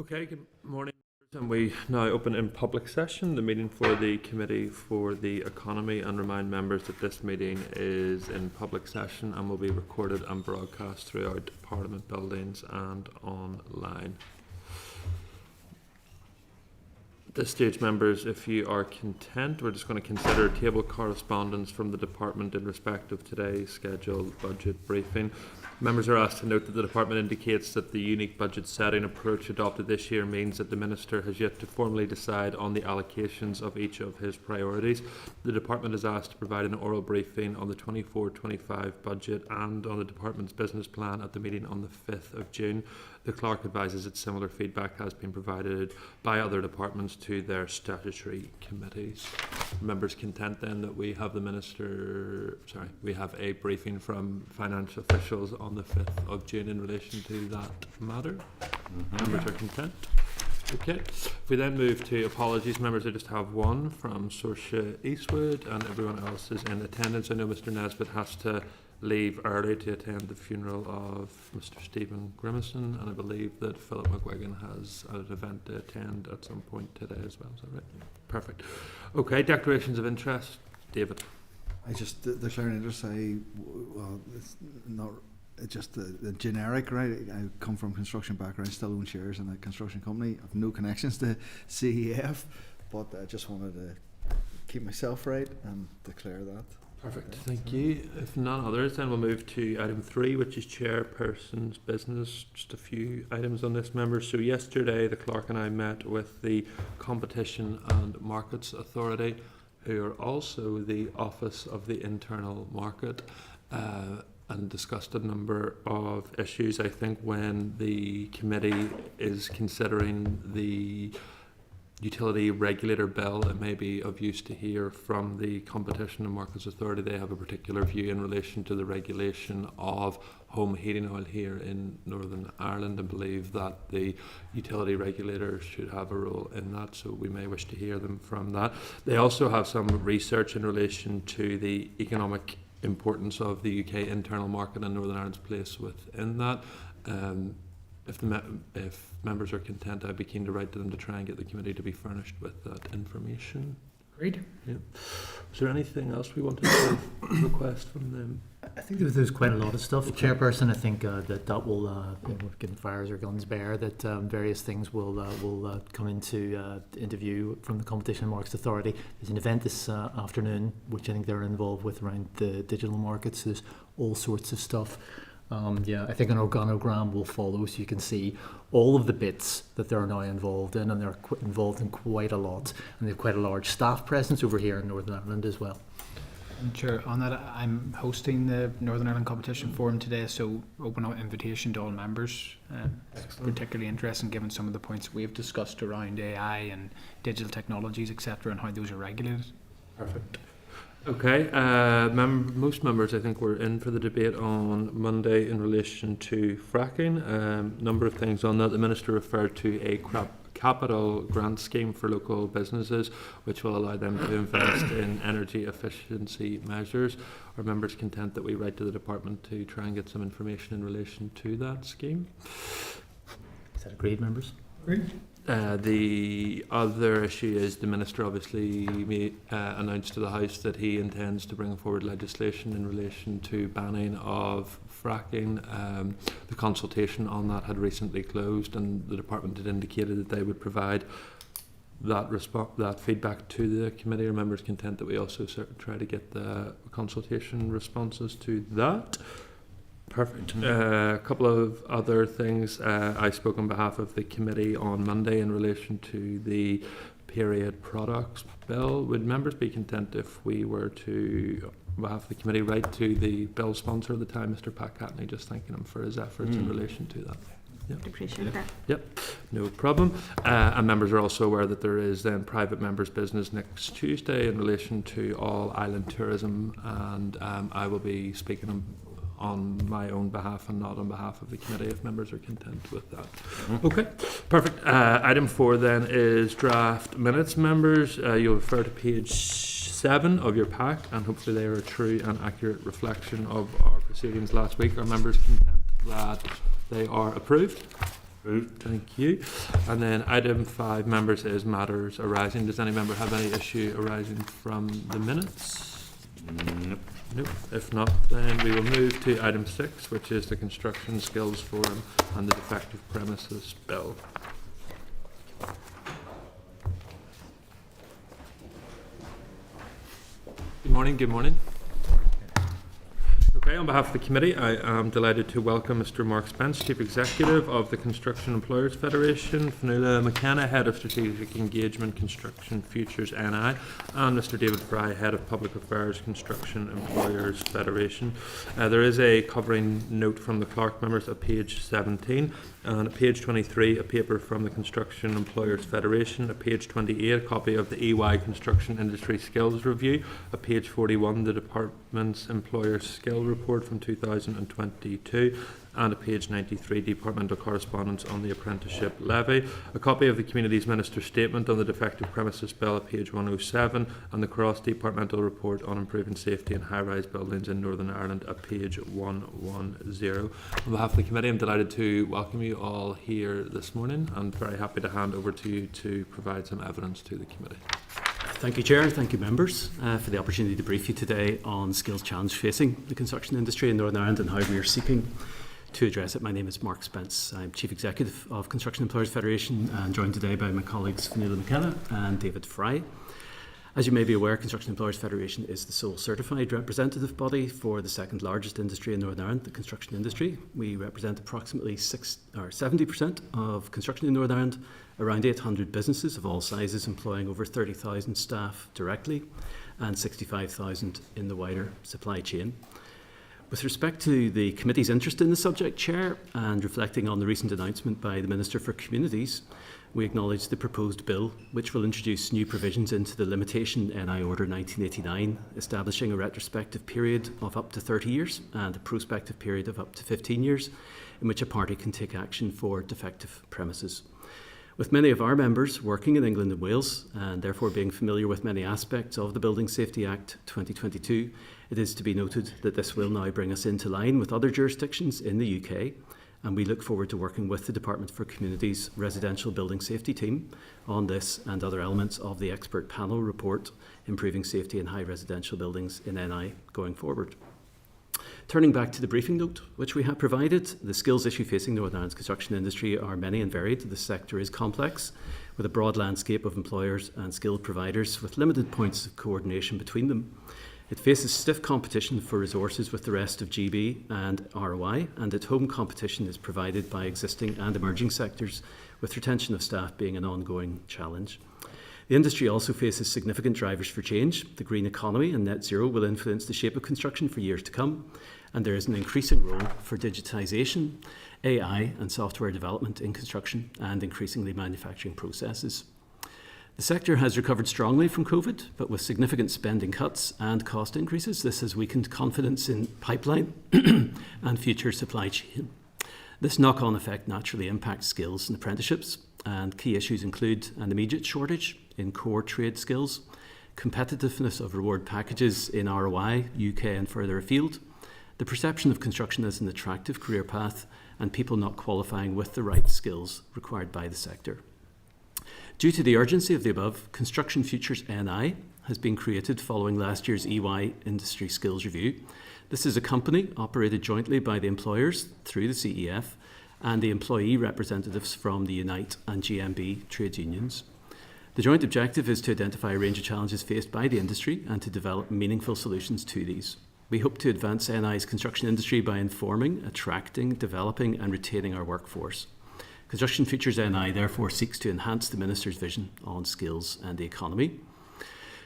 Okay, good morning. And we now open in public session the meeting for the Committee for the Economy, and remind members that this meeting is in public session and will be recorded and broadcast throughout Parliament buildings and online. At this stage, members, if you are content, we're just going to consider table correspondence from the Department in respect of today's scheduled budget briefing. Members are asked to note that the Department indicates that the unique budget setting approach adopted this year means that the Minister has yet to formally decide on the allocations of each of his priorities. The Department is asked to provide an oral briefing on the 24-25 budget and on the Department's business plan at the meeting on the 5th of June. The Clerk advises that similar feedback has been provided by other departments to their statutory committees. Members content then that we have we have a briefing from financial officials on the 5th of June in relation to that matter. Members are content. Okay, if we then move to apologies, members, I just have one from Saoirse Eastwood, and everyone else is in attendance. I know Mr Nesbitt has to leave early to attend the funeral of Mr Stephen Grimison, and I believe that Philip McGuigan has an event to attend at some point today as well. Is that right? Perfect. Okay, declarations of interest. David. I just declare an interest. Well, it's not. It's just the generic, right? I come from construction background, still own shares in a construction company. I have no connections to CEF, but I just wanted to keep myself right and declare that. Perfect, thank you. If none others, then we'll move to item 3, which is chairperson's business. Just a few items on this, members. So yesterday, the clerk and I met with the Competition and Markets Authority, who are also the Office of the Internal Market, and discussed a number of issues. I think when the committee is considering the utility regulator bill, it may be of use to hear from the Competition and Markets Authority. They have a particular view in relation to the regulation of home heating oil here in Northern Ireland, and believe that the utility regulator should have a role in that, so we may wish to hear them from that. They also have some research in relation to the economic importance of the UK internal market and Northern Ireland's place within that. If members are content, I'd be keen to write to them to try and get the committee to be furnished with that information. Great. Yeah. Is there anything else we wanted to request from them? I think there's quite a lot of stuff. Okay. Chairperson, I think that will, given fires or guns bare, that various things will come into interview from the Competition and Markets Authority. There's an event this afternoon, which I think they're involved with around the digital markets. There's all sorts of stuff. I think an organogram will follow, so you can see all of the bits that they're now involved in, and they're involved in quite a lot, and they have quite a large staff presence over here in Northern Ireland as well. Chair, on that, I'm hosting the Northern Ireland Competition Forum today, so open out invitation to all members. Particularly interesting given some of the points we've discussed around AI and digital technologies, etc., and how those are regulated. Perfect. Okay, most members, I think, were in for the debate on Monday in relation to fracking. Number of things on that. The Minister referred to a capital grant scheme for local businesses, which will allow them to invest in energy efficiency measures. Are members content that we write to the Department to try and get some information in relation to that scheme? Is that agreed, members? Agreed. The other issue is the Minister obviously announced to the House that he intends to bring forward legislation in relation to banning of fracking. The consultation on that had recently closed, and the Department had indicated that they would provide that feedback to the committee. Are members content that we also try to get the consultation responses to that? Perfect. A couple of other things. I spoke on behalf of the committee on Monday in relation to the period products bill. Would members be content if we were to, on behalf of the committee, write to the bill sponsor at the time, Mr Pat Catney, just thanking him for his efforts in relation to that? Yep. I'd appreciate that. Yep, no problem. And members are also aware that there is then private members' business next Tuesday in relation to all island tourism, and I will be speaking on my own behalf and not on behalf of the committee, if members are content with that. Okay, perfect. Item 4 then is draft minutes, members. You'll refer to page 7 of your pack, and hopefully they are a true and accurate reflection of our proceedings last week. Are members content that they are approved? Approved, thank you. And then item 5, members, is matters arising. Does any member have any issue arising from the minutes? Nope. If not, then we will move to item 6, which is the Construction Skills Forum and the Defective Premises Bill. Good morning, good morning. Okay, on behalf of the committee, I am delighted to welcome Mr. Mark Spence, Chief Executive of the Construction Employers Federation, Fionnuala McKenna, Head of Strategic Engagement, Construction Futures NI, and Mr. David Fry, Head of Public Affairs, Construction Employers Federation. There is a covering note from the clerk members at page 17, and at page 23, a paper from the Construction Employers Federation, at page 28, a copy of the EY Construction Industry Skills Review, at page 41, the Department's Employer Skill Report from 2022, and at page 93, departmental correspondence on the apprenticeship levy, a copy of the Communities Minister's Statement on the Defective Premises Bill at page 107, and the cross-departmental report on improving safety in high-rise buildings in Northern Ireland at page 110. On behalf of the committee, I'm delighted to welcome you all here this morning, and very happy to hand over to you to provide some evidence to the committee. Thank you, Chair. Thank you, members, for the opportunity to brief you today on skills challenge facing the construction industry in Northern Ireland and how we are seeking to address it. My name is Mark Spence. I'm Chief Executive of Construction Employers Federation and joined today by my colleagues Fionnuala McKenna and David Fry. As you may be aware, Construction Employers Federation is the sole certified representative body for the second largest industry in Northern Ireland, the construction industry. We represent approximately 70% of construction in Northern Ireland, around 800 businesses of all sizes employing over 30,000 staff directly and 65,000 in the wider supply chain. With respect to the committee's interest in the subject, Chair, and reflecting on the recent announcement by the Minister for Communities, we acknowledge the proposed bill, which will introduce new provisions into the Limitation NI Order 1989, establishing a retrospective period of up to 30 years and a prospective period of up to 15 years, in which a party can take action for defective premises. With many of our members working in England and Wales, and therefore being familiar with many aspects of the Building Safety Act 2022, it is to be noted that this will now bring us into line with other jurisdictions in the UK, and we look forward to working with the Department for Communities Residential Building Safety team on this and other elements of the expert panel report, Improving Safety in High Residential Buildings in NI, going forward. Turning back to the briefing note which we have provided, the skills issue facing Northern Ireland's construction industry are many and varied. The sector is complex, with a broad landscape of employers and skilled providers with limited points of coordination between them. It faces stiff competition for resources with the rest of GB and ROI, and at home competition is provided by existing and emerging sectors, with retention of staff being an ongoing challenge. The industry also faces significant drivers for change. The green economy and net zero will influence the shape of construction for years to come, and there is an increasing role for digitisation, AI and software development in construction and increasingly manufacturing processes. The sector has recovered strongly from COVID, but with significant spending cuts and cost increases, this has weakened confidence in pipeline and future supply chain. This knock-on effect naturally impacts skills and apprenticeships, and key issues include an immediate shortage in core trade skills, competitiveness of reward packages in ROI, UK and further afield, the perception of construction as an attractive career path, and people not qualifying with the right skills required by the sector. Due to the urgency of the above, Construction Futures NI has been created following last year's EY Industry Skills Review. This is a company operated jointly by the employers through the CEF and the employee representatives from the Unite and GMB trade unions. The joint objective is to identify a range of challenges faced by the industry and to develop meaningful solutions to these. We hope to advance NI's construction industry by informing, attracting, developing and retaining our workforce. Construction Futures NI therefore seeks to enhance the Minister's vision on skills and the economy.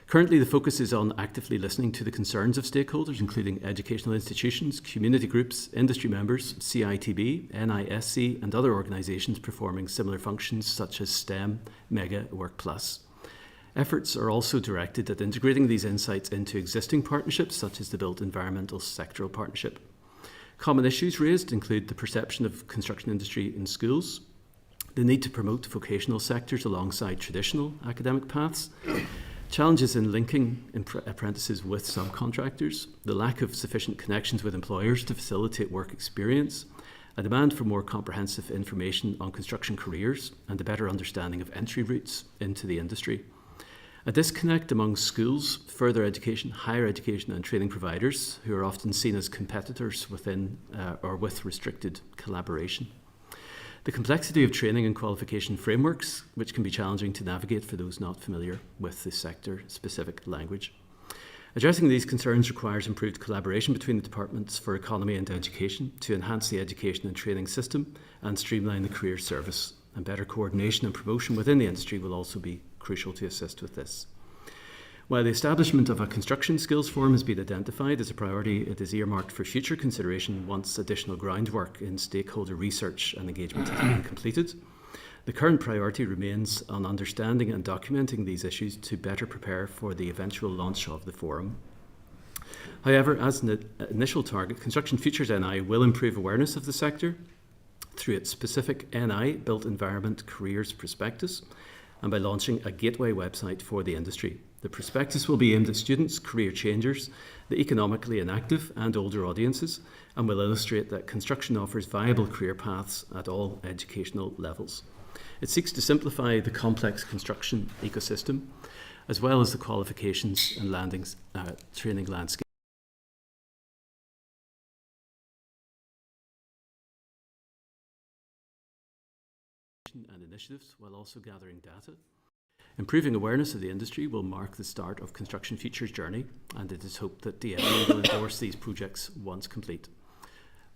Currently, the focus is on actively listening to the concerns of stakeholders, including educational institutions, community groups, industry members, CITB, NISC, and other organisations performing similar functions such as STEM, Mega, Work Plus. Efforts are also directed at integrating these insights into existing partnerships, such as the Built Environmental Sectoral Partnership. Common issues raised include the perception of construction industry in schools, the need to promote vocational sectors alongside traditional academic paths, challenges in linking apprentices with subcontractors, the lack of sufficient connections with employers to facilitate work experience, a demand for more comprehensive information on construction careers and a better understanding of entry routes into the industry, a disconnect among schools, further education, higher education and training providers who are often seen as competitors within or with restricted collaboration. The complexity of training and qualification frameworks, which can be challenging to navigate for those not familiar with the sector-specific language. Addressing these concerns requires improved collaboration between the departments for economy and education to enhance the education and training system and streamline the career service, and better coordination and promotion within the industry will also be crucial to assist with this. While the establishment of a construction skills forum has been identified as a priority, it is earmarked for future consideration once additional groundwork in stakeholder research and engagement has been completed. The current priority remains on understanding and documenting these issues to better prepare for the eventual launch of the forum. However, as an initial target, Construction Futures NI will improve awareness of the sector through its specific NI Built Environment Careers Prospectus and by launching a gateway website for the industry. The prospectus will be aimed at students, career changers, the economically inactive and older audiences, and will illustrate that construction offers viable career paths at all educational levels. It seeks to simplify the complex construction ecosystem, as well as the qualifications and training landscape. And initiatives while also gathering data. Improving awareness of the industry will mark the start of Construction Futures' journey, and it is hoped that DFE will endorse these projects once complete.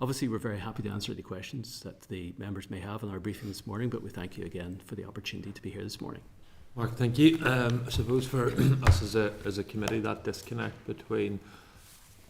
Obviously, we're very happy to answer any questions that the members may have in our briefing this morning, but we thank you again for the opportunity to be here this morning. Mark, thank you. I suppose for us as a committee, that disconnect between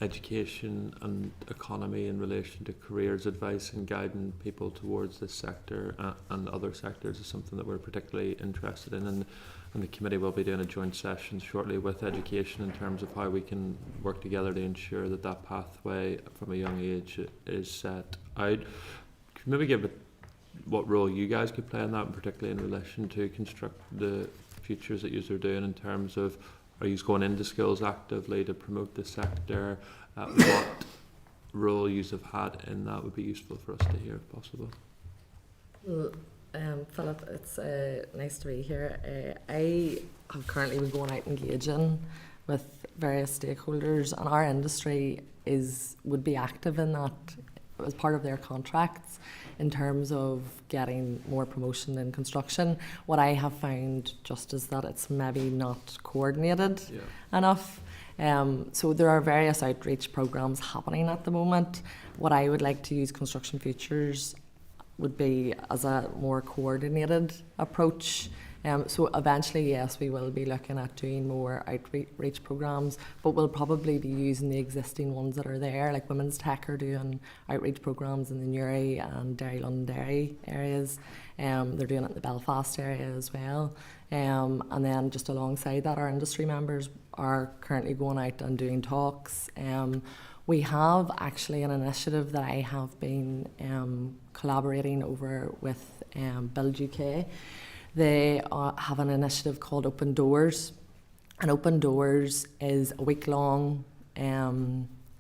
education and economy in relation to careers advice and guiding people towards this sector and other sectors is something that we're particularly interested in, and the committee will be doing a joint session shortly with education in terms of how we can work together to ensure that that pathway from a young age is set out. Could you maybe give it what role you guys could play in that, and particularly in relation to construct the futures that you're doing in terms of, are you going into skills actively to promote the sector? What role you have had in that would be useful for us to hear if possible. Well, Philip, it's nice to be here. I have currently been going out engaging with various stakeholders, and our industry would be active in that as part of their contracts in terms of getting more promotion in construction. What I have found just is that it's maybe not coordinated enough. So there are various outreach programs happening at the moment. What I would like to use Construction Futures would be as a more coordinated approach. So eventually, yes, we will be looking at doing more outreach programs, but we'll probably be using the existing ones that are there, like Women's Tech are doing outreach programs in the Newry and Derry London Derry areas. They're doing it in the Belfast area as well. And then just alongside that, our industry members are currently going out and doing talks. We have actually an initiative that I have been collaborating over with Build UK. They have an initiative called Open Doors, and Open Doors is a week-long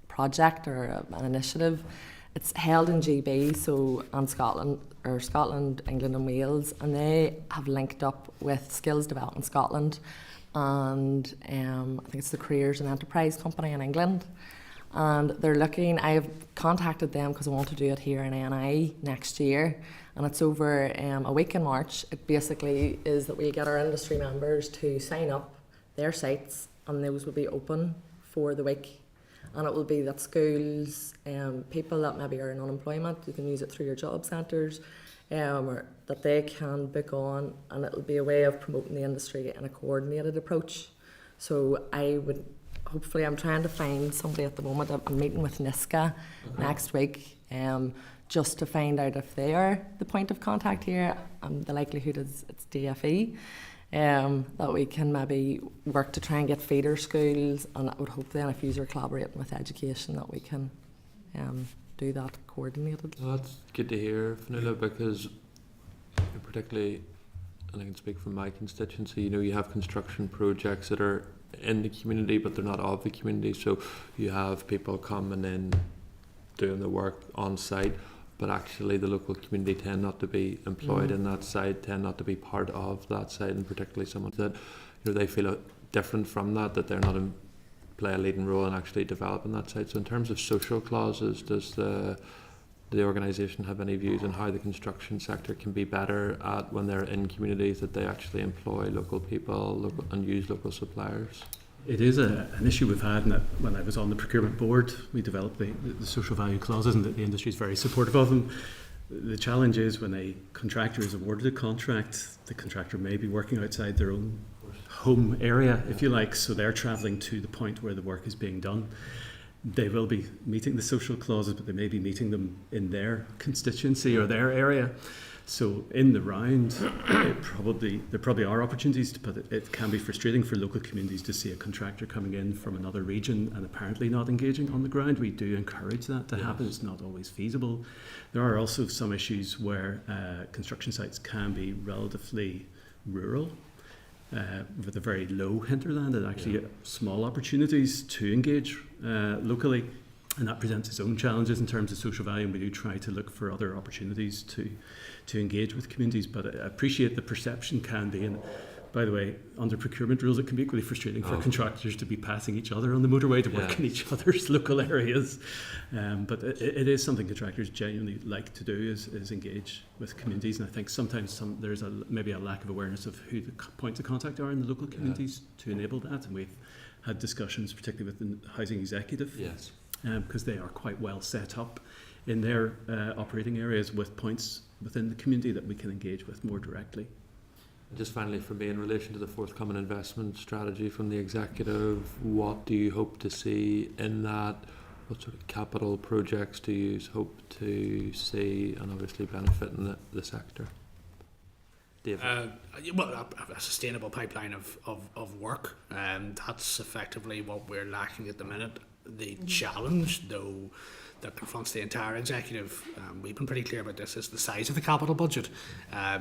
project or an initiative. It's held in GB, and Scotland, England and Wales, and they have linked up with Skills Development Scotland and I think it's the Careers and Enterprise Company in England. And they're looking, I've contacted them because I want to do it here in NI next year, and it's over a week in March. It basically is that we get our industry members to sign up their sites, and those will be open for the week. And it will be that schools, people that maybe are in unemployment, you can use it through your job centres, or that they can book on, and it'll be a way of promoting the industry in a coordinated approach. So hopefully I'm trying to find somebody at the moment. I'm meeting with NISCA next week just to find out if they are the point of contact here. The likelihood is it's DFE, that we can maybe work to try and get feeder schools, and I would hope then if you are collaborating with education that we can do that coordinated. Well, that's good to hear, Fionnuala, because particularly, and I can speak from my constituency, you have construction projects that are in the community but they're not of the community, so you have people coming in doing the work on site. but actually the local community tend not to be employed in that site, tend not to be part of that site, and particularly someone that they feel different from that they're not play a leading role in actually developing that site. So in terms of social clauses, does the organisation have any views on how the construction sector can be better at, when they're in communities, that they actually employ local people and use local suppliers? It is an issue we've had, and when I was on the procurement board, we developed the social value clauses, and the industry is very supportive of them. The challenge is when a contractor is awarded a contract, the contractor may be working outside their own home area, if you like, so they're travelling to the point where the work is being done. They will be meeting the social clauses, but they may be meeting them in their constituency or their area. So in the round, there probably are opportunities, but it can be frustrating for local communities to see a contractor coming in from another region and apparently not engaging on the ground. We do encourage that to happen. It's not always feasible. There are also some issues where construction sites can be relatively rural, with a very low hinterland, and actually small opportunities to engage locally. And that presents its own challenges in terms of social value, and we do try to look for other opportunities to engage with communities. But I appreciate the perception can be, and by the way, under procurement rules, it can be equally frustrating for contractors to be passing each other on the motorway to work in each other's local areas. But it is something contractors genuinely like to do, is engage with communities. And I think sometimes there's maybe a lack of awareness of who the points of contact are in the local communities to enable that. And we've had discussions, particularly with the housing executive. Yes. Because they are quite well set up in their operating areas with points within the community that we can engage with more directly. Just finally for me, in relation to the forthcoming investment strategy from the executive, what do you hope to see in that? What sort of capital projects do you hope to see, and obviously benefiting the sector? David? A sustainable pipeline of work, and that's effectively what we're lacking at the minute. The challenge, though, that confronts the entire executive, we've been pretty clear about this, is the size of the capital budget.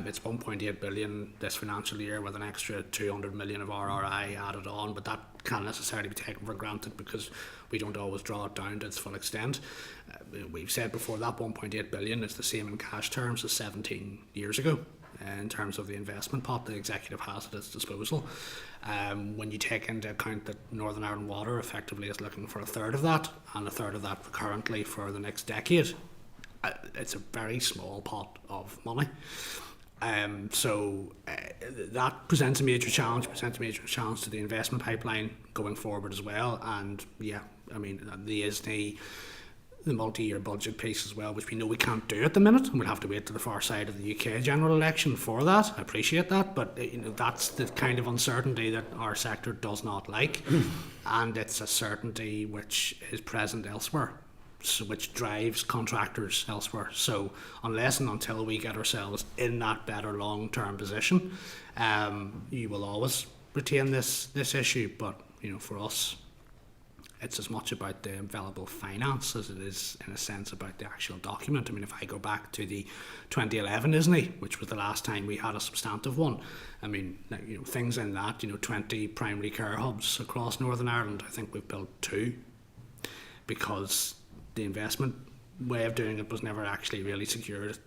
It's 1.8 billion this financial year, with an extra 200 million of RRI added on, but that can't necessarily be taken for granted because we don't always draw it down to its full extent. We've said before that 1.8 billion is the same in cash terms as 17 years ago. In terms of the investment pot the executive has at its disposal. When you take into account that Northern Ireland Water effectively is looking for a third of that, and a third of that currently for the next decade, it's a very small pot of money. So that presents a major challenge to the investment pipeline going forward as well. And there is the multi-year budget piece as well, which we know we can't do at the minute, and we'll have to wait to the far side of the UK general election for that. I appreciate that, but that's the kind of uncertainty that our sector does not like, and it's a certainty which is present elsewhere, so which drives contractors elsewhere. So unless and until we get ourselves in that better long-term position, you will always retain this issue. But for us, it's as much about the available finance as it is, in a sense, about the actual document. I mean, if I go back to the 2011 ISNI, which was the last time we had a substantive one, I mean, things in that, 20 primary care hubs across Northern Ireland, I think we've built 2, because the investment way of doing it was never actually really secured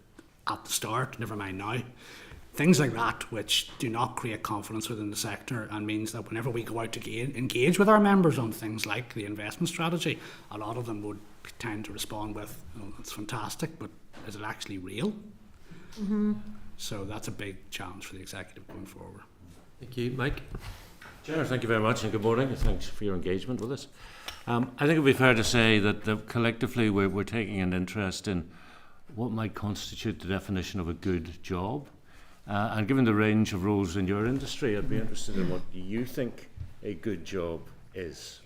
at the start, never mind now. Things like that, which do not create confidence within the sector, and means that whenever we go out to engage with our members on things like the investment strategy, a lot of them would tend to respond with, that's fantastic, but is it actually real? Mm-hmm. So that's a big challenge for the executive going forward. Thank you. Mike? Chair, thank you very much, and good morning, and thanks for your engagement with us. I think it would be fair to say that collectively we're taking an interest in what might constitute the definition of a good job. And given the range of roles in your industry, I'd be interested in what you think a good job is.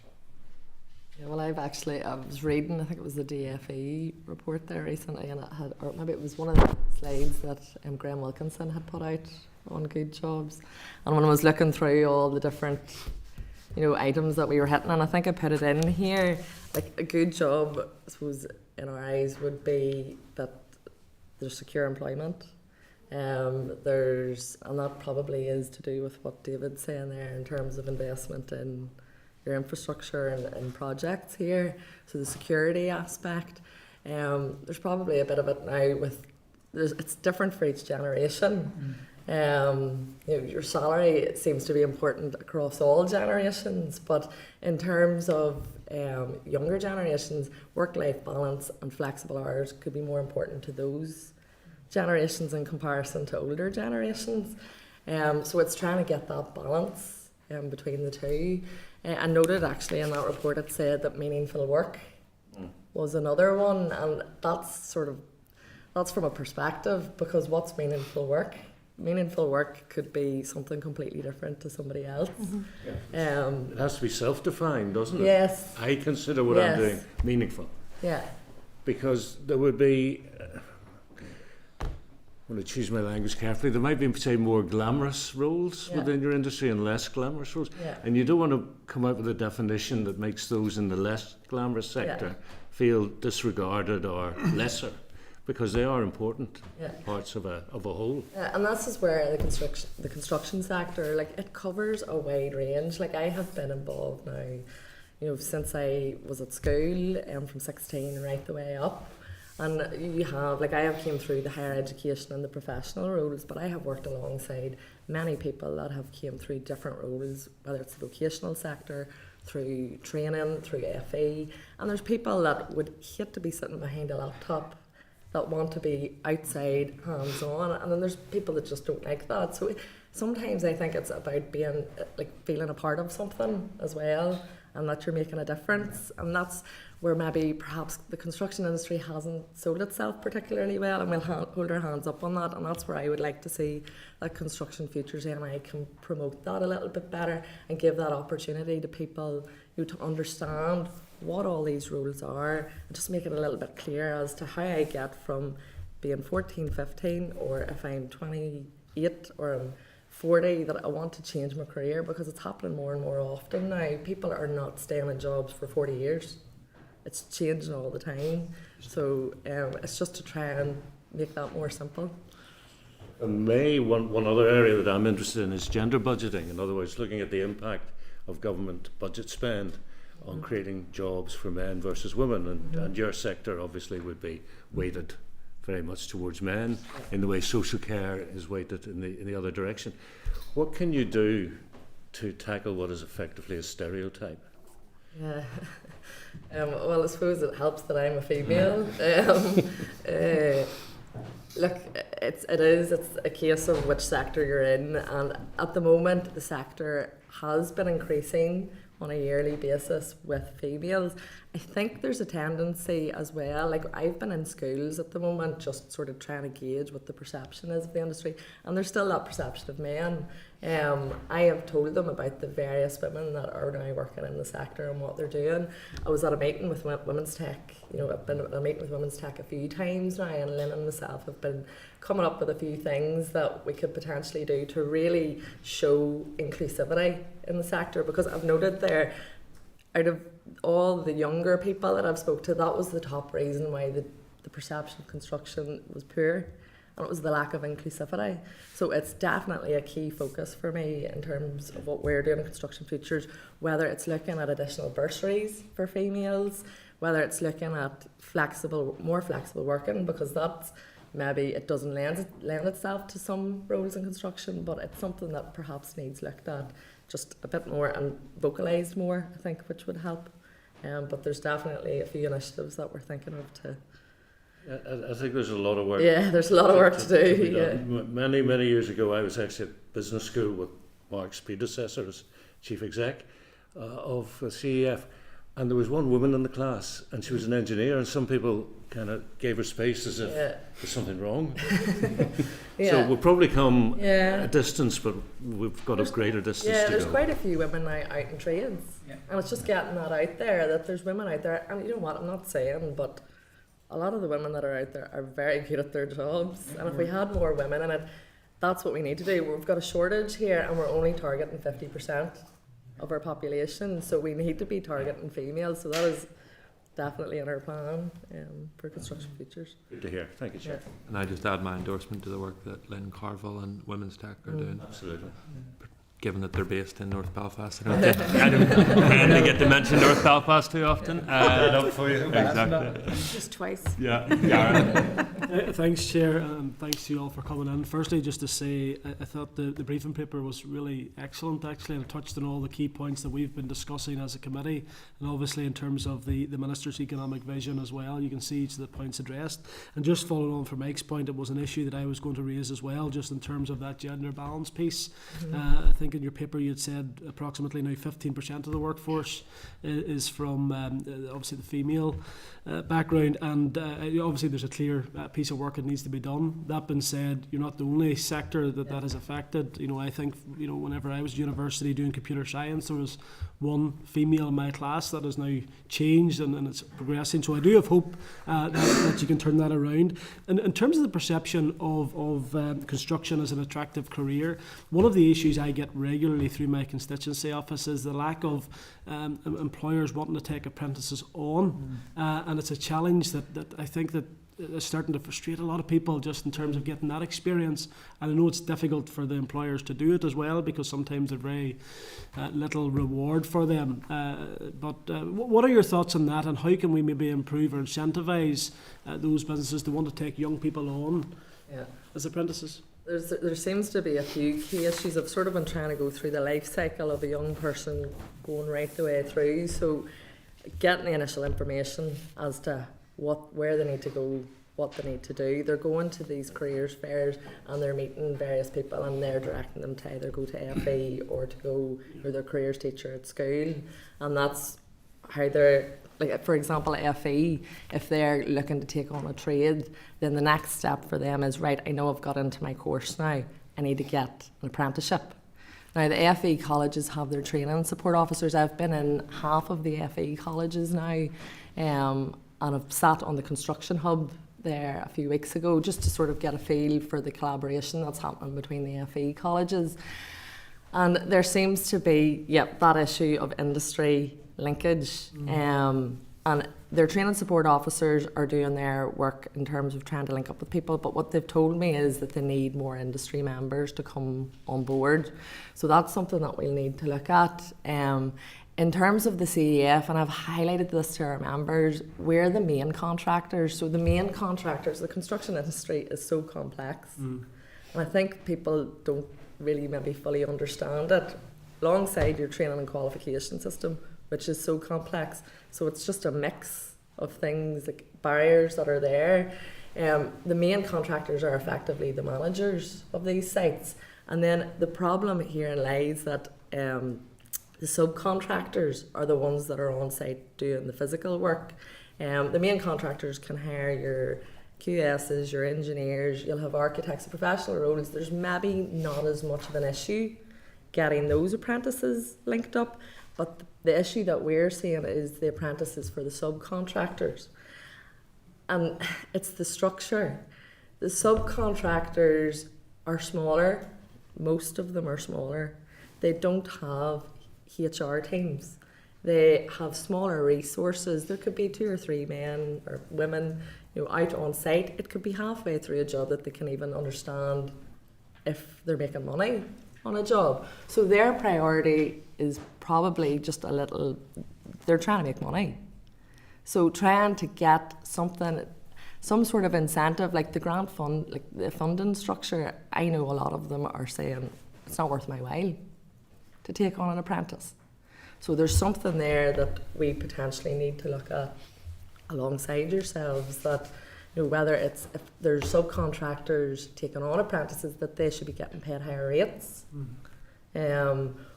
Yeah, well, I was reading, I think it was the DFE report there recently, and it had, or maybe it was one of the slides that Graham Wilkinson had put out on good jobs. And when I was looking through all the different, items that we were hitting, and I think I put it in here, like a good job, I suppose, in our eyes would be that there's secure employment. And that probably is to do with what David's saying there in terms of investment in your infrastructure and projects here. So the security aspect, There's probably a bit of it now it's different for each generation. Your salary, it seems to be important across all generations, but in terms of younger generations, work-life balance and flexible hours could be more important to those generations in comparison to older generations. So it's trying to get that balance between the two. I noted actually in that report it said that meaningful work was another one, and that's from a perspective, because what's meaningful work? Meaningful work could be something completely different to somebody else. It has to be self-defined, doesn't it? Yes. I consider what I'm doing meaningful. Yeah. Because there would be, I want to choose my language carefully, there might be, say, more glamorous roles within your industry and less glamorous roles. Yeah. And you don't want to come out with a definition that makes those in the less glamorous sector feel disregarded or lesser, because they are important parts of a whole. And this is where the construction sector, like, it covers a wide range. Like, I have been involved now, since I was at school, from 16 right the way up. And you have, like, I have came through the higher education and the professional roles, but I have worked alongside many people that have came through different roles, whether it's the vocational sector, through training, through FE. And there's people that would hate to be sitting behind a laptop, that want to be outside, hands-on, and then there's people that just don't like that. So sometimes I think it's about being, like, feeling a part of something as well, and that you're making a difference. And that's where maybe perhaps the construction industry hasn't sold itself particularly well, and we'll hold our hands up on that. And that's where I would like to see that Construction Futures NI can promote that a little bit better and give that opportunity to people to understand what all these roles are, and just make it a little bit clear as to how I get from being 14, 15, or if I'm 28 or I'm 40, that I want to change my career, because it's happening more and more often now. People are not staying in jobs for 40 years. It's changing all the time. So it's just to try and make that more simple. And one other area that I'm interested in is gender budgeting. In other words, looking at the impact of government budget spend on creating jobs for men versus women, and your sector obviously would be weighted very much towards men in the way social care is weighted in the other direction. What can you do to tackle what is effectively a stereotype? Yeah. Well, I suppose it helps that I'm a female. Look, it's a case of which sector you're in, and at the moment the sector has been increasing on a yearly basis with females. I think there's a tendency as well, like, I've been in schools at the moment just sort of trying to gauge what the perception is of the industry, and there's still that perception of men. I have told them about the various women that are now working in the sector and what they're doing. I was at a meeting with Women's Tech, I've been at a meeting with Women's Tech a few times now, and Lynn and myself have been coming up with a few things that we could potentially do to really show inclusivity in the sector, because I've noted there, out of all the younger people that I've spoke to, that was the top reason why the perception of construction was poor, and it was the lack of inclusivity. So it's definitely a key focus for me in terms of what we're doing in Construction Futures, whether it's looking at additional bursaries for females, whether it's looking at more flexible working, because that's maybe it doesn't lend itself to some roles in construction, but it's something that perhaps needs looked at just a bit more and vocalised more, I think, which would help. But there's definitely a few initiatives that we're thinking of to. I think there's a lot of work. Yeah, there's a lot of work to do. Many years ago, I was actually at business school with Mark's predecessor as chief exec of CEF, and there was one woman in the class, and she was an engineer, and some people kind of gave her space as if there's something wrong. So we'll probably come a distance, but we've got a greater distance to go. There's quite a few women now out in trades, and it's just getting that out there, that there's women out there. And you know what, I'm not saying, but a lot of the women that are out there are very good at their jobs, and if we had more women in it, that's what we need to do. We've got a shortage here, and we're only targeting 50% of our population, so we need to be targeting females. So that is definitely in our plan for Construction Futures. Good to hear. Thank you, Chair. And I just add my endorsement to the work that Lynn Carville and Women's Tech are doing. Absolutely. given that they're based in North Belfast. I don't tend to get to mention North Belfast too often. Up for you. Exactly. Just twice. Yeah, Garen. Thanks, Chair, and thanks to you all for coming in. Firstly, just to say, I thought the briefing paper was really excellent, actually, and it touched on all the key points that we've been discussing as a committee, and obviously in terms of the Minister's economic vision as well. You can see each of the points addressed. And just following on from Mike's point, it was an issue that I was going to raise as well, just in terms of that gender balance piece. I think in your paper you had said approximately now 15% of the workforce is from obviously the female background, and obviously there's a clear piece of work that needs to be done. That being said, you're not the only sector that has affected. I think whenever I was at university doing computer science, there was one female in my class. That has now changed and it's progressing. So I do have hope that you can turn that around. And in terms of the perception of construction as an attractive career, one of the issues I get regularly through my constituency office is the lack of employers wanting to take apprentices on, and it's a challenge that I think that is starting to frustrate a lot of people just in terms of getting that experience. And I know it's difficult for the employers to do it as well, because sometimes there's very little reward for them. But what are your thoughts on that, and how can we maybe improve or incentivise those businesses to want to take young people on as apprentices? There seems to be a few key issues. I've sort of been trying to go through the life cycle of a young person going right the way through. So getting the initial information as to where they need to go, what they need to do. They're going to these careers fairs and they're meeting various people, and they're directing them to either go to FE or to go or their careers teacher at school. And that's how they're, like, for example, at FE, if they're looking to take on a trade, then the next step for them is, right, I know I've got into my course now, I need to get an apprenticeship. Now, the FE colleges have their training and support officers. I've been in half of the FE colleges now, and I've sat on the construction hub there a few weeks ago just to sort of get a feel for the collaboration that's happening between the FE colleges. And there seems to be, that issue of industry linkage, and their training support officers are doing their work in terms of trying to link up with people, but what they've told me is that they need more industry members to come on board. So that's something that we'll need to look at. In terms of the CEF, and I've highlighted this to our members, we're the main contractors. So the main contractors, the construction industry is so complex. And I think people don't really maybe fully understand it, alongside your training and qualification system, which is so complex. So it's just a mix of things, like barriers that are there. The main contractors are effectively the managers of these sites. And then the problem here lies that the subcontractors are the ones that are on site doing the physical work. The main contractors can hire your QSs, your engineers, you'll have architects, professional roles. There's maybe not as much of an issue getting those apprentices linked up, but the issue that we're seeing is the apprentices for the subcontractors. And it's the structure. The subcontractors are smaller, most of them are smaller. They don't have HR teams. They have smaller resources. There could be 2 or 3 men or women, out on site. It could be halfway through a job that they can even understand if they're making money on a job. So their priority is probably just they're trying to make money. So trying to get some sort of incentive, like the grant fund, like the funding structure, I know a lot of them are saying it's not worth my while to take on an apprentice. So there's something there that we potentially need to look at alongside yourselves, that whether it's, if there's subcontractors taking on apprentices, that they should be getting paid higher rates,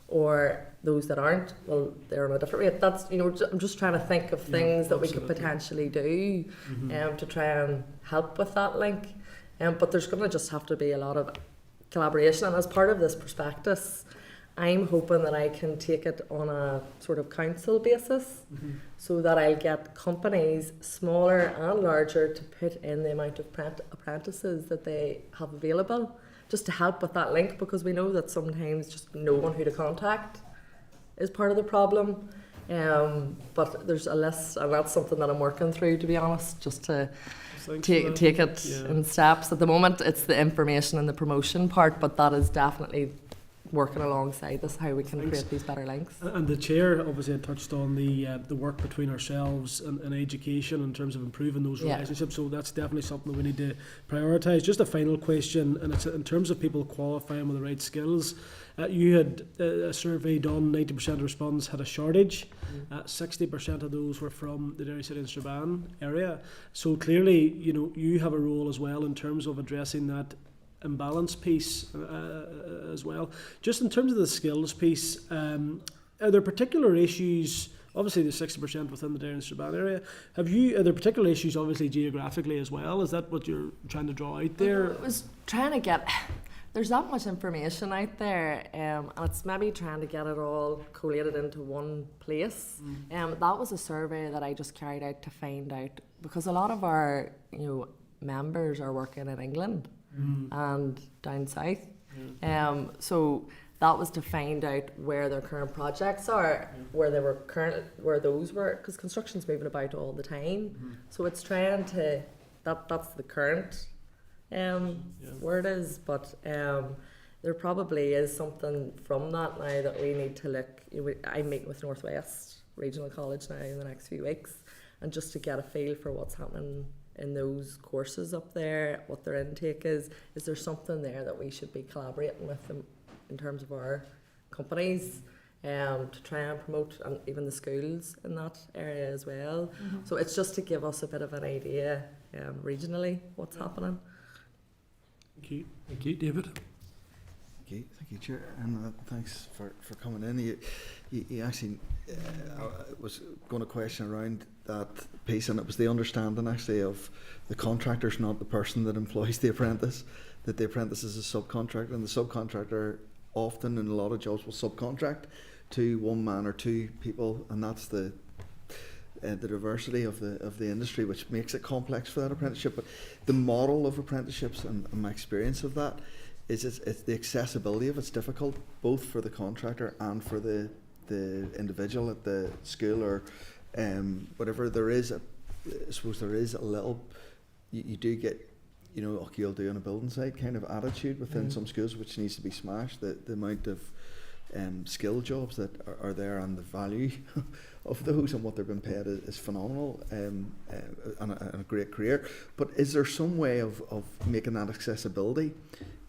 or those that aren't, well, they're on a different rate. That's, I'm just trying to think of things that we could potentially do to try and help with that link. But there's going to just have to be a lot of collaboration, and as part of this prospectus, I'm hoping that I can take it on a sort of council basis, so that I'll get companies, smaller and larger, to put in the amount of apprentices that they have available, just to help with that link, because we know that sometimes just knowing who to contact is part of the problem. But there's a list, and that's something that I'm working through, to be honest, just to take it in steps. At the moment, it's the information and the promotion part, but that is definitely working alongside this, how we can Thanks. create these better links. And the chair obviously had touched on the work between ourselves and education in terms of improving those Yeah. relationships. So that's definitely something that we need to prioritise. Just a final question, and it's in terms of people qualifying with the right skills. You had a survey done. 90% of respondents had a shortage. 60% of those were from the Derry City and Strabane area. So clearly, you have a role as well in terms of addressing that imbalance piece as well. Just in terms of the skills piece, are there particular issues? Obviously, the 60% within the Derry and Strabane area. Are there particular issues, obviously geographically as well? Is that what you're trying to draw out there? I was trying to get. There's that much information out there, and it's maybe trying to get it all collated into one place. That was a survey that I just carried out to find out, because a lot of our members are working in England and down south. So that was to find out where their current projects are, where those were, because construction's moving about all the time. So it's trying to that's the current where it is, but there probably is something from that now that we need to look. I'm meeting with Northwest Regional College now in the next few weeks, and just to get a feel for what's happening in those courses up there, what their intake is there something there that we should be collaborating with them in terms of our companies to try and promote, and even the schools in that area as well. So it's just to give us a bit of an idea regionally what's happening. Thank you, David. Thank you, Chair, and thanks for coming in. You actually was going to question around that piece, and it was the understanding actually of the contractor's not the person that employs the apprentice, that the apprentice is a subcontractor, and the subcontractor often in a lot of jobs will subcontract to one man or two people, and that's the diversity of the industry, which makes it complex for that apprenticeship. But the model of apprenticeships and my experience of that is it's the accessibility of it's difficult both for the contractor and for the individual at the school or whatever. I suppose there is a little, you do get, like you'll do on a building site kind of attitude within some schools, which needs to be smashed. The amount of skill jobs that are there and the value of those and what they're being paid is phenomenal, and a great career. But is there some way of making that accessibility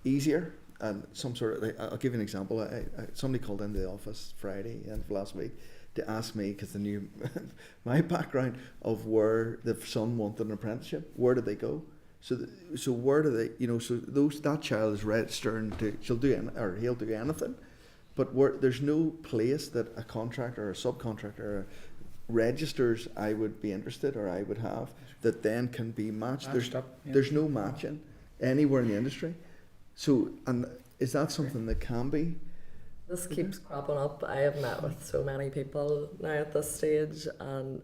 easier? And some sort of, I'll give you an example. Somebody called into the office Friday end of last week to ask me, because they knew my background of where the son wanted an apprenticeship, where did they go? So where do they, that child is registering he'll do anything, but there's no place that a contractor or a subcontractor registers I would be interested or I would have that then can be matched. There's no matching anywhere in the industry. So, and is that something that can be? This keeps cropping up. I have met with so many people now at this stage, and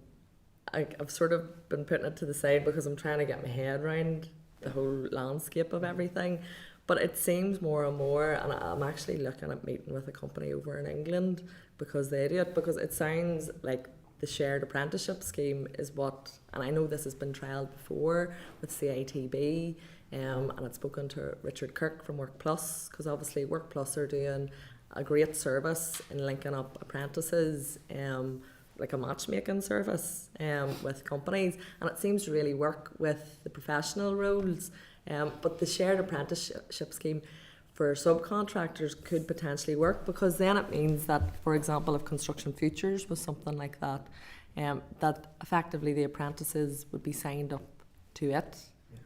I've sort of been putting it to the side because I'm trying to get my head around the whole landscape of everything. But it seems more and more, and I'm actually looking at meeting with a company over in England because they do it, because it sounds like the shared apprenticeship scheme is what, and I know this has been trialled before with CITB, and I'd spoken to Richard Kirk from Work Plus, because obviously Work Plus are doing a great service in linking up apprentices, like a matchmaking service with companies, and it seems to really work with the professional roles. But the shared apprenticeship scheme for subcontractors could potentially work, because then it means that, for example, if Construction Futures was something like that, that effectively the apprentices would be signed up to it,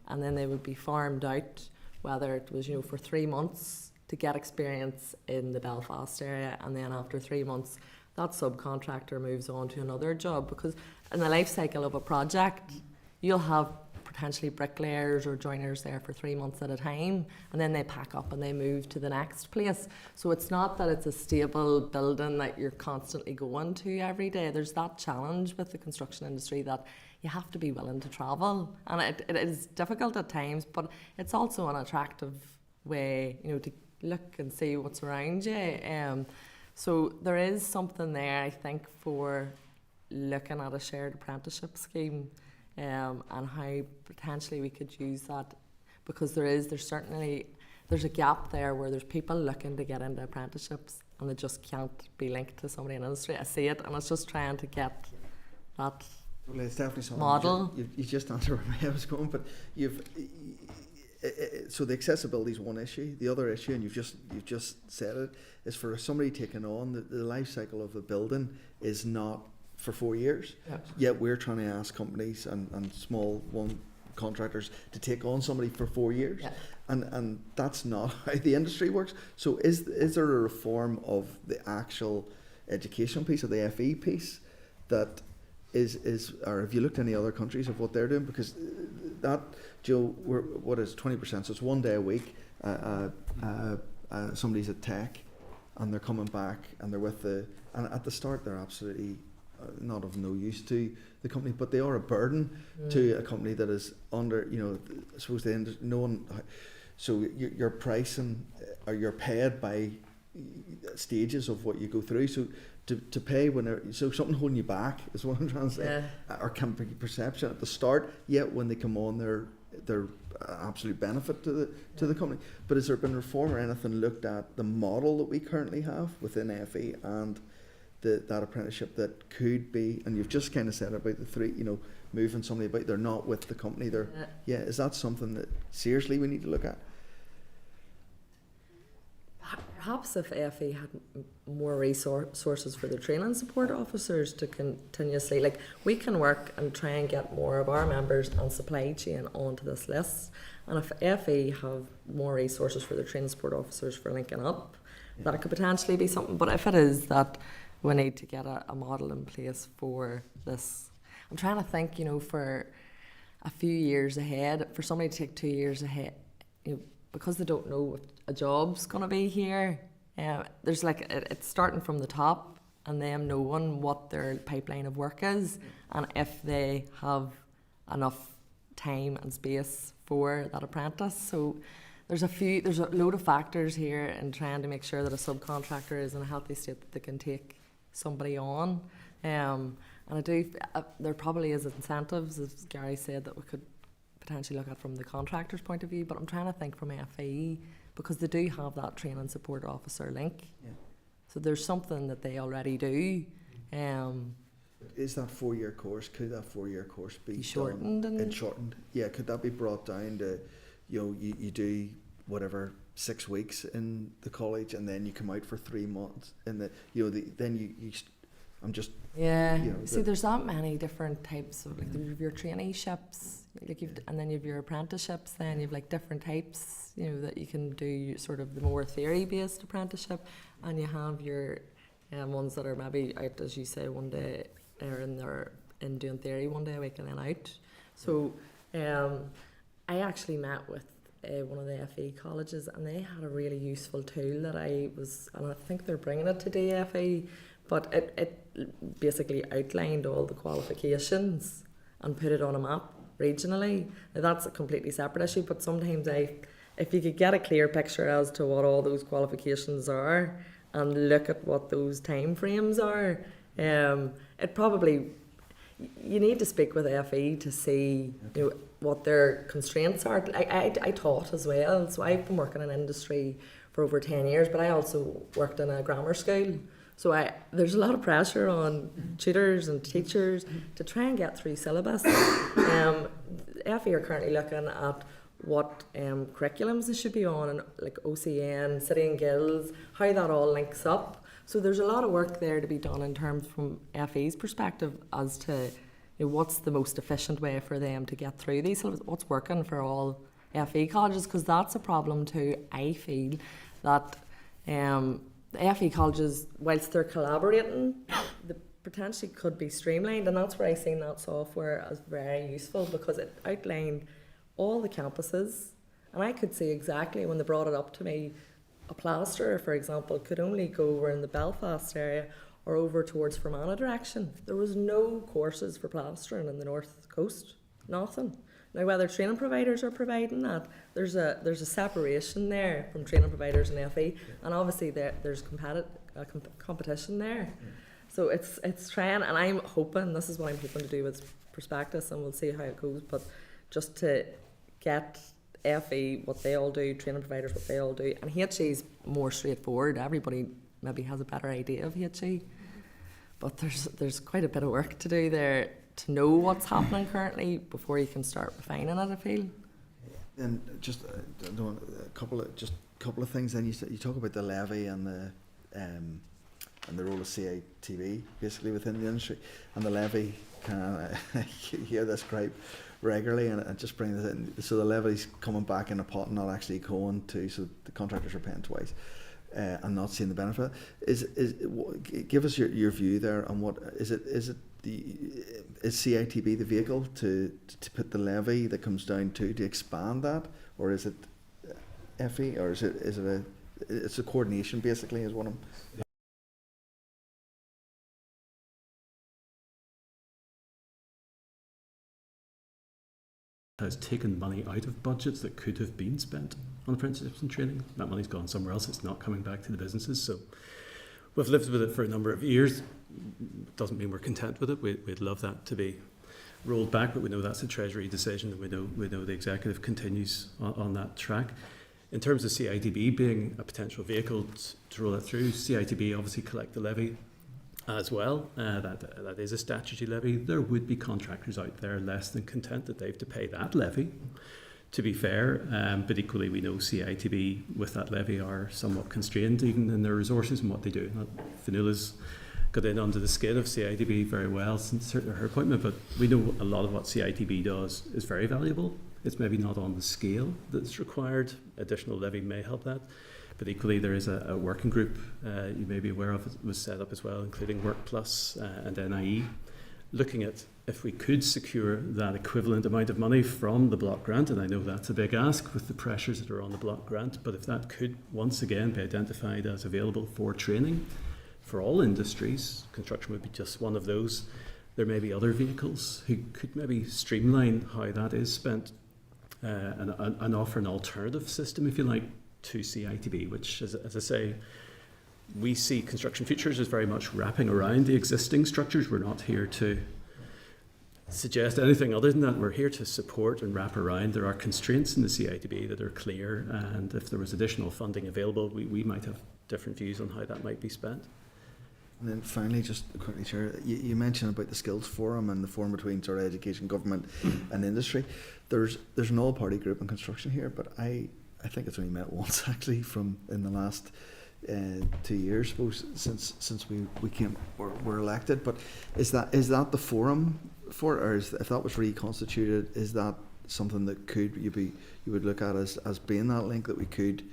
and then they would be farmed out, whether it was for 3 months to get experience in the Belfast area, and then after 3 months that subcontractor moves on to another job, because in the life cycle of a project you'll have potentially bricklayers or joiners there for 3 months at a time, and then they pack up and they move to the next place. So it's not that it's a stable building that you're constantly going to every day. There's that challenge with the construction industry that you have to be willing to travel, and it is difficult at times, but it's also an attractive way to look and see what's around you. So there is something there, I think, for looking at a shared apprenticeship scheme, and how potentially we could use that, because there's certainly there's a gap there where there's people looking to get into apprenticeships and they just can't be linked to somebody in industry. I see it, and it's just trying to get that Well, it's definitely something model. you just answered where I was going, but so the accessibility is one issue. The other issue, and you've just said it, is for somebody taking on the life cycle of a building is not for 4 years. Yep. Yet we're trying to ask companies and small contractors to take on somebody for 4 years, Yep. and that's not how the industry works. So is there a reform of the actual education piece, of the FE piece, that is or have you looked at any other countries of what they're doing? Because that, Joe, what is 20%? So it's 1 day a week. Somebody's at tech, and they're coming back, and they're with and at the start they're absolutely not of no use to the company, but they are a burden to a company that is under, I suppose no one. So you're pricing, or you're paid by stages of what you go through. So to pay whenever, so something holding you back is what I'm trying to say, or can be perception at the start. Yet when they come on, they're absolute benefit to the company. But has there been reform or anything looked at the model that we currently have within FE and that apprenticeship that could be? And you've just kind of said about the three, moving somebody about, they're not with the company. Is that something that seriously we need to look at? Perhaps if FE had more resources for their training support officers to continuously, like, we can work and try and get more of our members and supply chain onto this list. And if FE have more resources for their training support officers for linking up, that it could potentially be something. But if it is that we need to get a model in place for this, I'm trying to think, for a few years ahead, for somebody to take 2 years ahead, because they don't know what a job's going to be here. There's it's starting from the top and them knowing what their pipeline of work is, and if they have enough time and space for that apprentice. So there's a load of factors here in trying to make sure that a subcontractor is in a healthy state that they can take somebody on. And there probably is incentives, as Gary said, that we could potentially look at from the contractor's point of view, but I'm trying to think from FE, because they do have that training support officer link. So there's something that they already do. Is that 4-year course, could that 4-year course be shortened? Shortened? Yeah, could that be brought down to, you do whatever 6 weeks in the college and then you come out for 3 months and then you I'm just see, there's that many different types of, like, your traineeships, and then you've your apprenticeships. Then you've different types, that you can do, sort of the more theory-based apprenticeship, and you have your ones that are maybe out, as you say, one day they're in doing theory 1 day a week and then out. So I actually met with one of the FE colleges, and they had a really useful tool and I think they're bringing it to DFE. But it basically outlined all the qualifications and put it on a map regionally. Now, that's a completely separate issue, but sometimes if you could get a clear picture as to what all those qualifications are and look at what those time frames are, it probably, you need to speak with FE to see what their constraints are. I taught as well, so I've been working in industry for over 10 years, but I also worked in a grammar school. So there's a lot of pressure on tutors and teachers to try and get through syllabus. FE are currently looking at what curriculums they should be on, and like OCN, City and Guilds, how that all links up. So there's a lot of work there to be done in terms from FE's perspective as to what's the most efficient way for them to get through these syllabus, what's working for all FE colleges, because that's a problem too. I feel that the FE colleges, whilst they're collaborating, they potentially could be streamlined, and that's where I seen that software as very useful, because it outlined all the campuses, and I could see exactly when they brought it up to me, a plasterer, for example, could only go over in the Belfast area or over towards Fermanagh direction. There was no courses for plastering in the North Coast, nothing. Now, whether training providers are providing that, there's a separation there from training providers and FE, and obviously there's competition there. So it's trying, and I'm hoping, this is what I'm hoping to do with Prospectus, and we'll see how it goes, but just to get FE, what they all do, training providers, what they all do, and HE is more straightforward. Everybody maybe has a better idea of HE, but there's quite a bit of work to do there to know what's happening currently before you can start refining it, I feel. And just a couple of things. Then you talk about the levy and the role of CITB basically within the industry, and the levy. You hear this gripe regularly, and just bring this in. So the levy's coming back in a pot, and not actually going to. So the contractors are paying twice, and not seeing the benefit. Give us your view there on what is it? Is CITB the vehicle to put the levy that comes down to expand that, or is it FE, or is it it's a coordination basically is what I'm. Has taken money out of budgets that could have been spent on apprenticeships and training. That money's gone somewhere else. It's not coming back to the businesses. So we've lived with it for a number of years. Doesn't mean we're content with it. We'd love that to be rolled back, but we know that's a Treasury decision, and we know the executive continues on that track. In terms of CITB being a potential vehicle to roll it through, CITB obviously collect the levy as well. That is a statutory levy. There would be contractors out there less than content that they have to pay that levy, to be fair, but equally we know CITB with that levy are somewhat constrained even in their resources and what they do. Fionnuala's got in under the skin of CITB very well since her appointment, but we know a lot of what CITB does is very valuable. It's maybe not on the scale that's required. Additional levy may help that. But equally, there is a working group you may be aware of. It was set up as well, including Work Plus and NIE, looking at if we could secure that equivalent amount of money from the block grant. And I know that's a big ask with the pressures that are on the block grant. But if that could once again be identified as available for training for all industries, construction would be just one of those. There may be other vehicles who could maybe streamline how that is spent and offer an alternative system, if you like, to CITB, which, as I say, we see Construction Futures as very much wrapping around the existing structures. We're not here to suggest anything other than that. We're here to support and wrap around. There are constraints in the CITB that are clear, and if there was additional funding available, we might have different views on how that might be spent. And then finally, just quickly, Chair, you mentioned about the skills forum and the forum between sort of education, government and industry. There's an all-party group in construction here, but I think it's only met once actually in the last 2 years, suppose, since we were elected. But is that the forum for it, or if that was reconstituted, is that something that you would look at as being that link that we could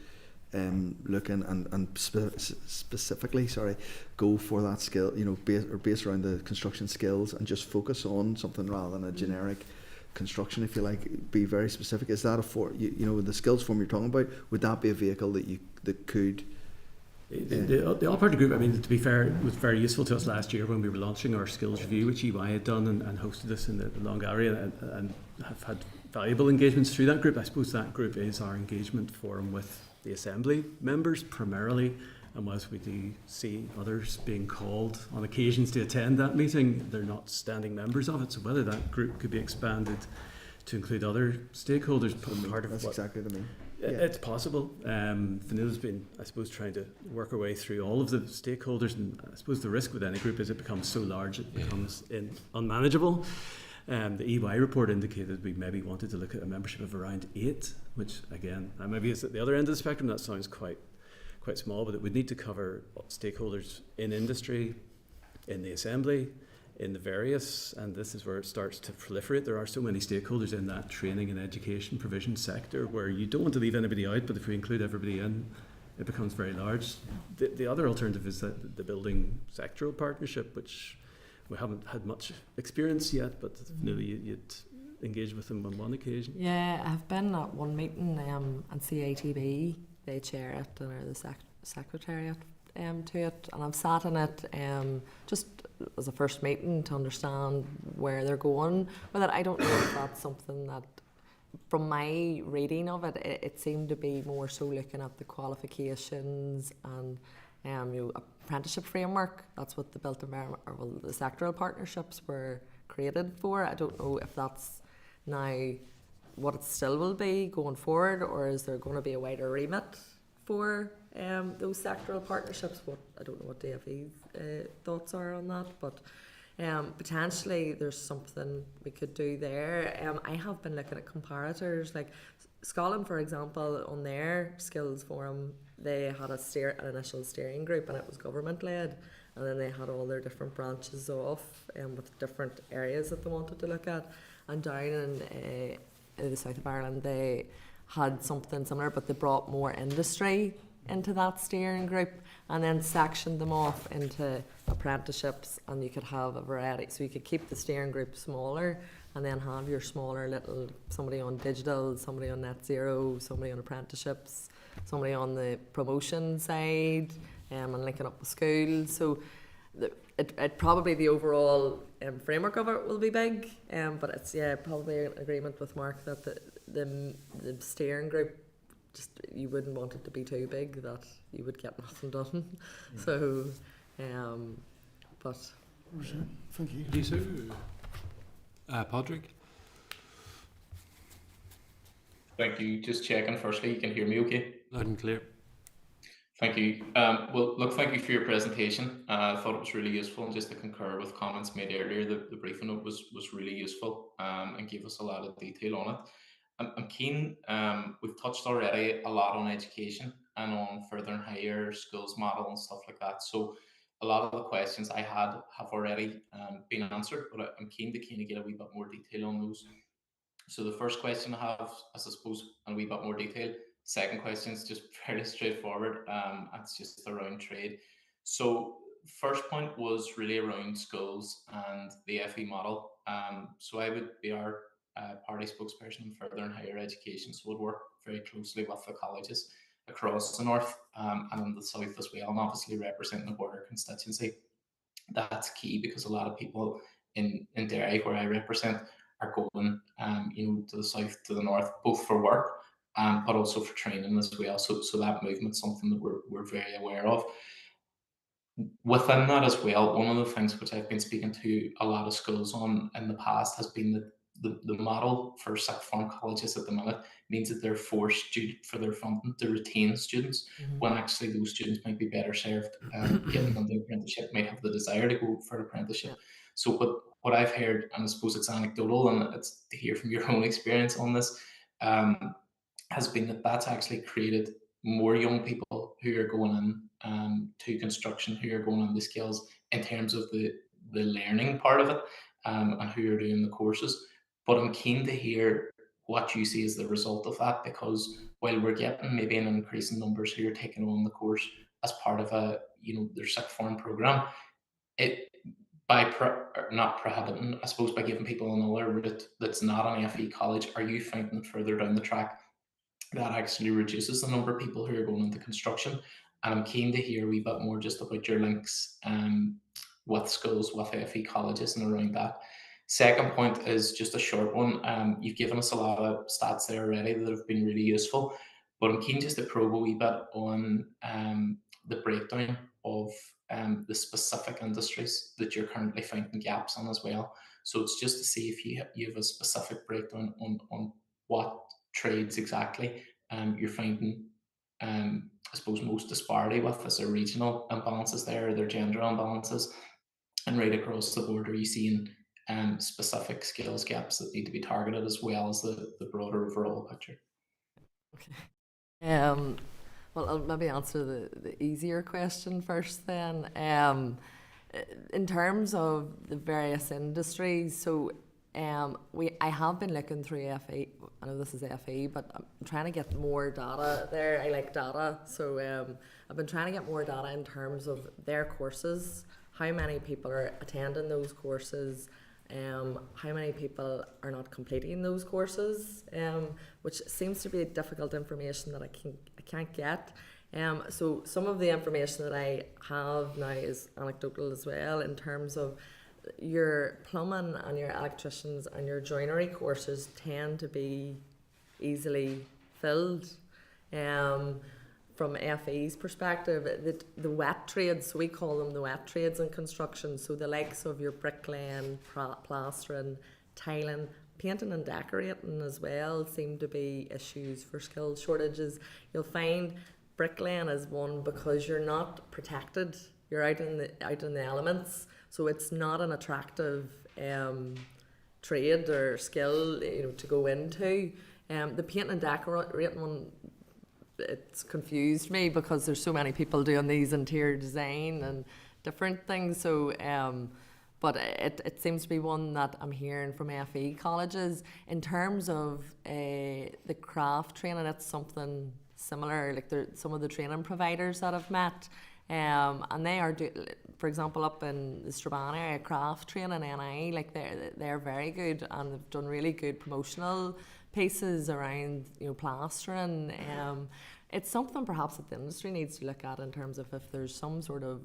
look in and specifically go for that skill, based around the construction skills, and just focus on something rather than a generic construction, if you like, be very specific? Is that the skills form you're talking about, would that be a vehicle that could? The all-party group, I mean, to be fair, it was very useful to us last year when we were launching our skills review, which EY had done and hosted us in the Long Gallery, and have had valuable engagements through that group. I suppose that group is our engagement forum with the Assembly members primarily, and whilst we do see others being called on occasions to attend that meeting, they're not standing members of it. So whether that group could be expanded to include other stakeholders, part of that's exactly what I mean. It's possible. Fionnuala's been, I suppose, trying to work our way through all of the stakeholders, and I suppose the risk with any group is it becomes so large it becomes unmanageable. The EY report indicated we maybe wanted to look at a membership of around 8, which again, maybe it's at the other end of the spectrum. That sounds quite small, but it would need to cover stakeholders in industry, in the Assembly, in the various, and this is where it starts to proliferate. There are so many stakeholders in that training and education provision sector where you don't want to leave anybody out, but if we include everybody in, it becomes very large. The other alternative is that the building sectoral partnership, which we haven't had much experience yet, but you'd engage with them on one occasion. Yeah, I've been at one meeting and CITB, they chair it and are the secretariat to it, and I've sat in it just as a first meeting to understand where they're going with it. I don't know if that's something that, from my reading of it, it seemed to be more so looking at the qualifications and apprenticeship framework. That's what the built environment, or the sectoral partnerships were created for. I don't know if that's now what it still will be going forward, or is there going to be a wider remit for those sectoral partnerships? I don't know what DFE's thoughts are on that, but potentially there's something we could do there. I have been looking at comparators, like Scotland, for example, on their skills forum, they had an initial steering group, and it was government led, and then they had all their different branches off with different areas that they wanted to look at. And down in the south of Ireland, they had something similar, but they brought more industry into that steering group and then sectioned them off into apprenticeships, and you could have a variety. So you could keep the steering group smaller and then have your smaller little, somebody on digital, somebody on net zero, somebody on apprenticeships, somebody on the promotion side, and linking up with schools. So it probably the overall framework of it will be big, but it's probably an agreement with Mark that the steering group, just you wouldn't want it to be too big that you would get nothing done. So but Thank you. Lisa? Padraig? Thank you. Just checking firstly, you can hear me okay? Loud and clear. Thank you. Well, look, thank you for your presentation. I thought it was really useful, and just to concur with comments made earlier, the briefing note was really useful and gave us a lot of detail on it. I'm keen, we've touched already a lot on education and on further and higher schools model and stuff like that. So a lot of the questions I had have already been answered, but I'm keen to kind of get a wee bit more detail on those. So the first question I have, I suppose, in a wee bit more detail. Second question is just fairly straightforward. It's just around trade. So first point was really around schools and the FE model. So I would be our party spokesperson in further and higher education. So would work very closely with the colleges across the north and in the south as well, and obviously representing the border constituency. That's key because a lot of people in Derry, where I represent, are going to the south, to the north, both for work but also for training as well. So that movement's something that we're very aware of. Within that as well, one of the things which I've been speaking to a lot of schools on in the past has been that the model for sixth form colleges at the minute means that they're forced for their funding to retain students, when actually those students might be better served getting them the apprenticeship, might have the desire to go for apprenticeship. Yeah. So what I've heard, and I suppose it's anecdotal and it's to hear from your own experience on this, has been that that's actually created more young people who are going in to construction, who are going into skills in terms of the learning part of it, and who are doing the courses. But I'm keen to hear what you see as the result of that, because while we're getting maybe an increase in numbers who are taking on the course as part of their sixth form program, it not prohibiting, I suppose, by giving people another route that's not an FE college, are you finding that further down the track that actually reduces the number of people who are going into construction? And I'm keen to hear a wee bit more just about your links with schools, with FE colleges and around that. Second point is just a short one. You've given us a lot of stats there already that have been really useful, but I'm keen just to probe a wee bit on the breakdown of the specific industries that you're currently finding gaps on as well. So it's just to see if you have a specific breakdown on what trades exactly you're finding I suppose most disparity with. Is there regional imbalances there? Are there gender imbalances? And right across the board, are you seeing specific skills gaps that need to be targeted, as well as the broader overall picture? Okay. Well, I'll maybe answer the easier question first then. In terms of the various industries, so I have been looking through FE. I know this is FE, but I'm trying to get more data there. I like data, so I've been trying to get more data in terms of their courses, how many people are attending those courses, how many people are not completing those courses, which seems to be difficult information that I can't get. So some of the information that I have now is anecdotal as well, in terms of your plumbing and your electricians and your joinery courses tend to be easily filled. From FE's perspective, the wet trades, so we call them the wet trades in construction, so the likes of your bricklaying, plastering, tiling, Painting and decorating as well seem to be issues for skill shortages. You'll find bricklaying is one because you're not protected. You're out in the elements, so it's not an attractive trade or skill, to go into. The painting and decorating one, it's confused me because there's so many people doing these interior design and different things. So, but it seems to be one that I'm hearing from FE colleges. In terms of the craft training, it's something similar. Like some of the training providers that I've met, and they are for example, up in the Strabane area, craft training NI, like they're very good, and they've done really good promotional pieces around plastering. It's something perhaps that the industry needs to look at in terms of if there's some sort of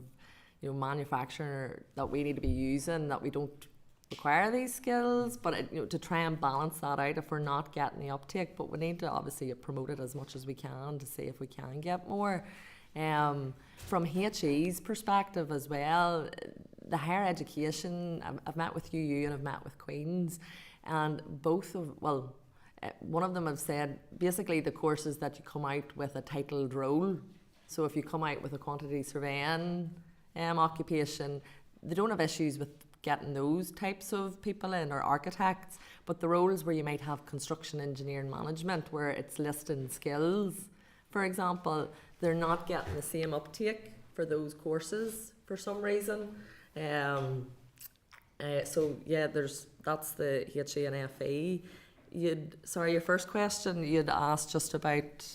manufacturer that we need to be using that we don't require these skills, but to try and balance that out if we're not getting the uptake. But we need to obviously promote it as much as we can to see if we can get more. From HE's perspective as well, the higher education, I've met with UU and I've met with Queen's, and one of them have said basically the courses that you come out with a titled role. So if you come out with a quantity surveying occupation, they don't have issues with getting those types of people in, or architects, but the roles where you might have construction engineering management where it's listing skills, for example, they're not getting the same uptake for those courses for some reason. So yeah, that's the HE and FE. Your first question, you'd asked just about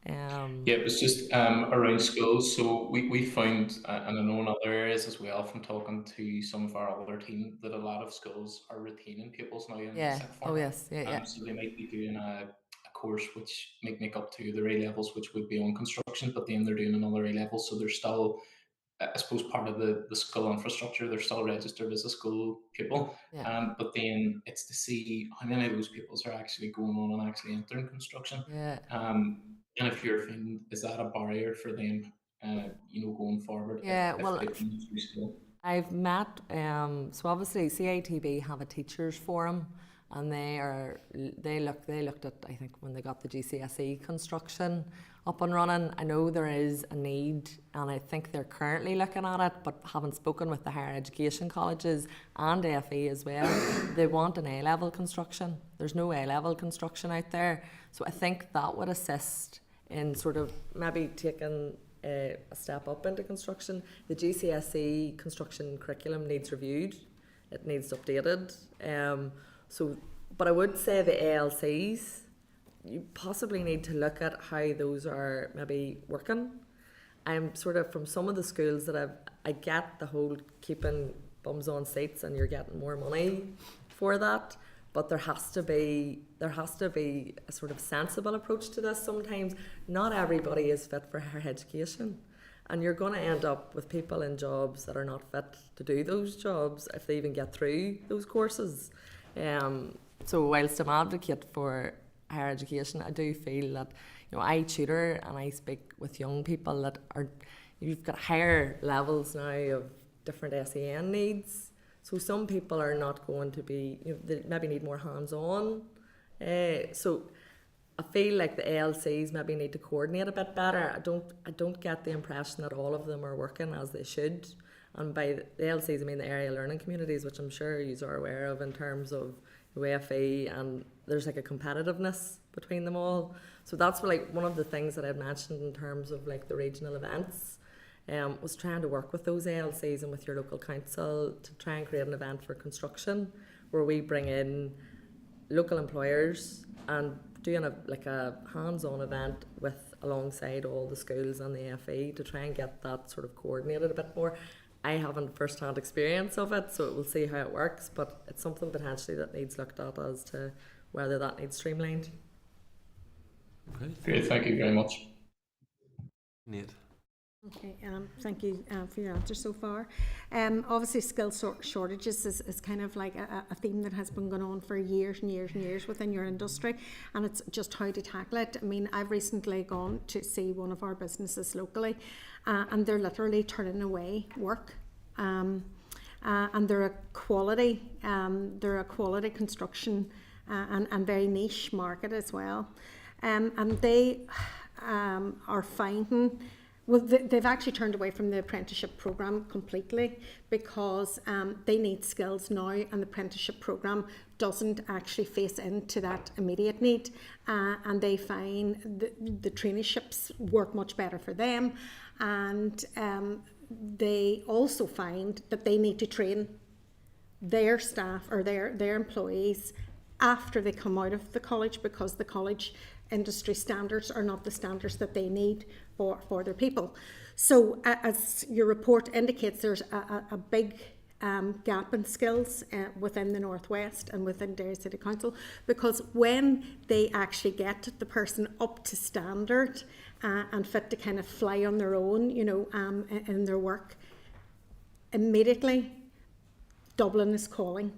Yeah, it was just around schools. So we found, and I know in other areas as well from talking to some of our older team, that a lot of schools are retaining pupils now in sixth form. Oh yes, yeah. So they might be doing a course which might make up to their A levels, which would be on construction, but then they're doing another A level, so they're still, I suppose, part of the school infrastructure. They're still registered as a school pupil. Yeah. But then it's to see how many of those pupils are actually going on and actually entering construction. Yeah. And if you're thinking, is that a barrier for them, going forward? Yeah, if well, they come through school? I've met, so obviously CITB have a teachers forum, and they looked at, I think, when they got the GCSE construction up and running. I know there is a need, and I think they're currently looking at it, but having spoken with the higher education colleges and FE as well, they want an A-level construction. There's no A-level construction out there, so I think that would assist in sort of maybe taking a step up into construction. The GCSE construction curriculum needs reviewed, it needs updated. But I would say the ALCs, you possibly need to look at how those are maybe working. I'm sort of, from some of the schools that I get the whole keeping bums on seats and you're getting more money for that, but there has to be a sort of sensible approach to this. Sometimes not everybody is fit for higher education, and you're going to end up with people in jobs that are not fit to do those jobs if they even get through those courses. So whilst I'm advocate for higher education, I do feel that I tutor and I speak with young people that you've got higher levels now of different SEN needs. So some people are not going to be, they maybe need more hands-on. So I feel like the ALCs maybe need to coordinate a bit better. I don't get the impression that all of them are working as they should. And by the ALCs, I mean the area learning communities, which I'm sure you are aware of in terms of UFE, and there's like a competitiveness between them all. So that's like one of the things that I'd mentioned in terms of like the regional events. Was trying to work with those ALCs and with your local council to try and create an event for construction where we bring in local employers and doing a hands-on event alongside all the schools and the FE to try and get that sort of coordinated a bit more. I haven't first-hand experience of it, so we'll see how it works, but it's something potentially that needs looked at as to whether that needs streamlined. Okay. Great, thank you very much. Nate. Okay, thank you for your answer so far. Obviously, skill shortages is kind of like a theme that has been going on for years and years and years within your industry, and it's just how to tackle it. I mean, I've recently gone to see one of our businesses locally, and they're literally turning away work, and they're a quality construction and very niche market as well. And they are finding, well, they've actually turned away from the apprenticeship programme completely because they need skills now, and the apprenticeship programme doesn't actually face into that immediate need. And they find the traineeships work much better for them. And they also find that they need to train their staff or their employees after they come out of the college, because the college industry standards are not the standards that they need for their people. So as your report indicates, there's a big gap in skills within the Northwest and within Derry City Council, because when they actually get the person up to standard and fit to kind of fly on their own, in their work, immediately Dublin is calling.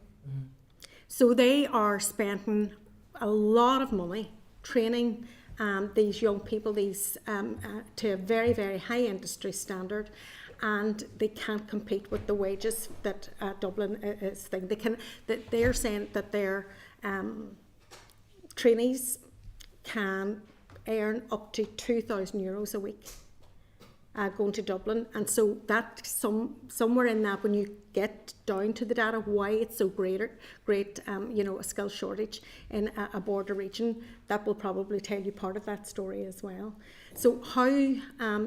So they are spending a lot of money training these young people to a very, very high industry standard, and they can't compete with the wages that Dublin is thinking. They're saying that their trainees can earn up to €2,000 a week going to Dublin, and so that somewhere in that, when you get down to the data, why it's so great, a skill shortage in a border region, that will probably tell you part of that story as well. So how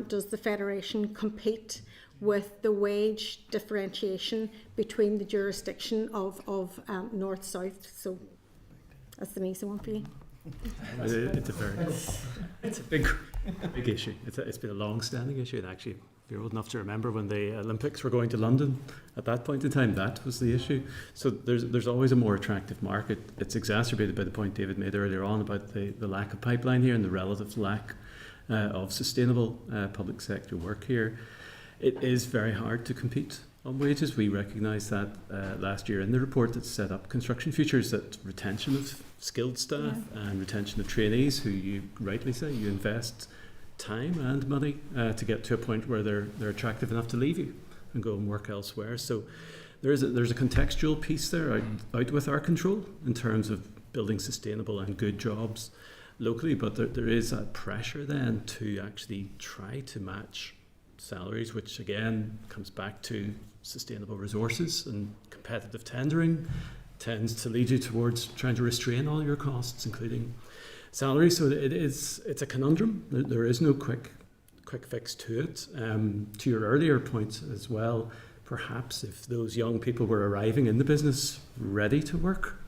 does the Federation compete with the wage differentiation between the jurisdiction of north-south? So that's an easy one for you. It's a big issue. It's been a long-standing issue, and actually, if you're old enough to remember when the Olympics were going to London, at that point in time, that was the issue. So there's always a more attractive market. It's exacerbated by the point David made earlier on about the lack of pipeline here and the relative lack of sustainable public sector work here. It is very hard to compete on wages. We recognised that last year in the report that set up Construction Futures, that retention of skilled staff and retention of trainees, who you rightly say you invest time and money to get to a point where they're attractive enough to leave you and go and work elsewhere. So there's a contextual piece there out with our control in terms of building sustainable and good jobs locally, but there is a pressure then to actually try to match salaries, which again comes back to sustainable resources, and competitive tendering tends to lead you towards trying to restrain all your costs, including salaries. So it's a conundrum. There is no quick fix to it. To your earlier point as well, perhaps if those young people were arriving in the business ready to work,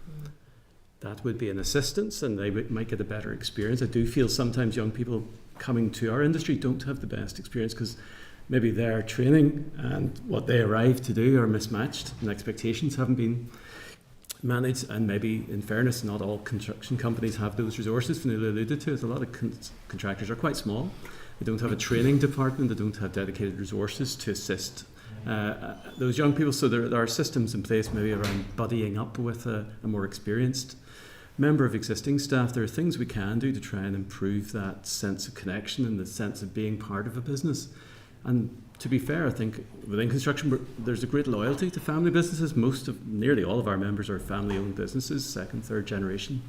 that would be an assistance, and they might get a better experience. I do feel sometimes young people coming to our industry don't have the best experience because maybe their training and what they arrive to do are mismatched and expectations haven't been managed, and maybe in fairness not all construction companies have those resources. Fionnuala alluded to it, a lot of contractors are quite small. They don't have a training department, they don't have dedicated resources to assist those young people, so there are systems in place maybe around buddying up with a more experienced member of existing staff. There are things we can do to try and improve that sense of connection and the sense of being part of a business. And to be fair, I think within construction there's a great loyalty to family businesses. Nearly all of our members are family-owned businesses, second, third generation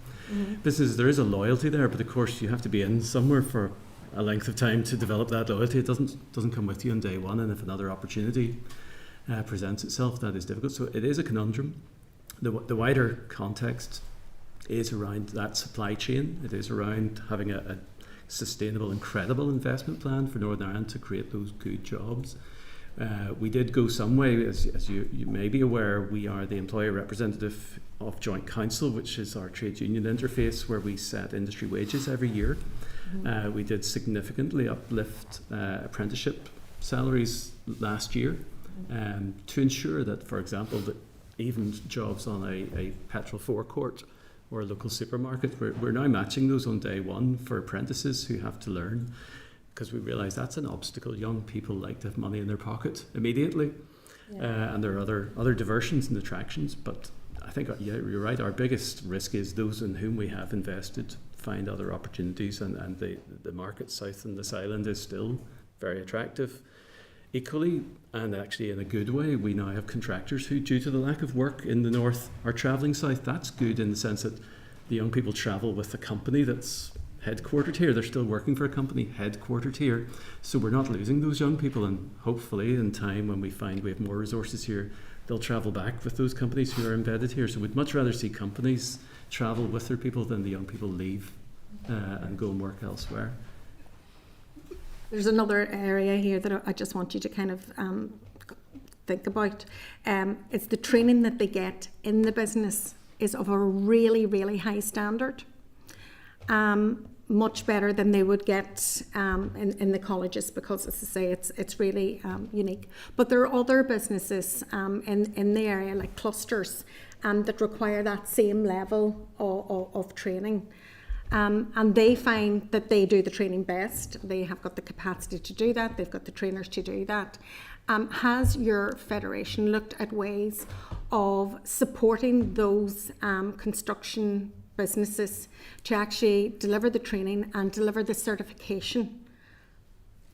businesses. There is a loyalty there, but of course you have to be in somewhere for a length of time to develop that loyalty. It doesn't come with you on day one, and if another opportunity presents itself, that is difficult. So it is a conundrum. The wider context is around that supply chain. It is around having a sustainable and credible investment plan for Northern Ireland to create those good jobs. We did go some way, as you may be aware. We are the employer representative of Joint Council, which is our trade union interface where we set industry wages every year. We did significantly uplift apprenticeship salaries last year to ensure that, for example, that even jobs on a petrol forecourt or a local supermarket, we're now matching those on day one for apprentices who have to learn, because we realise that's an obstacle. Young people like to have money in their pocket immediately, and there are other diversions and attractions. But I think, you're right, our biggest risk is those in whom we have invested find other opportunities, and the market south in this island is still very attractive. Equally, and actually in a good way, we now have contractors who, due to the lack of work in the north, are travelling south. That's good in the sense that the young people travel with a company that's headquartered here. They're still working for a company headquartered here. So we're not losing those young people, and hopefully in time when we find we have more resources here, they'll travel back with those companies who are embedded here. So we'd much rather see companies travel with their people than the young people leave and go and work elsewhere. There's another area here that I just want you to kind of think about. It's the training that they get in the business is of a really, really high standard. Much better than they would get in the colleges, because, as I say, it's really unique. But there are other businesses in the area, like clusters, that require that same level of training. And they find that they do the training best. They have got the capacity to do that. They've got the trainers to do that. Has your federation looked at ways of supporting those construction businesses to actually deliver the training and deliver the certification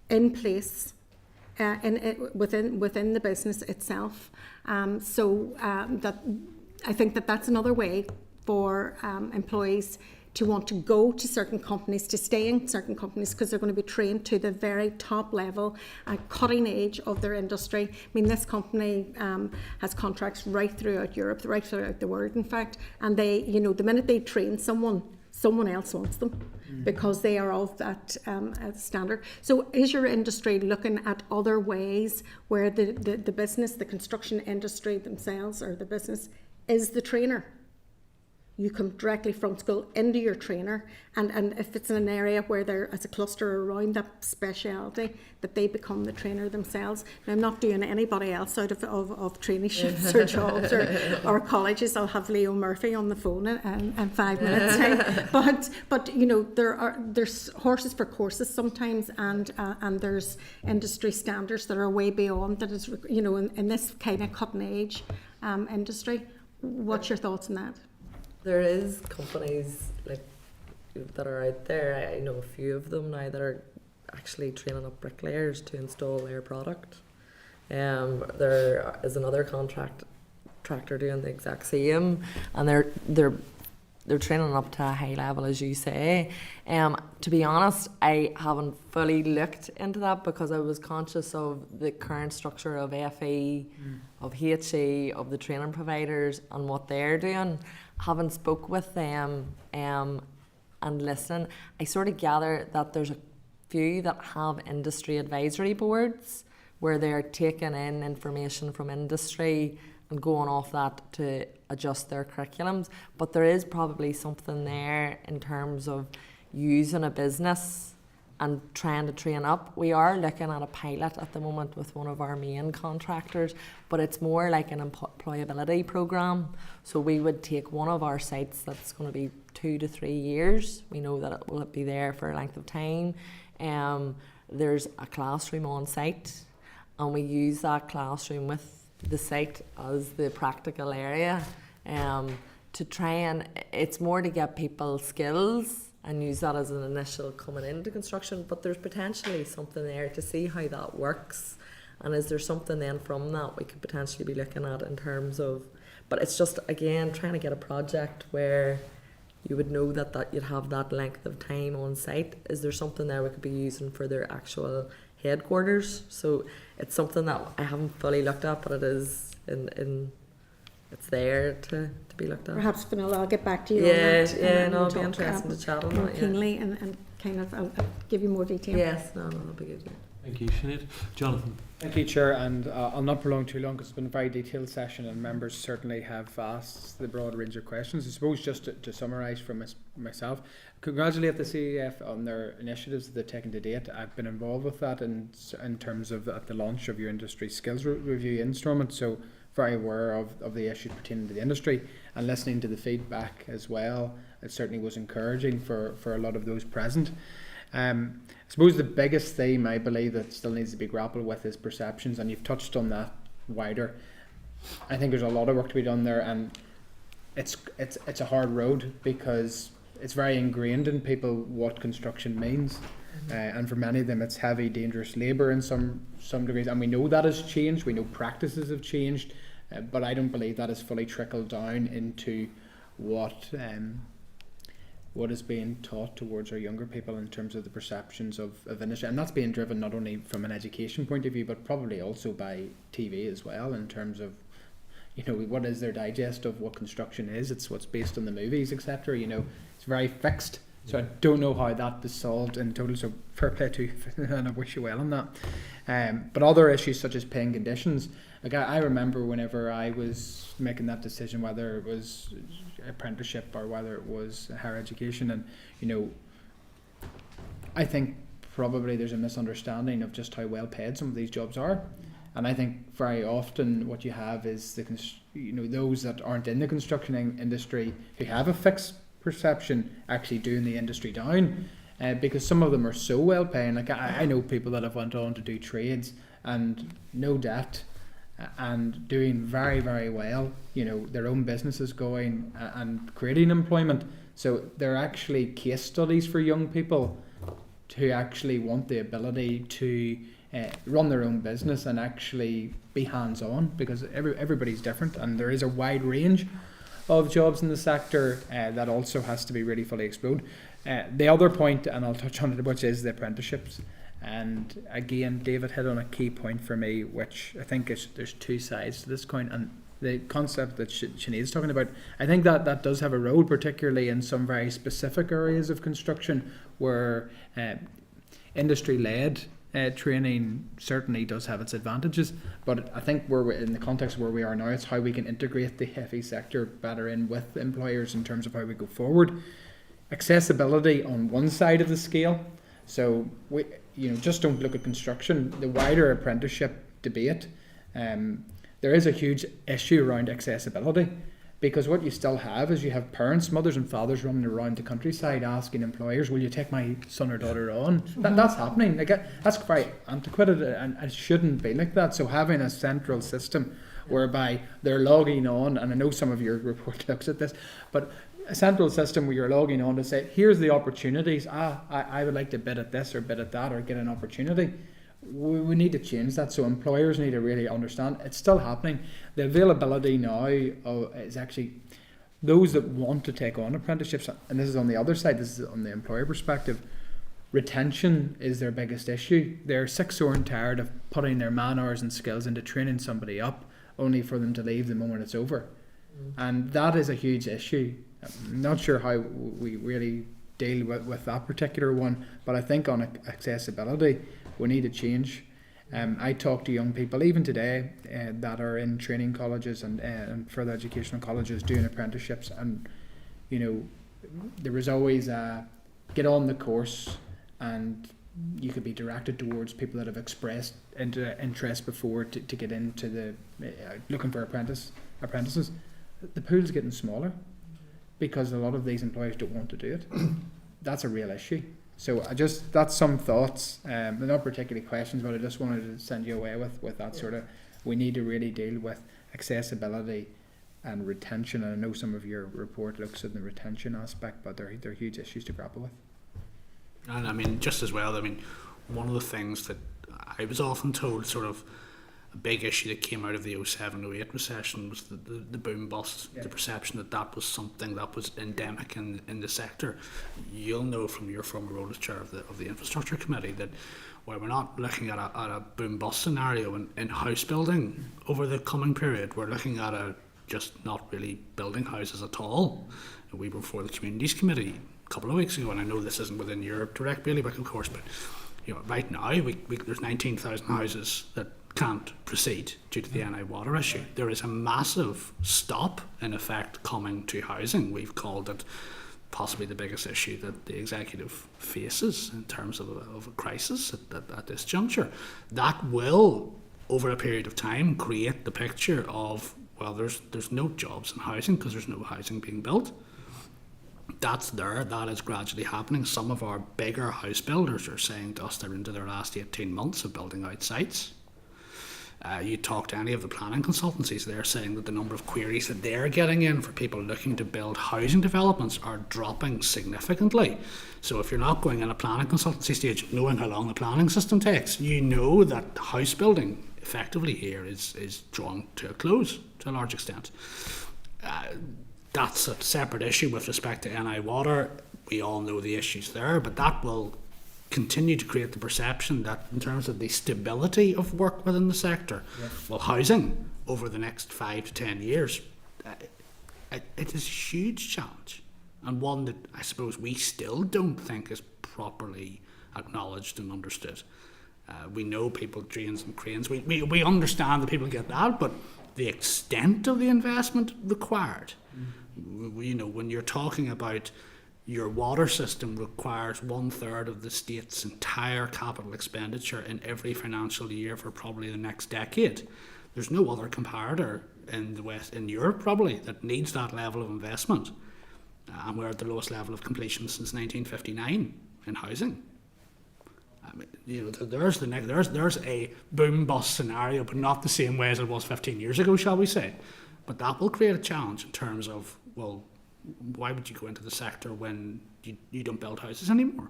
in place within the business itself? That I think that's another way for employees to want to go to certain companies, to stay in certain companies, because they're going to be trained to the very top level and cutting edge of their industry. I mean, this company has contracts right throughout Europe, right throughout the world, in fact, and they, the minute they train someone else wants them because they are of that standard. So is your industry looking at other ways where the business, the construction industry themselves, or the business, is the trainer? You come directly from school into your trainer, and if it's in an area where there is a cluster around that speciality, that they become the trainer themselves. Now, I'm not doing anybody else out of traineeships or jobs or colleges. I'll have Leo Murphy on the phone in 5 minutes time. But there's horses for courses sometimes, and there's industry standards that are way beyond that is in this kind of cutting edge industry. What's your thoughts on that? There is companies that are out there. I know a few of them now that are actually training up bricklayers to install their product. There is another contractor doing the exact same, and they're training up to a high level, as you say. To be honest, I haven't fully looked into that because I was conscious of the current structure of FE, of HE, of the training providers and what they're doing. Haven't spoke with them and listening. I sort of gather that there's a few that have industry advisory boards where they're taking in information from industry and going off that to adjust their curriculums. But there is probably something there in terms of using a business and trying to train up. We are looking at a pilot at the moment with one of our main contractors, but it's more like an employability programme. So we would take one of our sites that's going to be 2 to 3 years. We know that it will be there for a length of time. There's a classroom on site, and we use that classroom with the site as the practical area to try and, it's more to get people skills and use that as an initial coming into construction, but there's potentially something there to see how that works, and is there something then from that we could potentially be looking at in terms of, but it's just again trying to get a project where you would know that you'd have that length of time on site. Is there something there we could be using for their actual headquarters? So it's something that I haven't fully looked at, but it is in it's there to be looked at. Perhaps, Vanilla, I'll get back to you on that. It'll be interesting to chat on that. Keenly and kind of I'll give you more detail. Yes, that'll be good. Thank you, Sinead. Jonathan. Thank you, Chair, and I'll not prolong too long because it's been a very detailed session and members certainly have asked the broad range of questions. I suppose just to summarise from myself, congratulate the CEF on their initiatives that they've taken to date. I've been involved with that in terms of at the launch of your industry skills review instrument, so very aware of the issues pertaining to the industry, and listening to the feedback as well. It certainly was encouraging for a lot of those present. I suppose the biggest theme I believe that still needs to be grappled with is perceptions, and you've touched on that wider. I think there's a lot of work to be done there, and it's a hard road because it's very ingrained in people what construction means. And for many of them it's heavy, dangerous labour in some degrees, and we know that has changed, we know practices have changed, but I don't believe that has fully trickled down into what what is being taught towards our younger people in terms of the perceptions of industry, and that's being driven not only from an education point of view, but probably also by TV as well, in terms of, you know, what is their digest of what construction is. It's what's based on the movies, etc. You know, it's very fixed. So I don't know how that is solved in total. So fair play to you, and I wish you well on that. But other issues such as paying conditions. Like I remember whenever I was making that decision, whether it was apprenticeship or whether it was higher education, and you know, I think probably there's a misunderstanding of just how well paid some of these jobs are. And I think very often what you have is those that aren't in the construction industry who have a fixed perception actually doing the industry down, because some of them are so well paying. Like I know people that have went on to do trades and no debt and doing very, very well, you know, their own businesses going and creating employment. So they're actually case studies for young people who actually want the ability to run their own business and actually be hands-on, because everybody's different and there is a wide range of jobs in the sector that also has to be really fully explored. The other point, and I'll touch on it, which is the apprenticeships. And again, David hit on a key point for me, which I think there's two sides to this coin. And the concept that Sinead's talking about, I think that does have a role, particularly in some very specific areas of construction where industry-led training certainly does have its advantages. But I think we're in the context where we are now, it's how we can integrate the heavy sector better in with employers in terms of how we go forward. Accessibility on one side of the scale. So we, just don't look at construction. The wider apprenticeship debate, there is a huge issue around accessibility, because what you still have is you have parents, mothers and fathers running around the countryside asking employers, will you take my son or daughter on? That's happening. Like, that's very antiquated, and it shouldn't be like that. So having a central system whereby they're logging on, and I know some of your report looks at this, but a central system where you're logging on to say, here's the opportunities, I would like to bid at this or bid at that or get an opportunity. We need to change that, so employers need to really understand it's still happening. The availability now is actually those that want to take on apprenticeships, and this is on the other side, this is on the employer perspective. Retention is their biggest issue. They're sick, sore and tired of putting their man hours and skills into training somebody up only for them to leave the moment it's over. And that is a huge issue. I'm not sure how we really deal with that particular one, but I think on accessibility we need to change. I talk to young people even today that are in training colleges and further educational colleges doing apprenticeships, and there is always a get on the course, and you could be directed towards people that have expressed interest before to get into the looking for apprentices. The pool's getting smaller because a lot of these employers don't want to do it. That's a real issue. So that's some thoughts, they're not particularly questions, but I just wanted to send you away with that sort of, we need to really deal with accessibility and retention. And I know some of your report looks at the retention aspect, but they're huge issues to grapple with. And I mean, just as well, I mean, one of the things that I was often told, sort of a big issue that came out of the 07-08 recession was the boom bust, the perception that was something that was endemic in the sector. You'll know from your former role as chair of the infrastructure committee that while we're not looking at a boom bust scenario in house building over the coming period, we're looking at just not really building houses at all. We were before the communities committee a couple of weeks ago, and I know this isn't within your direct bailiwick, of course, but right now there's 19,000 houses that can't proceed due to the NI water issue. There is a massive stop, in effect, coming to housing. We've called it possibly the biggest issue that the executive faces in terms of a crisis at this juncture. That will, over a period of time, create the picture of, well, there's no jobs in housing because there's no housing being built. That's there, that is gradually happening. Some of our bigger house builders are saying to us they're into their last 18 months of building out sites. You talk to any of the planning consultancies, they're saying that the number of queries that they're getting in for people looking to build housing developments are dropping significantly. So if you're not going in a planning consultancy stage, knowing how long the planning system takes, you know that house building effectively here is drawn to a close to a large extent. That's a separate issue with respect to NI water. we all know the issues there, but that will continue to create the perception that in terms of the stability of work within the sector, well, housing over the next 5 to 10 years, it is a huge challenge, and one that I suppose we still don't think is properly acknowledged and understood. We know people, drains and cranes, we understand that people get that, but the extent of the investment required, you know, when you're talking about your water system requires 1/3 of the state's entire capital expenditure in every financial year for probably the next decade. There's no other comparator in the West, in Europe probably, that needs that level of investment. And we're at the lowest level of completion since 1959 in housing. I mean, you know, there's a boom bust scenario, but not the same way as it was 15 years ago, shall we say. But that will create a challenge in terms of, well, why would you go into the sector when you don't build houses anymore?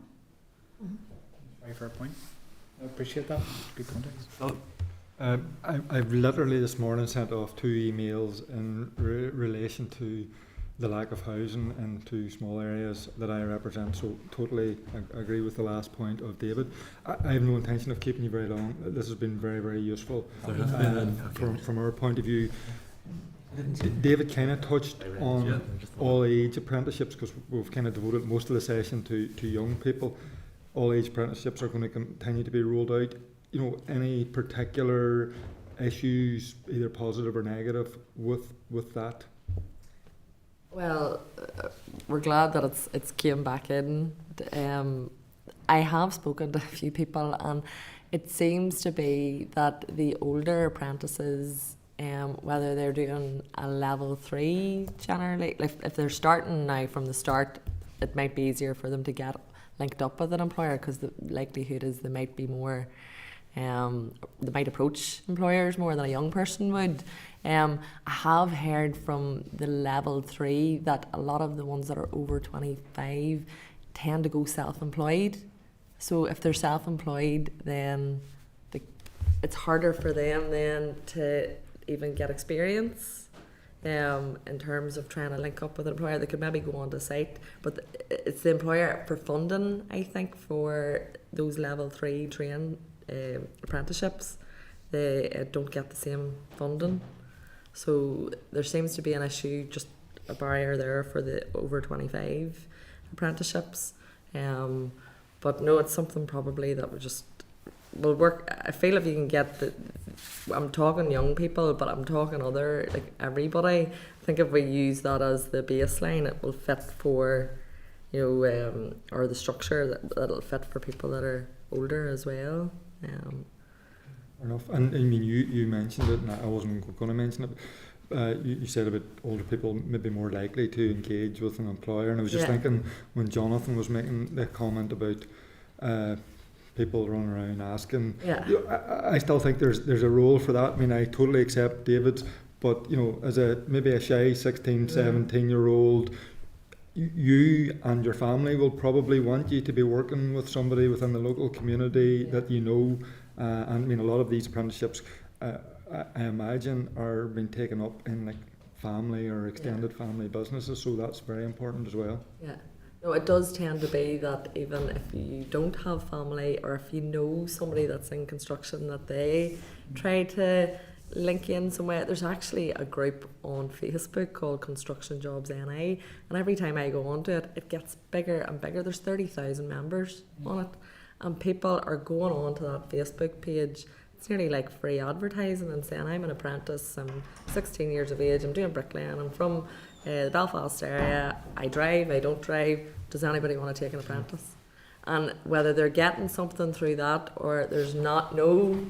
Very fair point. I appreciate that. Good context. I've literally this morning sent off 2 emails in relation to the lack of housing in 2 small areas that I represent, so totally agree with the last point of David. I have no intention of keeping you very long. This has been very, very useful from our point of view. David kind of touched on all age apprenticeships, because we've kind of devoted most of the session to young people. All age apprenticeships are going to continue to be rolled out. You know, any particular issues, either positive or negative, with that? Well, we're glad that it's came back in. I have spoken to a few people, and it seems to be that the older apprentices, whether they're doing a level 3 generally, if they're starting now from the start, it might be easier for them to get linked up with an employer, because the likelihood is they might be more, they might approach employers more than a young person would. I have heard from the level 3 that a lot of the ones that are over 25 tend to go self-employed. So if they're self-employed, then it's harder for them then to even get experience in terms of trying to link up with an employer. They could maybe go on to site, but it's the employer for funding, I think, for those level 3 trained apprenticeships. They don't get the same funding. So there seems to be an issue, just a barrier there for the over 25 apprenticeships. But no, it's something probably that will work. I feel if you can get I'm talking young people, but I'm talking other, like everybody. I think if we use that as the baseline, it will fit for, you know, or the structure that'll fit for people that are older as well. Enough. And I mean, you mentioned it, and I wasn't going to mention it. You said about older people maybe more likely to engage with an employer, and I was just thinking when Jonathan was making the comment about people running around asking. You know, I still think there's a role for that. I mean, I totally accept David's, but you know, as maybe a shy 16, 17-year-old, you and your family will probably want you to be working with somebody within the local community that you know. And I mean, a lot of these apprenticeships, I imagine, are being taken up in like family or extended family businesses, so that's very important as well. Yeah. No, it does tend to be that even if you don't have family, or if you know somebody that's in construction, that they try to link in some way. There's actually a group on Facebook called Construction Jobs NI, and every time I go onto it, it gets bigger and bigger. There's 30,000 members on it, and people are going on to that Facebook page. It's nearly like free advertising and saying, I'm an apprentice, I'm 16 years of age, I'm doing bricklaying, I'm from the Belfast area, I drive, I don't drive, does anybody want to take an apprentice? And whether they're getting something through that or there's no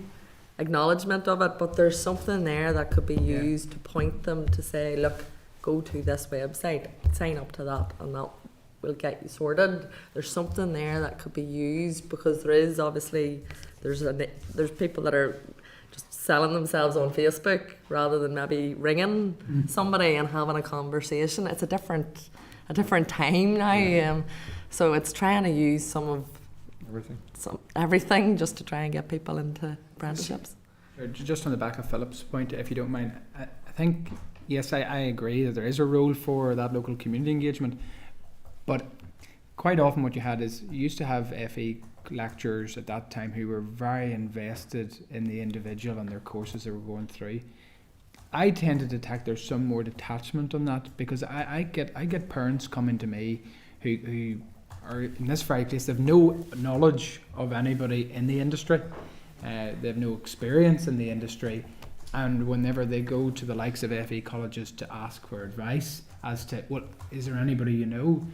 acknowledgement of it, but there's something there that could be used to point them to say, look, go to this website, sign up to that, and that will get you sorted. There's something there that could be used, because there is obviously there's people that are just selling themselves on Facebook rather than maybe ringing somebody and having a conversation. It's a different time now, so it's trying to use some everything just to try and get people into apprenticeships. Just on the back of Philip's point, if you don't mind, I think yes, I agree that there is a role for that local community engagement, but quite often what you had is you used to have FE lecturers at that time who were very invested in the individual and their courses they were going through. I tend to detect there's some more detachment on that, because I get parents coming to me who are in this very place. They have no knowledge of anybody in the industry. They have no experience in the industry, and whenever they go to the likes of FE colleges to ask for advice as to, well, is there anybody you know,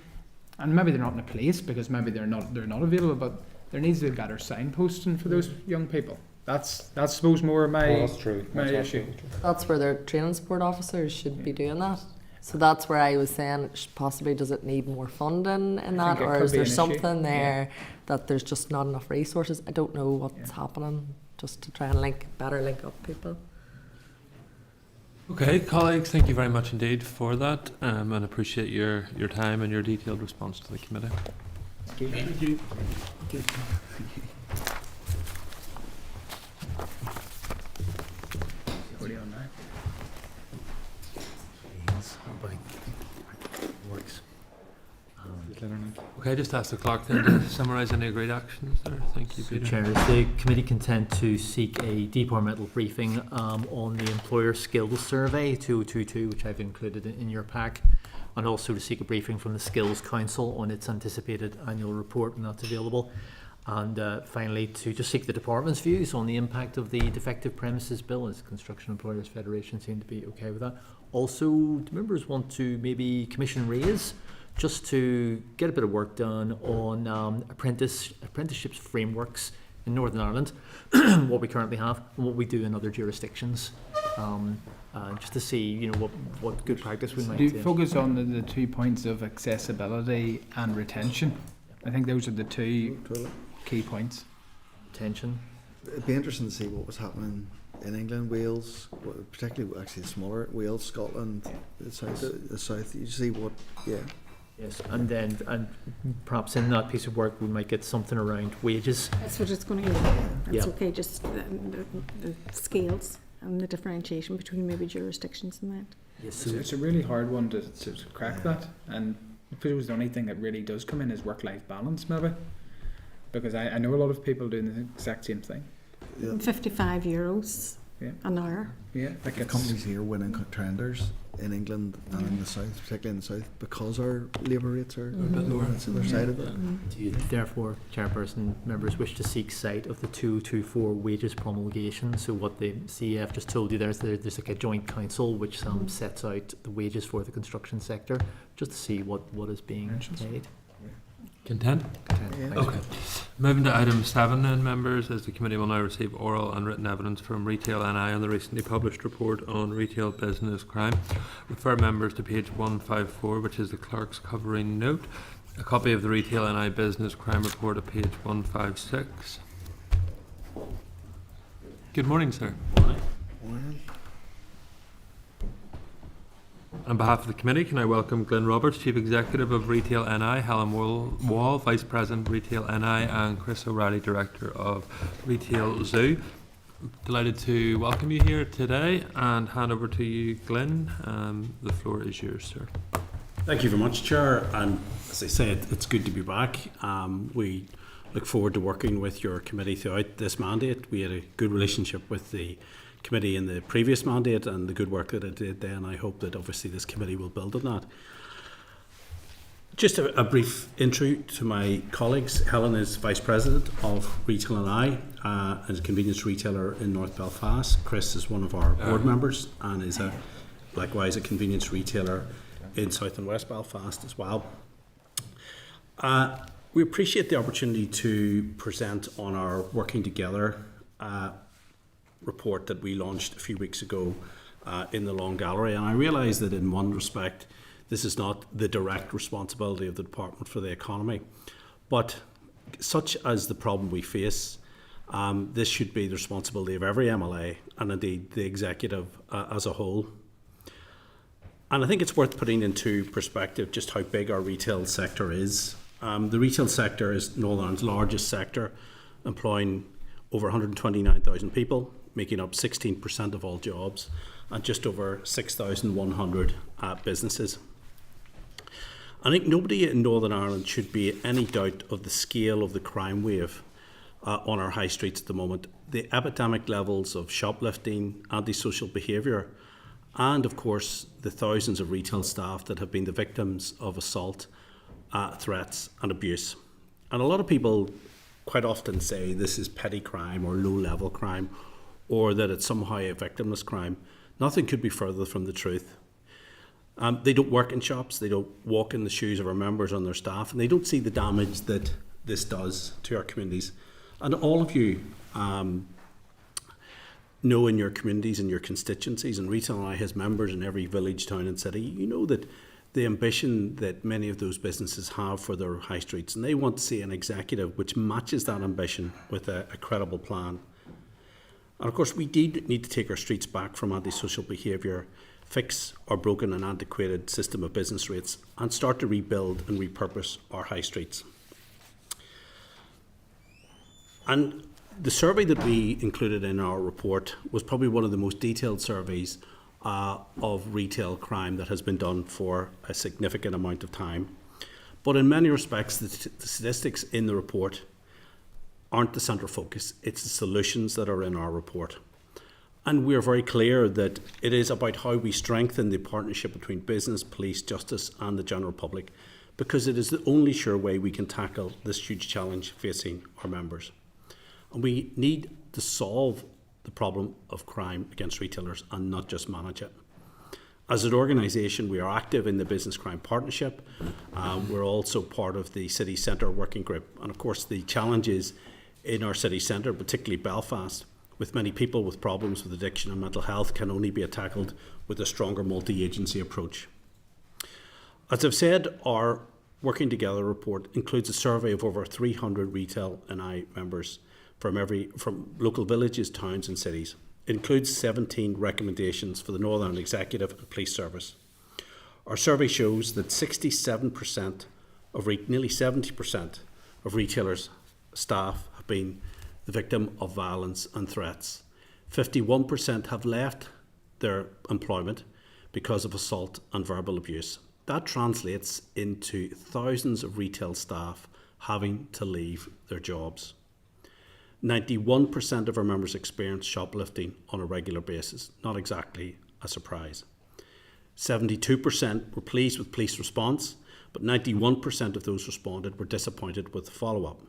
and maybe they're not in a place because maybe they're not available, but there needs to be better signposting for those young people. That's I suppose more my That's true. my That's issue. absolutely true. That's where their training support officers should be doing that. So that's where I was saying, possibly does it need more funding in that, think it or could is be there an issue. something there that there's just not enough resources? I don't know what's happening, just to try and better link up people. Okay, colleagues, thank you very much indeed for that, and appreciate your time and your detailed response to the committee. Thank you. What are you on now? Works. Just let her know. Okay, just ask the clerk then to summarise any agreed actions there. Thank you, So, Peter. Chair, is the committee content to seek a departmental briefing on the employer skills survey 2022, which I've included in your pack, and also to seek a briefing from the Skills Council on its anticipated annual report when that's available, and finally to just seek the department's views on the impact of the Defective Premises Bill, as Construction Employers Federation seem to be okay with that. Also, do members want to maybe commission raise just to get a bit of work done on apprenticeships frameworks in Northern Ireland, what we currently have and what we do in other jurisdictions, just to see what good practice we might Do you take. focus on the 2 points of accessibility and retention? I think those are the two key points. Retention. It'd be interesting to see what was happening in England, Wales, particularly actually the smaller Wales, Scotland, the south. You see what, Yes, and perhaps in that piece of work we might get something around wages. That's what it's going to be. That's Yeah. okay, just the scales and the differentiation between maybe jurisdictions and that. Yes, It's a really hard one to crack that, and I suppose the only thing that really does come in is work-life balance, maybe, because I know a lot of people doing the exact same thing. €55 an hour. Yeah, like the companies here winning tenders in England and in the south, particularly in the south, because our labour rates are a bit lower. That's the other side of it. Do you therefore, Chairperson, members wish to seek sight of the 2024 wages promulgation? So what the CEF just told you there's like a joint council which sets out the wages for the construction sector, just to see what is being paid. Content? Okay. Moving to item 7 then, members, as the committee will now receive oral and written evidence from Retail NI on the recently published report on retail business crime. Refer members to page 154, which is the clerk's covering note. A copy of the Retail NI business crime report at page 156. Good morning, sir. Morning. On behalf of the committee, can I welcome Glenn Roberts, Chief Executive of Retail NI, Helen Wall, Vice President, Retail NI, and Chris O'Reilly, Director of Retail Zoo. Delighted to welcome you here today and hand over to you, Glenn. The floor is yours, sir. Thank you very much, Chair. And as I said, it's good to be back. We look forward to working with your committee throughout this mandate. We had a good relationship with the committee in the previous mandate and the good work that it did then. I hope that obviously this committee will build on that. Just a brief intro to my colleagues. Helen is Vice President of Retail NI, as a convenience retailer in North Belfast. Chris is one of our board members and is likewise a convenience retailer in South and West Belfast as well. We appreciate the opportunity to present on our Working Together report that we launched a few weeks ago in the Long Gallery, and I realise that in one respect this is not the direct responsibility of the Department for the Economy, but such as the problem we face, this should be the responsibility of every MLA and indeed the executive as a whole. And I think it's worth putting into perspective just how big our retail sector is. The retail sector is Northern Ireland's largest sector, employing over 129,000 people, making up 16% of all jobs, and just over 6,100 businesses. I think nobody in Northern Ireland should be in any doubt of the scale of the crime wave on our high streets at the moment. The epidemic levels of shoplifting, antisocial behaviour, and of course the thousands of retail staff that have been the victims of assault, threats and abuse. And a lot of people quite often say this is petty crime or low-level crime, or that it's somehow a victimless crime. Nothing could be further from the truth. They don't work in shops, they don't walk in the shoes of our members and their staff, and they don't see the damage that this does to our communities. And all of you know in your communities and your constituencies, and Retail NI has members in every village, town and city, you know that the ambition that many of those businesses have for their high streets, and they want to see an executive which matches that ambition with a credible plan. And of course we need to take our streets back from antisocial behaviour, fix our broken and antiquated system of business rates, and start to rebuild and repurpose our high streets. And the survey that we included in our report was probably one of the most detailed surveys of retail crime that has been done for a significant amount of time. But in many respects, the statistics in the report aren't the central focus. It's the solutions that are in our report. And we are very clear that it is about how we strengthen the partnership between business, police, justice and the general public, because it is the only sure way we can tackle this huge challenge facing our members. And we need to solve the problem of crime against retailers and not just manage it. As an organisation, we are active in the Business Crime Partnership. We're also part of the City Centre Working Group. And of course, the challenges in our city centre, particularly Belfast, with many people with problems with addiction and mental health, can only be tackled with a stronger multi-agency approach. As I've said, our Working Together report includes a survey of over 300 Retail NI members from local villages, towns and cities. It includes 17 recommendations for the Northern Ireland Executive and Police Service. Our survey shows that 67% of nearly 70% of retailers' staff have been the victim of violence and threats. 51% have left their employment because of assault and verbal abuse. That translates into thousands of retail staff having to leave their jobs. 91% of our members experience shoplifting on a regular basis, not exactly a surprise. 72% were pleased with police response, but 91% of those responded were disappointed with the follow-up.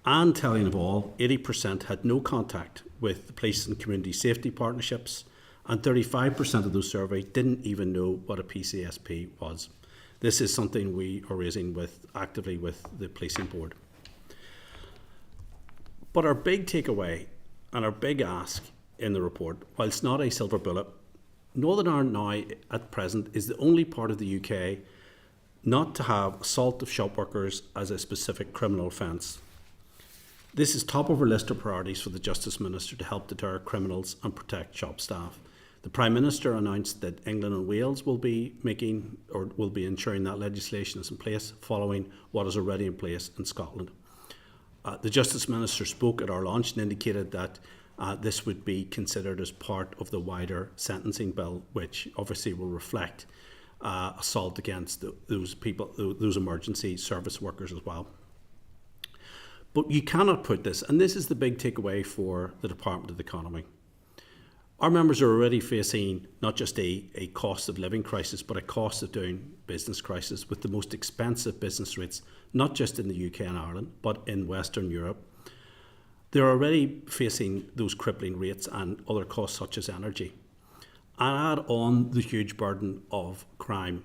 And telling of all, 80% had no contact with the police and community safety partnerships, and 35% of those surveyed didn't even know what a PCSP was. This is something we are raising actively with the policing board. But our big takeaway and our big ask in the report, while it's not a silver bullet, Northern Ireland now at present is the only part of the UK not to have assault of shop workers as a specific criminal offence. This is top of our list of priorities for the Justice Minister to help deter criminals and protect shop staff. The Prime Minister announced that England and Wales will be ensuring that legislation is in place, following what is already in place in Scotland. The Justice Minister spoke at our launch and indicated that this would be considered as part of the wider sentencing bill, which obviously will reflect assault against those people, those emergency service workers as well. But you cannot put this, and this is the big takeaway for the Department of the Economy. Our members are already facing not just a cost of living crisis, but a cost of doing business crisis with the most expensive business rates, not just in the UK and Ireland, but in Western Europe. They're already facing those crippling rates and other costs such as energy. And add on the huge burden of crime.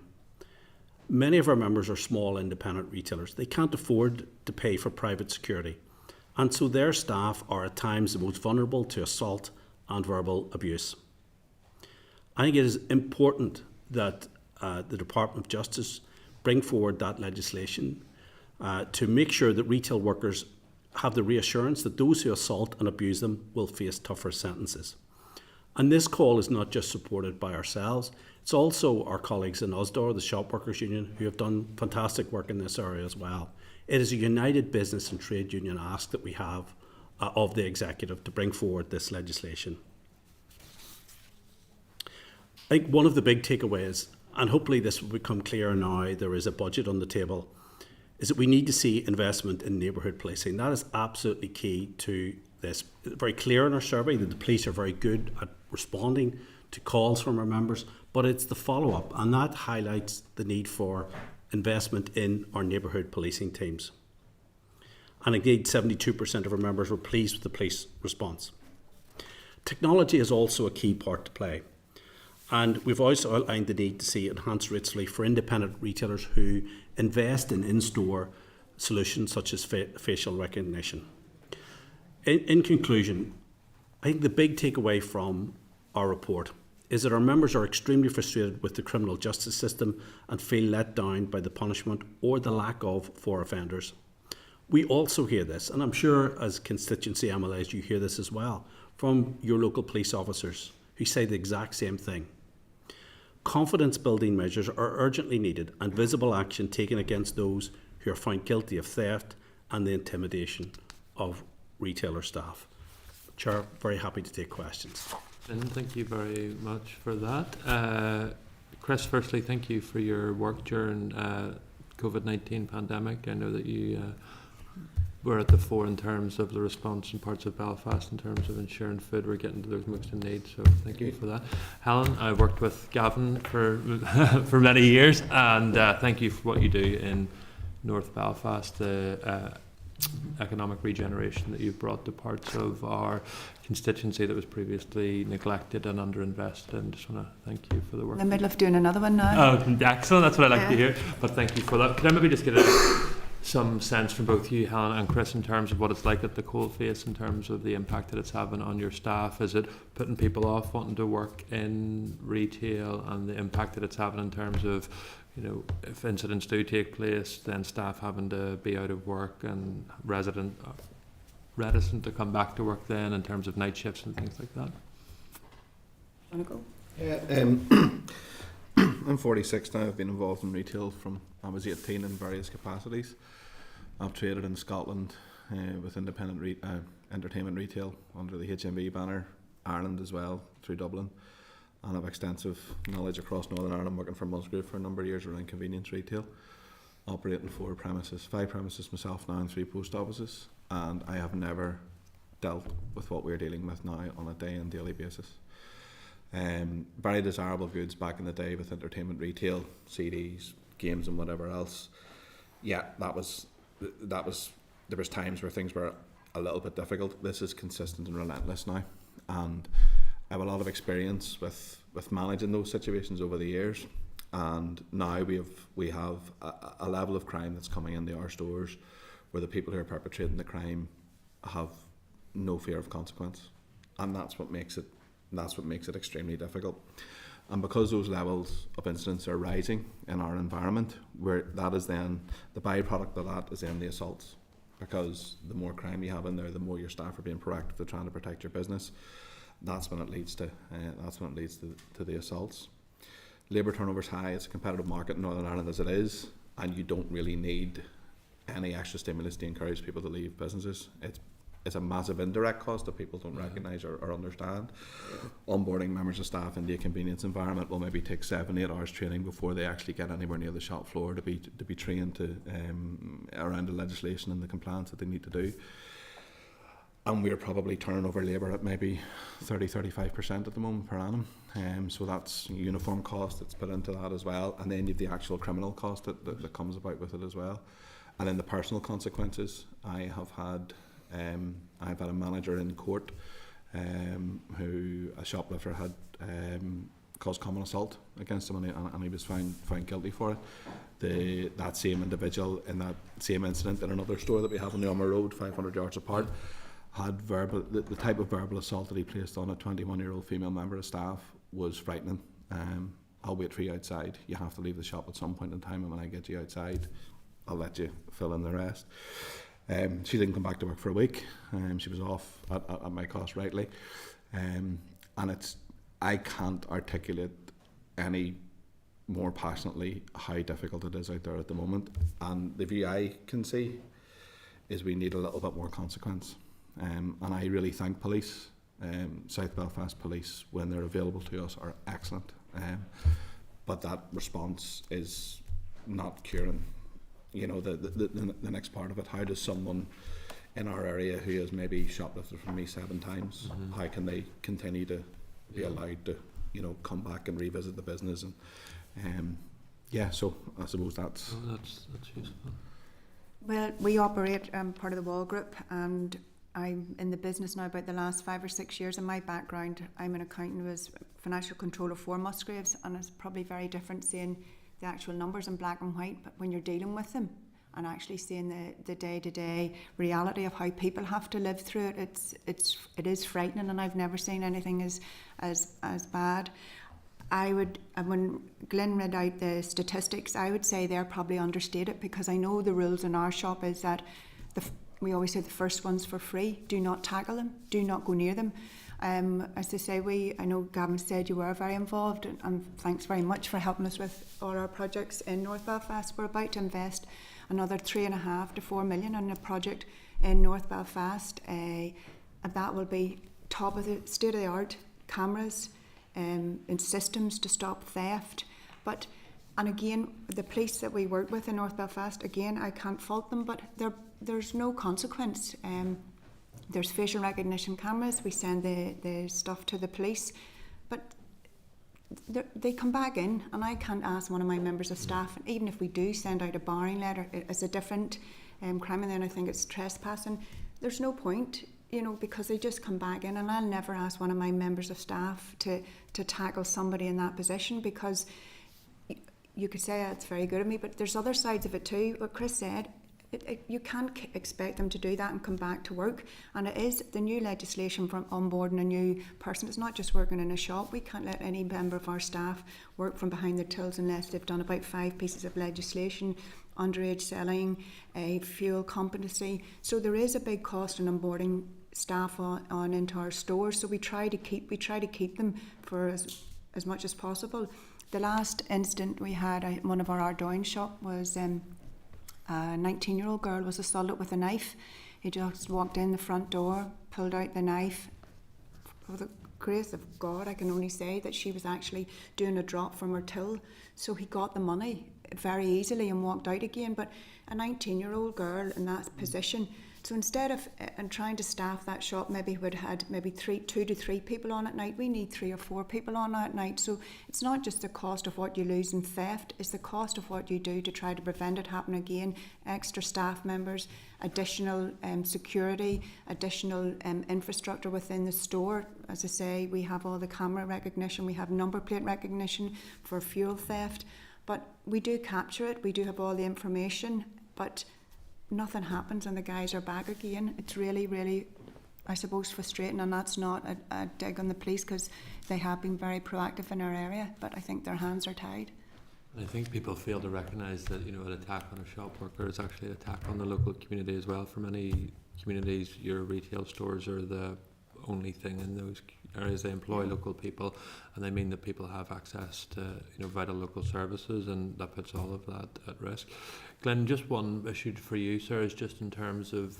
Many of our members are small independent retailers. They can't afford to pay for private security. And so their staff are at times the most vulnerable to assault and verbal abuse. I think it is important that the Department of Justice bring forward that legislation to make sure that retail workers have the reassurance that those who assault and abuse them will face tougher sentences. And this call is not just supported by ourselves, it's also our colleagues in USDOR, the Shop Workers Union, who have done fantastic work in this area as well. It is a united business and trade union ask that we have of the Executive to bring forward this legislation. I think one of the big takeaways, and hopefully this will become clear now there is a budget on the table, is that we need to see investment in neighbourhood policing. That is absolutely key to this. It's very clear in our survey that the police are very good at responding to calls from our members, but it's the follow-up, and that highlights the need for investment in our neighbourhood policing teams. And indeed, 72% of our members were pleased with the police response. Technology is also a key part to play. And we've also outlined the need to see enhanced rates relief for independent retailers who invest in in-store solutions such as facial recognition. In conclusion, I think the big takeaway from our report is that our members are extremely frustrated with the criminal justice system and feel let down by the punishment or the lack of for offenders. We also hear this, and I'm sure as constituency MLAs you hear this as well, from your local police officers who say the exact same thing. Confidence building measures are urgently needed and visible action taken against those who are found guilty of theft and the intimidation of retailer staff. Chair, very happy to take questions. And thank you very much for that. Chris, firstly, thank you for your work during COVID-19 pandemic. I know that you were at the fore in terms of the response in parts of Belfast in terms of ensuring food were getting to those most in need, so thank you for that. Helen, I worked with Gavin for for many years, and thank you for what you do in North Belfast, the economic regeneration that you've brought to parts of our constituency that was previously neglected and underinvested in. Just want to thank you for the work. In the middle of doing another one now. Oh, excellent, that's what I like to hear, but thank you for that. Could I maybe just get some sense from both you, Helen and Chris, in terms of what it's like at the coalface, in terms of the impact that it's having on your staff? Is it putting people off wanting to work in retail, and the impact that it's having in terms of, you know, if incidents do take place, then staff having to be out of work and reticent to come back to work then, in terms of night shifts and things like that? Want to go? Yeah, I'm 46 now. I've been involved in retail from I was 18 in various capacities. I've traded in Scotland with independent entertainment retail under the HMV banner, Ireland as well, through Dublin. And I've extensive knowledge across Northern Ireland, working for Musgrave for a number of years around convenience retail, operating 5 premises myself now, and 3 post offices. And I have never dealt with what we're dealing with now on a day and daily basis. Very desirable goods back in the day with entertainment retail, CDs, games and whatever else. Yeah, there was times where things were a little bit difficult. This is consistent and relentless now, and I have a lot of experience with managing those situations over the years. And now we have a level of crime that's coming into our stores where the people who are perpetrating the crime have no fear of consequence, and that's what makes it extremely difficult. And because those levels of incidents are rising in our environment, where that is then the byproduct of that is then the assaults, because the more crime you have in there, the more your staff are being proactive to trying to protect your business. That's when it leads to the assaults. Labour turnover is high. It's a competitive market in Northern Ireland as it is, and you don't really need any extra stimulus to encourage people to leave businesses. It's a massive indirect cost that people don't recognise or understand. Onboarding members of staff into a convenience environment will maybe take 7-8 hours training before they actually get anywhere near the shop floor to be trained to around the legislation and the compliance that they need to do. And we're probably turning over labour at maybe 30-35% at the moment per annum. So that's uniform cost that's put into that as well. And then you have the actual criminal cost that comes about with it as well. And then the personal consequences. I've had a manager in court who a shoplifter had caused common assault against him, and he was found guilty for it. That same individual in that same incident in another store that we have on the Ummer Road, 500 yards apart, had the type of verbal assault that he placed on a 21-year-old female member of staff was frightening. I'll wait for you outside. You have to leave the shop at some point in time, and when I get you outside, I'll let you fill in the rest. She didn't come back to work for a week. She was off at my cost rightly. And I can't articulate any more passionately how difficult it is out there at the moment. And the view I can see is we need a little bit more consequence. And I really thank police. South Belfast police, when they're available to us, are excellent. but that response is not curing, you know, the next part of it. How does someone in our area who has maybe shoplifted from me 7 times, how can they continue to be allowed to, you know, come back and revisit the business? And yeah, so I suppose that's useful. Well, we operate part of the Wall Group, and I'm in the business now about the last 5 or 6 years. In my background, I'm an accountant who was financial controller for Musgraves, and it's probably very different seeing the actual numbers in black and white, but when you're dealing with them and actually seeing the day-to-day reality of how people have to live through it, it is frightening, and I've never seen anything as bad. I would, when Glenn read out the statistics, I would say they're probably understated, because I know the rules in our shop is that we always say the first one's for free. Do not tackle them. Do not go near them. As I say, I know Gavin said you were very involved, and thanks very much for helping us with all our projects in North Belfast. We're about to invest another 3.5 to 4 million in a project in North Belfast. And that will be top of the state-of-the-art cameras and systems to stop theft. And again, the police that we work with in North Belfast, again, I can't fault them, but there's no consequence. There's facial recognition cameras. We send the stuff to the police, but they come back in, and I can't ask one of my members of staff, and even if we do send out a barring letter, it's a different crime, and then I think it's trespassing. There's no point, you know, because they just come back in, and I'll never ask one of my members of staff to tackle somebody in that position, because you could say it's very good of me, but there's other sides of it too. What Chris said, you can't expect them to do that and come back to work. And it is the new legislation from onboarding a new person. It's not just working in a shop. We can't let any member of our staff work from behind their tills unless they've done about 5 pieces of legislation: underage selling, fuel competency. So there is a big cost in onboarding staff on into our stores. So we try to keep them for as much as possible. The last incident we had at one of our Ardoyne shop was a 19-year-old girl was assaulted with a knife. He just walked in the front door, pulled out the knife. For the grace of God, I can only say that she was actually doing a drop from her till. So he got the money very easily and walked out again. But a 19-year-old girl in that position. So instead of trying to staff that shop, maybe we'd had 2 to 3 people on at night. We need 3 or 4 people on at night. So it's not just the cost of what you lose in theft, it's the cost of what you do to try to prevent it happening again. Extra staff members, additional security, additional infrastructure within the store. As I say, we have all the camera recognition, we have number plate recognition for fuel theft. But we do capture it, we do have all the information, but nothing happens and the guys are back again. It's really, really, I suppose, frustrating, and that's not a dig on the police, because they have been very proactive in our area, but I think their hands are tied. I think people fail to recognise that, you know, an attack on a shop worker is actually an attack on the local community as well. For many communities, your retail stores are the only thing in those areas. They employ local people, and they mean that people have access to, you know, vital local services, and that puts all of that at risk. Glenn, just one issue for you, sir, is just in terms of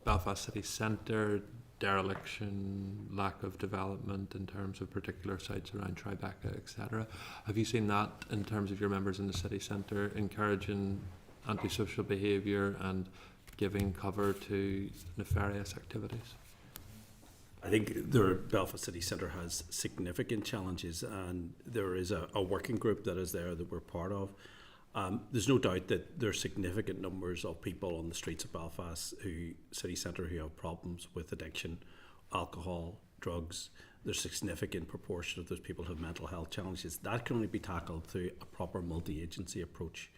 Belfast city centre, dereliction, lack of development in terms of particular sites around Tribeca, etc. Have you seen that in terms of your members in the city centre encouraging antisocial behaviour and giving cover to nefarious activities? I think Belfast City Centre has significant challenges, and there is a working group that is there that we're part of. There's no doubt that there are significant numbers of people on the streets of Belfast city centre who have problems with addiction, alcohol, drugs. There's a significant proportion of those people who have mental health challenges. That can only be tackled through a proper multi-agency approach.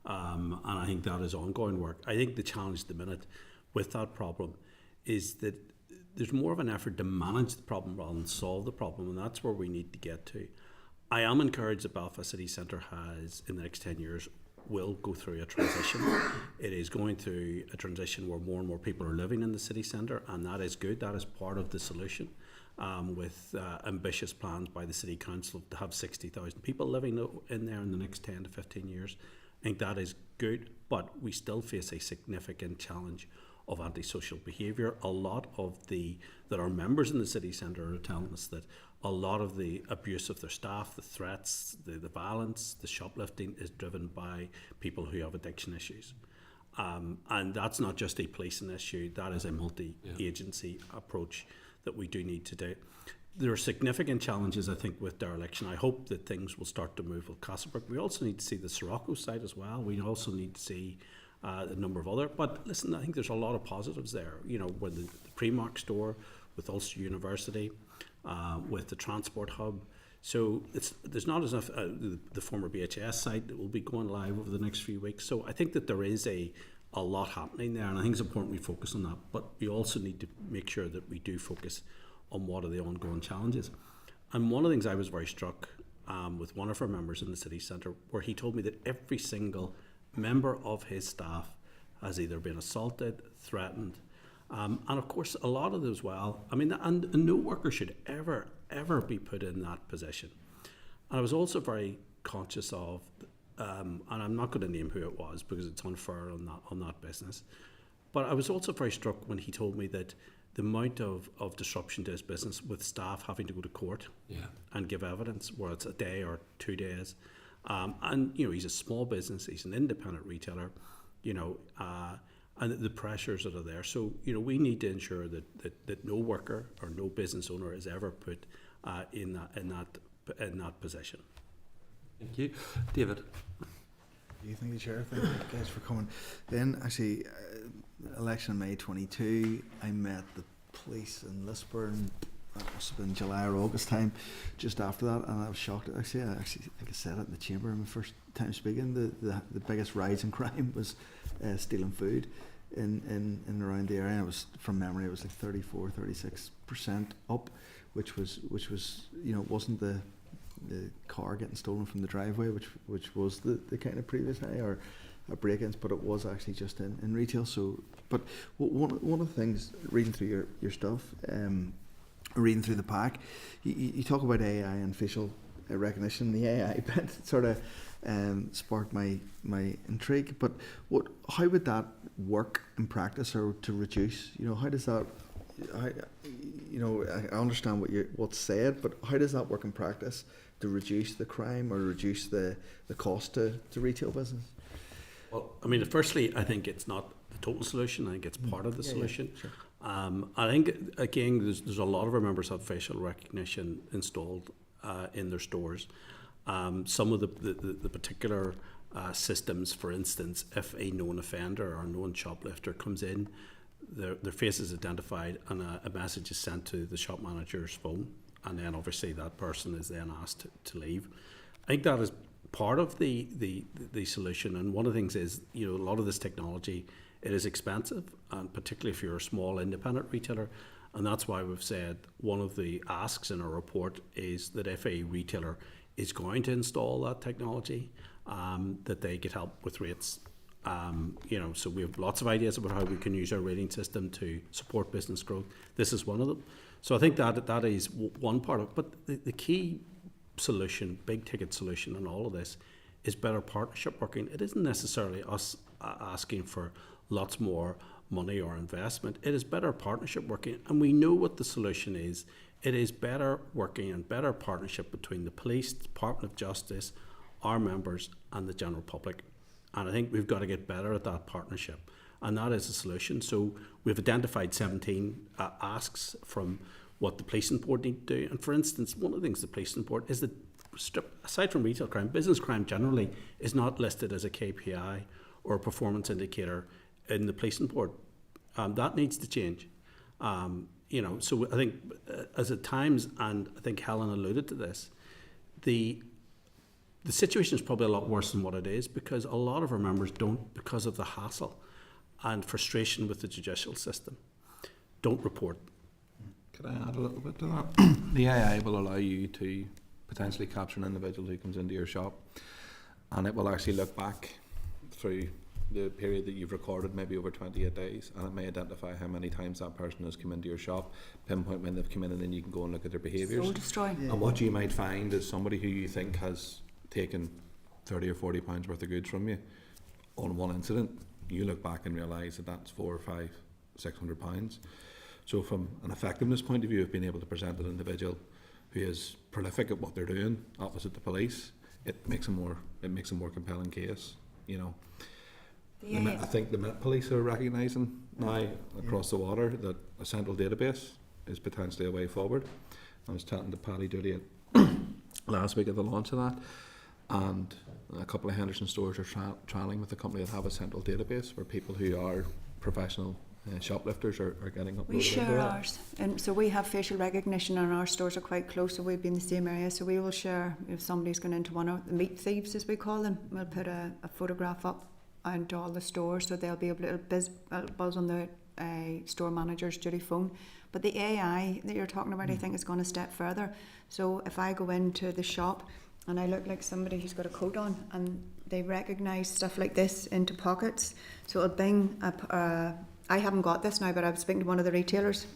And I think that is ongoing work. I think the challenge at the minute with that problem is that there's more of an effort to manage the problem rather than solve the problem, and that's where we need to get to. I am encouraged that Belfast City Centre has, in the next 10 years, will go through a transition. It is going through a transition where more and more people are living in the city centre, and that is good. That is part of the solution, with ambitious plans by the City Council to have 60,000 people living in there in the next 10 to 15 years. I think that is good, but we still face a significant challenge of antisocial behaviour. A lot of that are members in the city centre are telling us that a lot of the abuse of their staff, the threats, the violence, the shoplifting is driven by people who have addiction issues. And that's not just a policing issue, that is a multi-agency approach that we do need to do. There are significant challenges, I think, with dereliction. I hope that things will start to move with Castlebrooke. We also need to see the Sirocco site as well. We also need to see a number of other. But listen, I think there's a lot of positives there. You know, with the Primark store, with Ulster University, with the transport hub. So there's not as enough, the former BHS site that will be going live over the next few weeks. So I think that there is a lot happening there, and I think it's important we focus on that. But we also need to make sure that we do focus on what are the ongoing challenges. And one of the things I was very struck with one of our members in the city centre, where he told me that every single member of his staff has either been assaulted, threatened, and of course a lot of them as well. I mean, and no worker should ever be put in that position. And I was also very conscious of, and I'm not going to name who it was because it's unfair on that business, but I was also very struck when he told me that the amount of disruption to his business with staff having to go to court and give evidence, whether it's a day or 2 days. And, you know, he's a small business, he's an independent retailer, you know, and the pressures that are there. So, you know, we need to ensure that no worker or no business owner is ever put in that position. Thank you. David. Thank you, Chair. Thank you guys for coming. Then, actually, election in May 22, I met the police in Lisburn. That must have been July or August time, just after that, and I was shocked. Actually, I think I said it in the chamber my first time speaking. The biggest rise in crime was stealing food in around the area. And it was, from memory, it was like 34-36% up, which was you know, it wasn't the car getting stolen from the driveway, which was the kind of previous high, or break-ins, but it was actually just in retail. So, but one of the things, reading through your stuff, reading through the pack, you talk about AI and facial recognition. The AI bit sort of sparked my intrigue. But how would that work in practice, or to reduce? You know, how does that? You know, I understand what's said, but how does that work in practice to reduce the crime or reduce the cost to retail business? Well, I mean, firstly, I think it's not the total solution. I think it's part of the solution. Yeah, sure. I think, again, there's a lot of our members have facial recognition installed in their stores. Some of the particular systems, for instance, if a known offender or known shoplifter comes in, their face is identified and a message is sent to the shop manager's phone, and then obviously that person is then asked to leave. I think that is part of the solution, and one of the things is, you know, a lot of this technology, it is expensive, and particularly if you're a small independent retailer, and that's why we've said one of the asks in our report is that if a retailer is going to install that technology, that they get help with rates. You know, so we have lots of ideas about how we can use our rating system to support business growth. This is one of them. So I think that is one part of it. But the key solution, big ticket solution in all of this, is better partnership working. It isn't necessarily us asking for lots more money or investment. It is better partnership working, and we know what the solution is. It is better working and better partnership between the police, Department of Justice, our members, and the general public. And I think we've got to get better at that partnership, and that is the solution. So we've identified 17 asks from what the policing board need to do. And for instance, one of the things the policing board is that, aside from retail crime, business crime generally is not listed as a KPI or a performance indicator in the policing board. That needs to change. You know, so I think as at times, and I think Helen alluded to this, the situation is probably a lot worse than what it is, because a lot of our members don't, because of the hassle and frustration with the judicial system, don't report. Could I add a little bit to that? The AI will allow you to potentially capture an individual who comes into your shop, and it will actually look back through the period that you've recorded, maybe over 28 days, and it may identify how many times that person has come into your shop, pinpoint when they've come in, and then you can go and look at their behaviours. Soul destroy. And what you might find is somebody who you think has taken 30 or 40 pounds worth of goods from you on one incident, you look back and realise that that's 4 or 5 £600. So from an effectiveness point of view of being able to present an individual who is prolific at what they're doing opposite the police, it makes a more compelling case, you know. Yeah. I think the Met Police are recognising now across the water that a central database is potentially a way forward. I was chatting to Paddy Dooley last week at the launch of that, and a couple of Henderson stores are trialling with a company that have a central database where people who are professional shoplifters are getting uploaded. We share ours, and so we have facial recognition, and our stores are quite close, so we'd be in the same area, so we will share. If somebody's going into one of the meat thieves, as we call them, we'll put a photograph up and all the stores, so they'll be able to buzz on the store manager's duty phone. But the AI that you're talking about, I think, is going a step further. So if I go into the shop and I look like somebody who's got a coat on, and they recognise stuff like this into pockets, so it'll bring I haven't got this now, but I was speaking to one of the retailers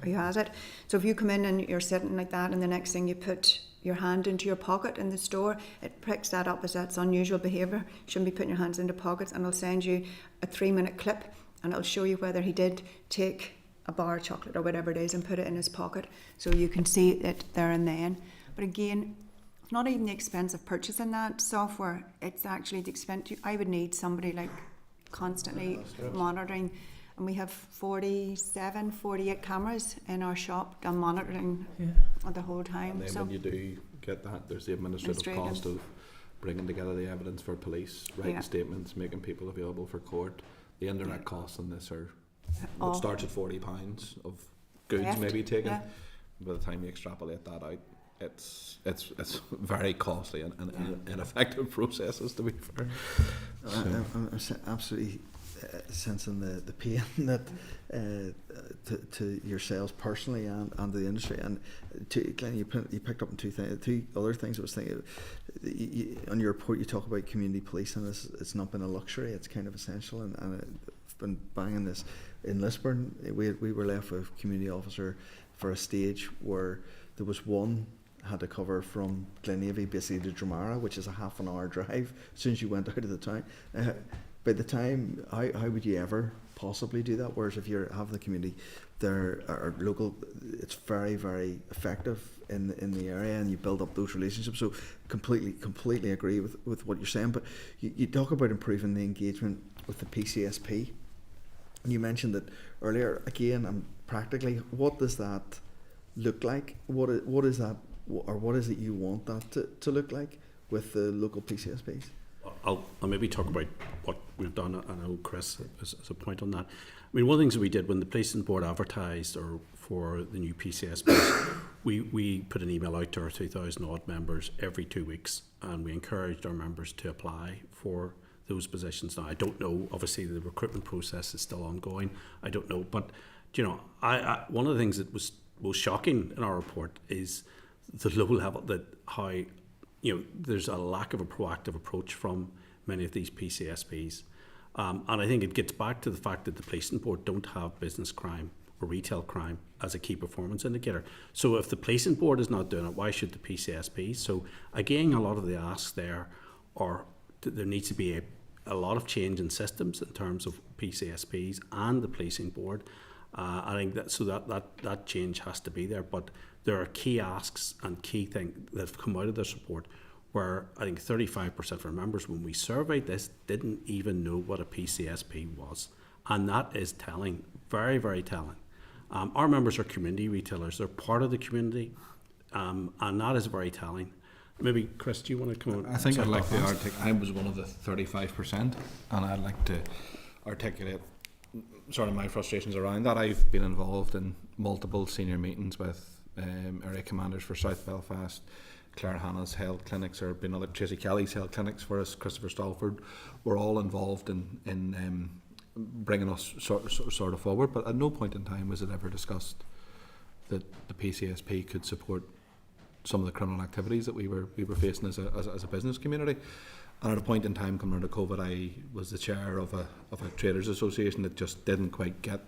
who has it. So if you come in and you're sitting like that, and the next thing you put your hand into your pocket in the store, it picks that up as that's unusual behaviour. You shouldn't be putting your hands into pockets, and it'll send you a 3-minute clip, and it'll show you whether he did take a bar of chocolate or whatever it is and put it in his pocket, so you can see it there and then. But again, it's not even the expense of purchasing that software, it's actually the expense. I would need somebody like constantly monitoring, and we have 48 cameras in our shop and monitoring the whole time. And then so when you do get that, there's the administrative cost of bringing together the evidence for police, writing statements, making people available for court. The indirect costs on this are what starts at £40 of goods maybe taken. By the time you extrapolate that out, it's very costly and ineffective processes, to be fair. I'm absolutely sensing the pain that to yourselves personally and the industry. And Glenn, you picked up on two other things I was thinking. On your report, you talk about community policing. It's not been a luxury; it's kind of essential. And I've been banging this in Lisburn. We were left with a community officer for a stage where there was one had to cover from Glenaven basically to Dramara, which is a half an hour drive as soon as you went out of the town. By the time, how would you ever possibly do that? Whereas if you have the community there or local, it's very, very effective in the area, and you build up those relationships. So completely agree with what you're saying. But you talk about improving the engagement with the PCSP. You mentioned it earlier. Again, practically, what does that look like? What is that, or what is it you want that to look like with the local PCSPs? I'll maybe talk about what we've done. I know Chris has a point on that. I mean, one of the things that we did when the Policing Board advertised or for the new PCSPs, we put an email out to our 2,000 odd members every 2 weeks, and we encouraged our members to apply for those positions. Now, I don't know, obviously the recruitment process is still ongoing. I don't know, but you know, I one of the things that was most shocking in our report is the low level, that how, you know, there's a lack of a proactive approach from many of these PCSPs. And I think it gets back to the fact that the Policing Board don't have business crime or retail crime as a key performance indicator. So if the Policing Board is not doing it, why should the PCSP? So again, a lot of the asks there are there needs to be a lot of change in systems in terms of PCSPs and the Policing Board. I think that change has to be there. But there are key asks and key things that have come out of this report where I think 35% of our members, when we surveyed this, didn't even know what a PCSP was. And that is telling, very, very telling. Our members are community retailers. They're part of the community, and that is very telling. Maybe, Chris, do you want to come on? I think I'd like to articulate, I was one of the 35%, and I'd like to articulate sort of my frustrations around that. I've been involved in multiple senior meetings with area commanders for South Belfast. Claire Hanna's health clinics, or been other Tracy Kelly's health clinics for us, Christopher Stalford. We're all involved in bringing us sort of forward, but at no point in time was it ever discussed that the PCSP could support some of the criminal activities that we were facing as a business community. And at a point in time, coming out of COVID, I was the chair of a traders association that just didn't quite get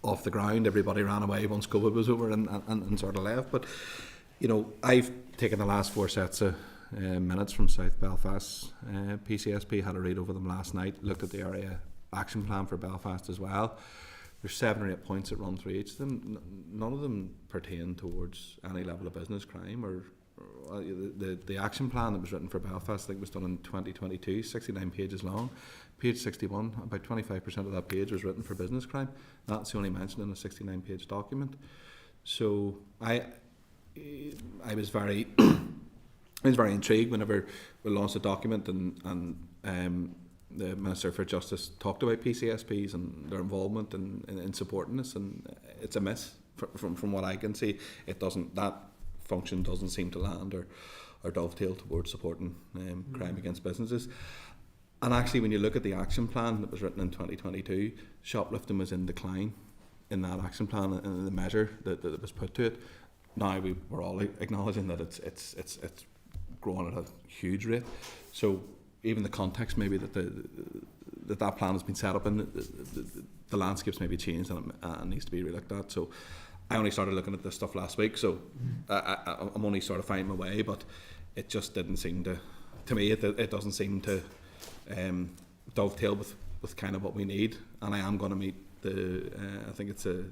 off the ground. Everybody ran away once COVID was over and sort of left. But you know, I've taken the last 4 sets of minutes from South Belfast. PCSP had a read over them last night, looked at the area action plan for Belfast as well. there's 7 or 8 points that run through each of them. None of them pertain towards any level of business crime or the action plan that was written for Belfast, I think, was done in 2022, 69 pages long. Page 61, about 25% of that page was written for business crime. That's only mentioned in a 69-page document. So I was very intrigued whenever we launched the document and the Minister for Justice talked about PCSPs and their involvement in supporting this, and it's a miss from what I can see. That function doesn't seem to land or dovetail towards supporting crime against businesses. And actually, when you look at the action plan that was written in 2022, shoplifting was in decline in that action plan and the measure that was put to it. Now we're all acknowledging that it's growing at a huge rate. So even the context maybe that plan has been set up in, the landscape's maybe changed and it needs to be relooked at. So I only started looking at this stuff last week, so I'm only sort of finding my way, but it just didn't seem to me, it doesn't seem to dovetail with kind of what we need. And I am going to meet I think it's a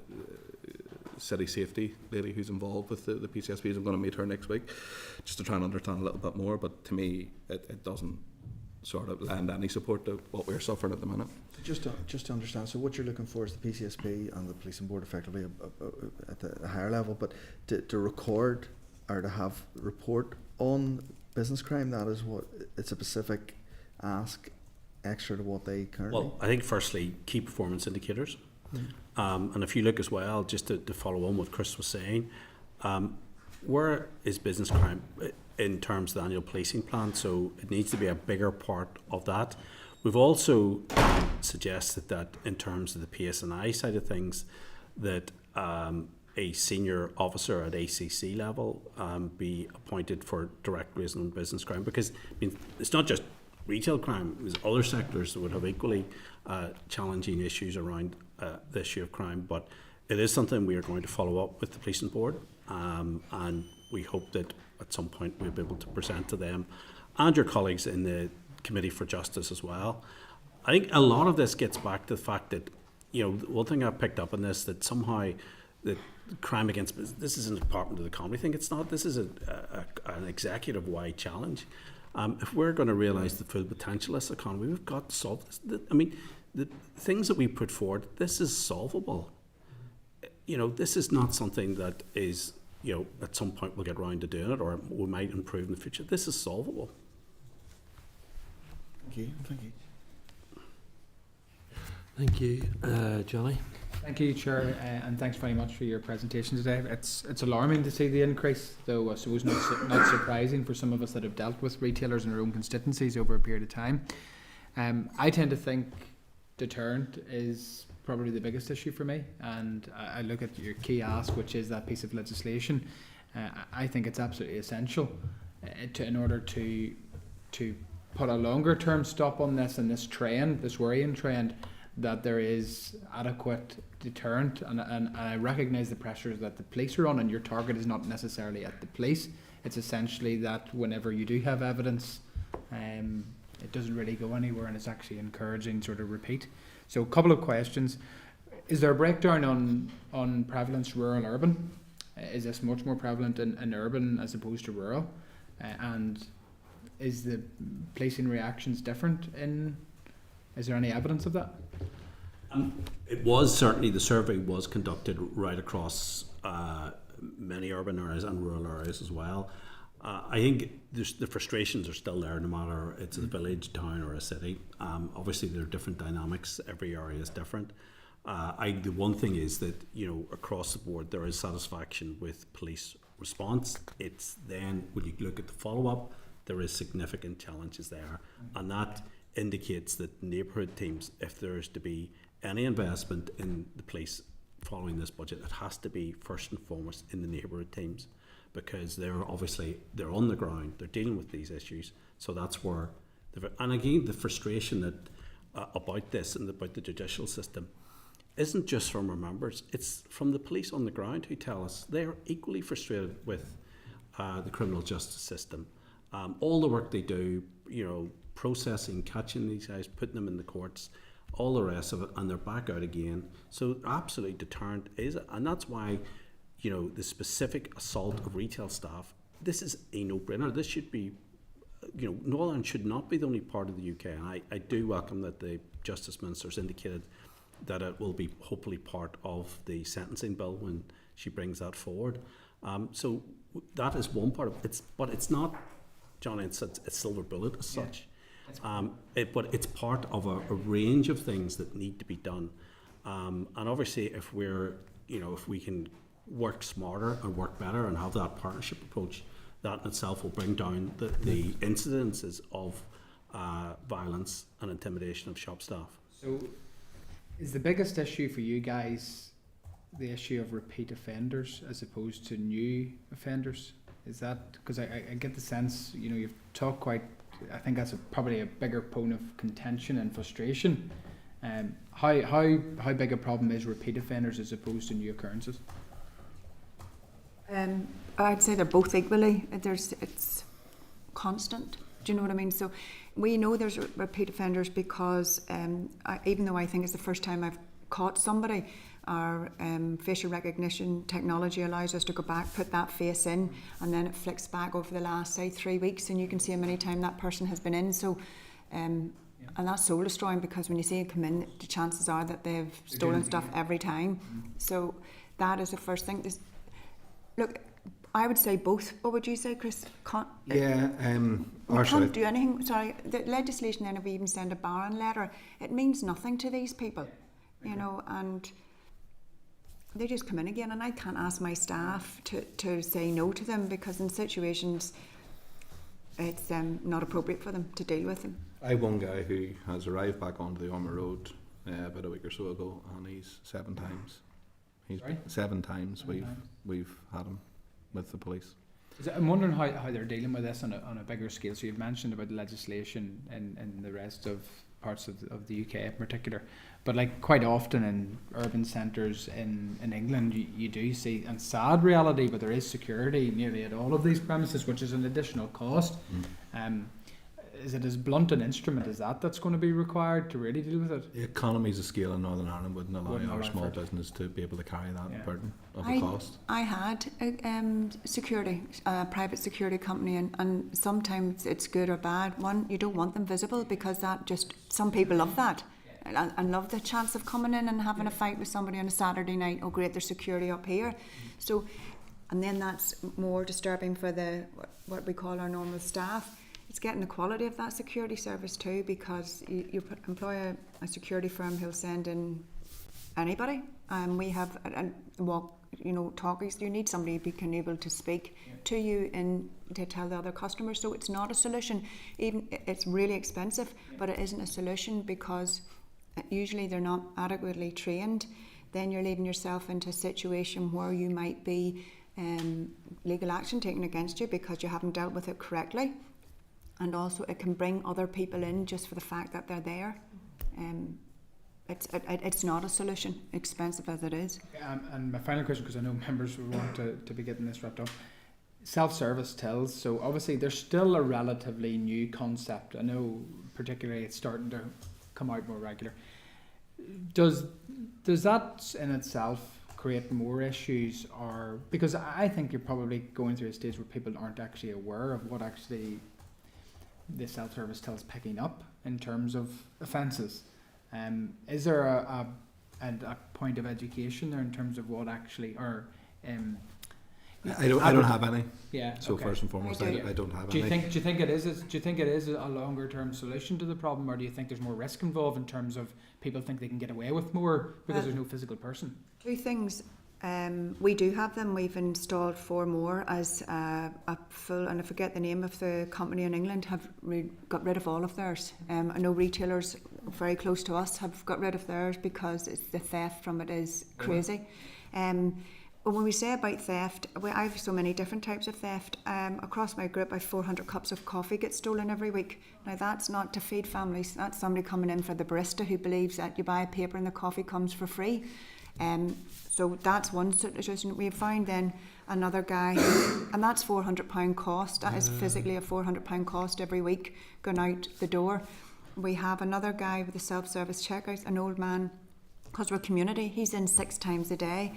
city safety lady who's involved with the PCSPs. I'm going to meet her next week just to try and understand a little bit more, but to me it doesn't sort of lend any support to what we're suffering at the minute. Just to understand, so what you're looking for is the PCSP and the policing board effectively at the higher level, but to record or to have report on business crime, that is what it's a specific ask extra to what they currently. Well, I think firstly key performance indicators, and if you look as well, just to follow on what Chris was saying, where is business crime in terms of the annual policing plan? So it needs to be a bigger part of that. We've also suggested that in terms of the PSNI side of things, that a senior officer at ACC level be appointed for direct liaison on business crime, because I mean, it's not just retail crime, there's other sectors that would have equally challenging issues around the issue of crime, but it is something we are going to follow up with the policing board, and we hope that at some point we'll be able to present to them and your colleagues in the Committee for Justice as well. I think a lot of this gets back to the fact that, you know, one thing I picked up on this, that somehow that crime against this isn't a Department of the Economy thing. It's not. This is an executive-wide challenge. If we're going to realise the full potential of this economy, we've got to solve this. I mean, the things that we put forward, this is solvable. You know, this is not something that is, you know, at some point we'll get around to doing it, or we might improve in the future. This is solvable. Thank you. Thank you. Thank you, Johnny. Thank you, Chair, and thanks very much for your presentation today. It's alarming to see the increase, though I suppose not surprising for some of us that have dealt with retailers in our own constituencies over a period of time. I tend to think deterrent is probably the biggest issue for me, and I look at your key ask, which is that piece of legislation. I think it's absolutely essential in order to put a longer term stop on this and this trend, this worrying trend, that there is adequate deterrent, and I recognise the pressures that the police are on, and your target is not necessarily at the police. It's essentially that whenever you do have evidence, it doesn't really go anywhere, and it's actually encouraging sort of repeat. So a couple of questions. Is there a breakdown on prevalence rural urban? Is this much more prevalent in urban as opposed to rural? And is the policing reactions different is there any evidence of that? It was certainly, the survey was conducted right across many urban areas and rural areas as well. I think the frustrations are still there, no matter it's a village, town or a city. Obviously there are different dynamics, every area is different. The one thing is that, you know, across the board there is satisfaction with police response. It's then when you look at the follow-up, there is significant challenges there, and that indicates that neighbourhood teams, if there is to be any investment in the police following this budget, it has to be first and foremost in the neighbourhood teams, because they're on the ground, they're dealing with these issues. So that's where, and again, the frustration that about this and about the judicial system isn't just from our members, it's from the police on the ground who tell us they're equally frustrated with the criminal justice system. All the work they do, you know, processing, catching these guys, putting them in the courts, all the rest of it, and they're back out again. So absolutely deterrent is it, and that's why, you know, the specific assault of retail staff. This is a no-brainer. This should be, you know, Northern Ireland should not be the only part of the UK, and I do welcome that the Justice Minister's indicated that it will be hopefully part of the sentencing bill when she brings that forward. So that is one part of it. But it's not, Johnny, it's a silver bullet as such. But it's part of a range of things that need to be done. And obviously, if we can work smarter and work better and have that partnership approach, that in itself will bring down the incidences of violence and intimidation of shop staff. So, is the biggest issue for you guys the issue of repeat offenders as opposed to new offenders? Is that because I get the sense, you know, you've talked quite, I think that's probably a bigger point of contention and frustration. How big a problem is repeat offenders as opposed to new occurrences? I'd say they're both equally. It's constant. Do you know what I mean? So we know there's repeat offenders because even though I think it's the first time I've caught somebody, our facial recognition technology allows us to go back, put that face in, and then it flicks back over the last, say, 3 weeks, and you can see how many times that person has been in. So, and that's soul destroying, because when you see it come in, the chances are that they've stolen stuff every time. So that is the first thing. Look, I would say both. What would you say, Chris? We can't do anything. Sorry, the legislation then, if we even send a barring letter, it means nothing to these people, you know, and they just come in again, and I can't ask my staff to say no to them, because in situations it's not appropriate for them to deal with them. I have one guy who has arrived back onto the Ormer Road about a week or so ago, and he's 7 times. Sorry? 7 times we've had him with the police. I'm wondering how they're dealing with this on a bigger scale. So you've mentioned about the legislation in the rest of parts of the UK in particular, but like quite often in urban centres in England you do see, and sad reality, but there is security nearly at all of these premises, which is an additional cost. Is it as blunt an instrument as that's going to be required to really deal with it? The economies of scale in Northern Ireland wouldn't allow our small business to be able to carry that burden of the cost. I had security, private security company, and sometimes it's good or bad. One, you don't want them visible, because that just, some people love that. I love the chance of coming in and having a fight with somebody on a Saturday night. Oh great, there's security up here. So, and then that's more disturbing for the what we call our normal staff. It's getting the quality of that security service too, because you employ a security firm who'll send in anybody. We have talkies. You need somebody who can able to speak to you and to tell the other customers. So it's not a solution. Even it's really expensive, but it isn't a solution, because usually they're not adequately trained. Then you're leaving yourself into a situation where you might be legal action taken against you because you haven't dealt with it correctly. And also it can bring other people in just for the fact that they're there. It's not a solution, expensive as it is. And my final question, because I know members will want to be getting this wrapped up. Self-service tills, so obviously there's still a relatively new concept. I know particularly it's starting to come out more regular. Does that in itself create more issues, or because I think you're probably going through a stage where people aren't actually aware of what actually the self-service till is picking up in terms of offences. Is there a point of education there in terms of what actually, or I don't have any. Yeah. So okay. First and foremost, I don't have any. Do you think it is a longer term solution to the problem, or do you think there's more risk involved in terms of people think they can get away with more because there's no physical person? 2 things. We do have them. We've installed 4 more as a full, and I forget the name of the company in England, have got rid of all of theirs. I know retailers very close to us have got rid of theirs because the theft from it is crazy. But when we say about theft, I have so many different types of theft. Across my group, I have 400 cups of coffee get stolen every week. Now that's not to feed families. That's somebody coming in for the barista who believes that you buy a paper and the coffee comes for free. So that's one situation. We found then another guy, and that's £400 cost. That is physically a £400 cost every week going out the door. We have another guy with a self-service checkout, an old man, because we're a community. He's in 6 times a day,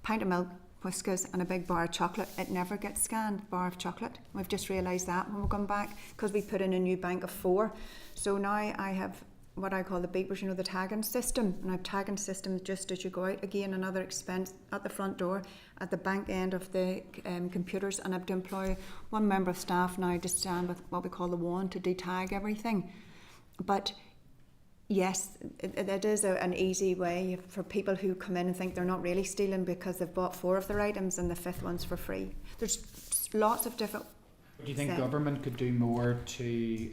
pint of milk, whiskers and a big bar of chocolate. It never gets scanned, bar of chocolate. We've just realised that when we come back, because we put in a new bank of 4. So now I have what I call the beepers, the tagging system. And I have tagging systems just as you go out. Again, another expense at the front door, at the bank end of the computers. And I have to employ one member of staff now to stand with what we call the wand to detag everything. But yes, it is an easy way for people who come in and think they're not really stealing because they've bought 4 of their items and the 5th one's for free. There's lots of different... Do you think government could do more to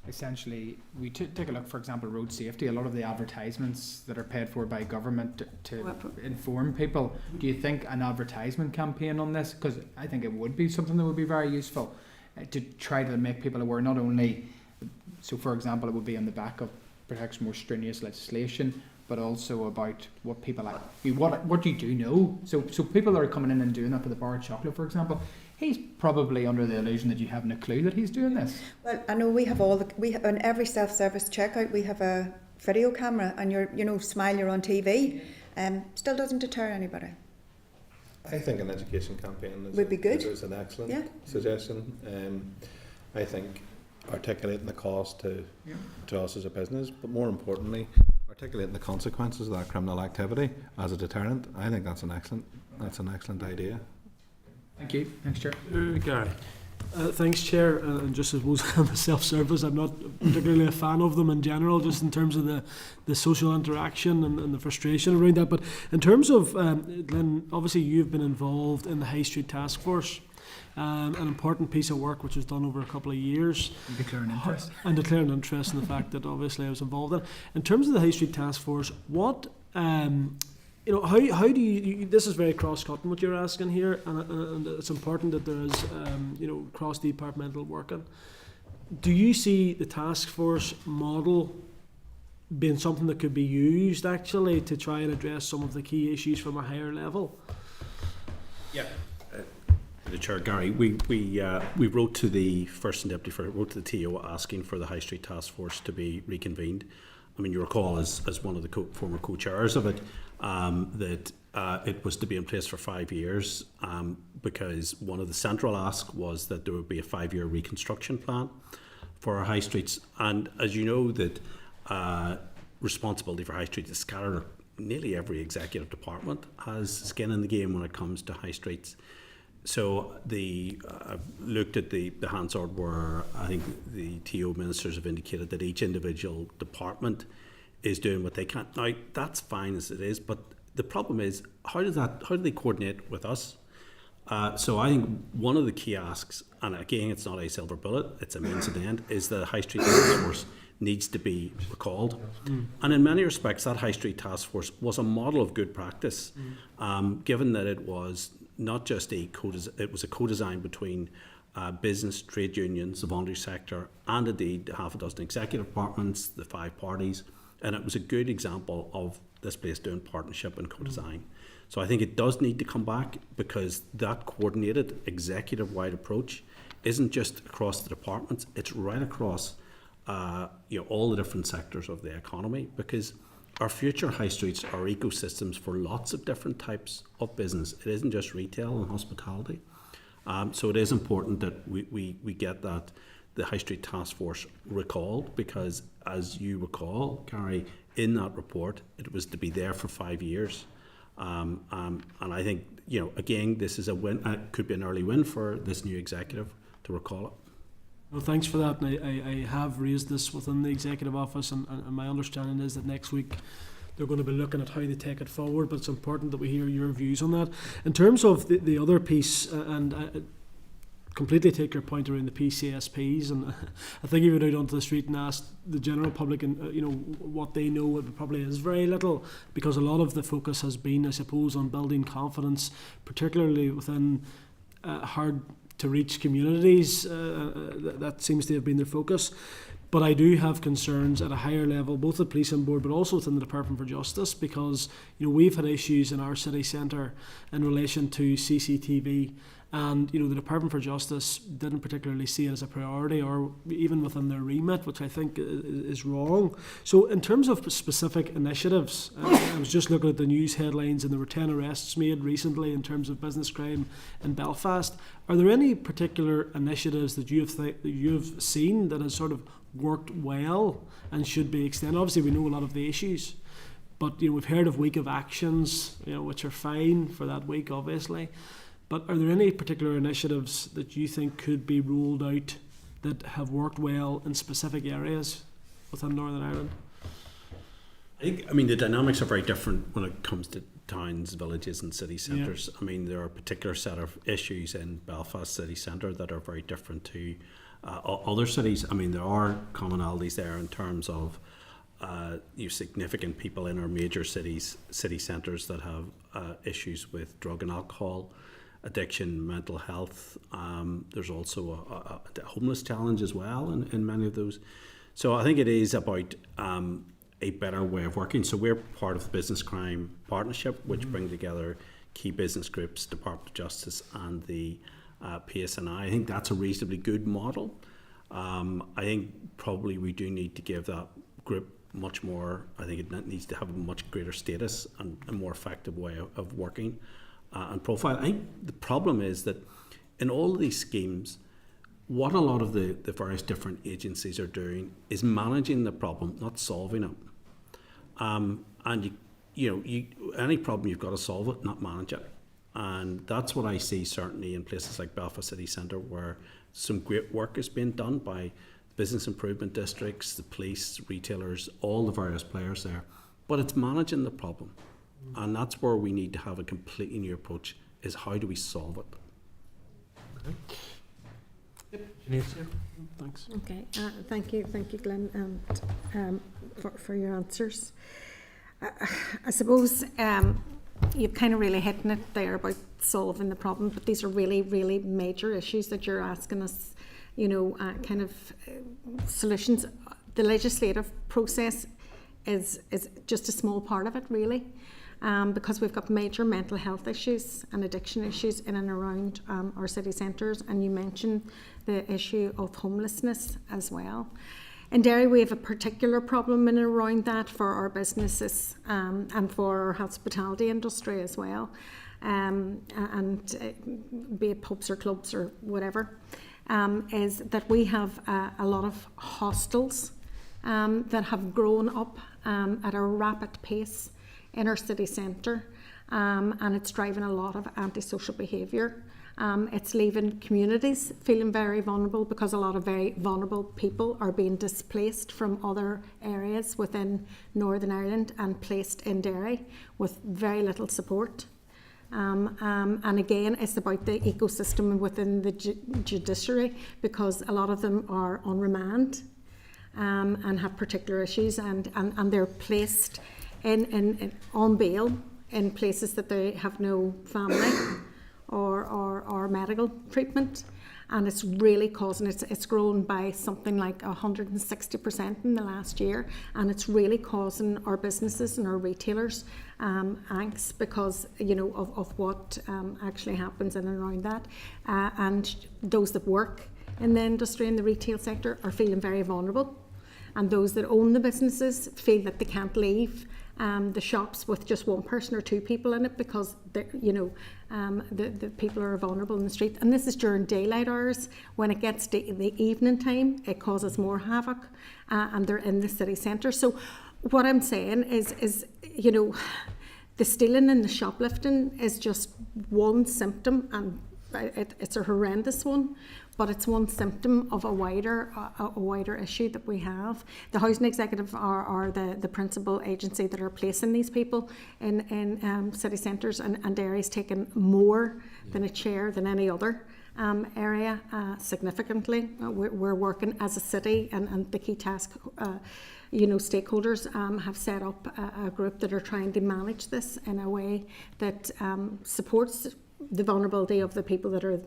essentially, we take a look, for example, road safety, a lot of the advertisements that are paid for by government to inform people, do you think an advertisement campaign on this, because I think it would be something that would be very useful to try to make people aware, not only, so for example, it would be on the back of perhaps more strenuous legislation, but also about what people what you do know. So people that are coming in and doing that for the bar of chocolate, for example, he's probably under the illusion that you haven't a clue that he's doing this. Well, I know we have on every self-service checkout we have a video camera, and you're smile, you're on TV. Still doesn't deter anybody. I think an education campaign would be good. Is an excellent suggestion. I think articulating the cost to us as a business, but more importantly, articulating the consequences of that criminal activity as a deterrent. I think that's an excellent idea. Thank you. Thanks, Chair. Gary. Thanks, Chair. And just as suppose on the self-service, I'm not particularly a fan of them in general, just in terms of the social interaction and the frustration around that. But in terms of, Glenn, obviously you've been involved in the High Street Task Force, an important piece of work which was done over a couple of years. And declaring interest. And declaring interest in the fact that obviously I was involved in. In terms of the High Street Task Force, what... how do you this is very cross-cutting what you're asking here, and it's important that there is cross-departmental working. Do you see the task force model being something that could be used actually to try and address some of the key issues from a higher level? Yeah. The Chair, Gary, we wrote to the First and Deputy wrote to the TO asking for the High Street Task Force to be reconvened. I mean, you recall as one of the former co-chairs of it, that it was to be in place for 5 years because one of the central asks was that there would be a 5-year reconstruction plan for our high streets. And as you know, that responsibility for high streets is scattered. Nearly every executive department has skin in the game when it comes to high streets. So I've looked at the Hansard where I think the TO ministers have indicated that each individual department is doing what they can. Now that's fine as it is, but the problem is how do they coordinate with us? So I think one of the key asks, and again it's not a silver bullet, it's a means to the end, is that the High Street Task Force needs to be recalled. And in many respects that High Street Task Force was a model of good practice, given that it was not just it was a co-design between business, trade unions, the voluntary sector, and indeed half a dozen executive departments, the 5 parties, and it was a good example of this place doing partnership and co-design. So I think it does need to come back, because that coordinated executive-wide approach isn't just across the departments, it's right across all the different sectors of the economy, because our future high streets are ecosystems for lots of different types of business. It isn't just retail and hospitality. So it is important that we get that the High Street Task Force recalled, because as you recall, Carrie, in that report, it was to be there for 5 years. And I think, again, this is a win. It could be an early win for this new executive to recall it. Well, thanks for that. And I have raised this within the Executive Office, and my understanding is that next week they're going to be looking at how they take it forward, but it's important that we hear your views on that. In terms of the other piece, and I completely take your point around the PCSPs, and I think if you went out onto the street and asked the general public and what they know, it probably is very little, because a lot of the focus has been, I suppose, on building confidence, particularly within hard to reach communities. That seems to have been their focus. But I do have concerns at a higher level, both at Police and Board, but also within the Department for Justice, because we've had issues in our city centre in relation to CCTV, and the Department for Justice didn't particularly see it as a priority, or even within their remit, which I think is wrong. So in terms of specific initiatives, I was just looking at the news headlines, and there were 10 arrests made recently in terms of business crime in Belfast. Are there any particular initiatives that you've seen that has sort of worked well and should be extended? Obviously, we know a lot of the issues, but we've heard of week of actions, which are fine for that week, obviously. But are there any particular initiatives that you think could be rolled out that have worked well in specific areas within Northern Ireland? I mean, the dynamics are very different when it comes to towns, villages and city centres. I mean, there are a particular set of issues in Belfast city centre that are very different to other cities. I mean, there are commonalities there in terms of significant people in our major city centres that have issues with drug and alcohol addiction, mental health. There's also a homeless challenge as well in many of those. So I think it is about a better way of working. So we're part of the Business Crime Partnership, which bring together key business groups, Department of Justice and the PSNI. I think that's a reasonably good model. I think probably we do need to give that group much more. I think it needs to have a much greater status and a more effective way of working and profile. I think the problem is that in all of these schemes, what a lot of the various different agencies are doing is managing the problem, not solving it. And any problem you've got to solve it, not manage it. And that's what I see certainly in places like Belfast City Centre, where some great work is being done by business improvement districts, the police, retailers, all the various players there. But it's managing the problem. And that's where we need to have a completely new approach, is how do we solve it? Okay. Thanks. Okay, thank you, Glenn, for your answers. I suppose you've kind of really hitting it there about solving the problem, but these are really, really major issues that you're asking us, kind of solutions. The legislative process is just a small part of it, really. Because we've got major mental health issues and addiction issues in and around our city centres, and you mentioned the issue of homelessness as well. In Derry, we have a particular problem in and around that for our businesses and for our hospitality industry as well, and be it pubs or clubs or whatever, is that we have a lot of hostels that have grown up at a rapid pace in our city centre, and it's driving a lot of antisocial behaviour. It's leaving communities feeling very vulnerable, because a lot of very vulnerable people are being displaced from other areas within Northern Ireland and placed in Derry with very little support. And again, it's about the ecosystem within the judiciary, because a lot of them are on remand and have particular issues, and they're placed on bail in places that they have no family or medical treatment, and it's really causing it's grown by something like 160% in the last year, and it's really causing our businesses and our retailers angst because of what actually happens in and around that, and those that work in the industry and the retail sector are feeling very vulnerable, and those that own the businesses feel that they can't leave the shops with just one person or two people in it, because the people are vulnerable in the street. And this is during daylight hours. When it gets to the evening time, it causes more havoc, and they're in the city centre. So what I'm saying is the stealing and the shoplifting is just one symptom, and it's a horrendous one, but it's one symptom of a wider issue that we have. The Housing Executive are the principal agency that are placing these people in city centres, and Derry's taken more than a share than any other area, significantly. We're working as a city, and the key task stakeholders have set up a group that are trying to manage this in a way that supports the vulnerability of the people that are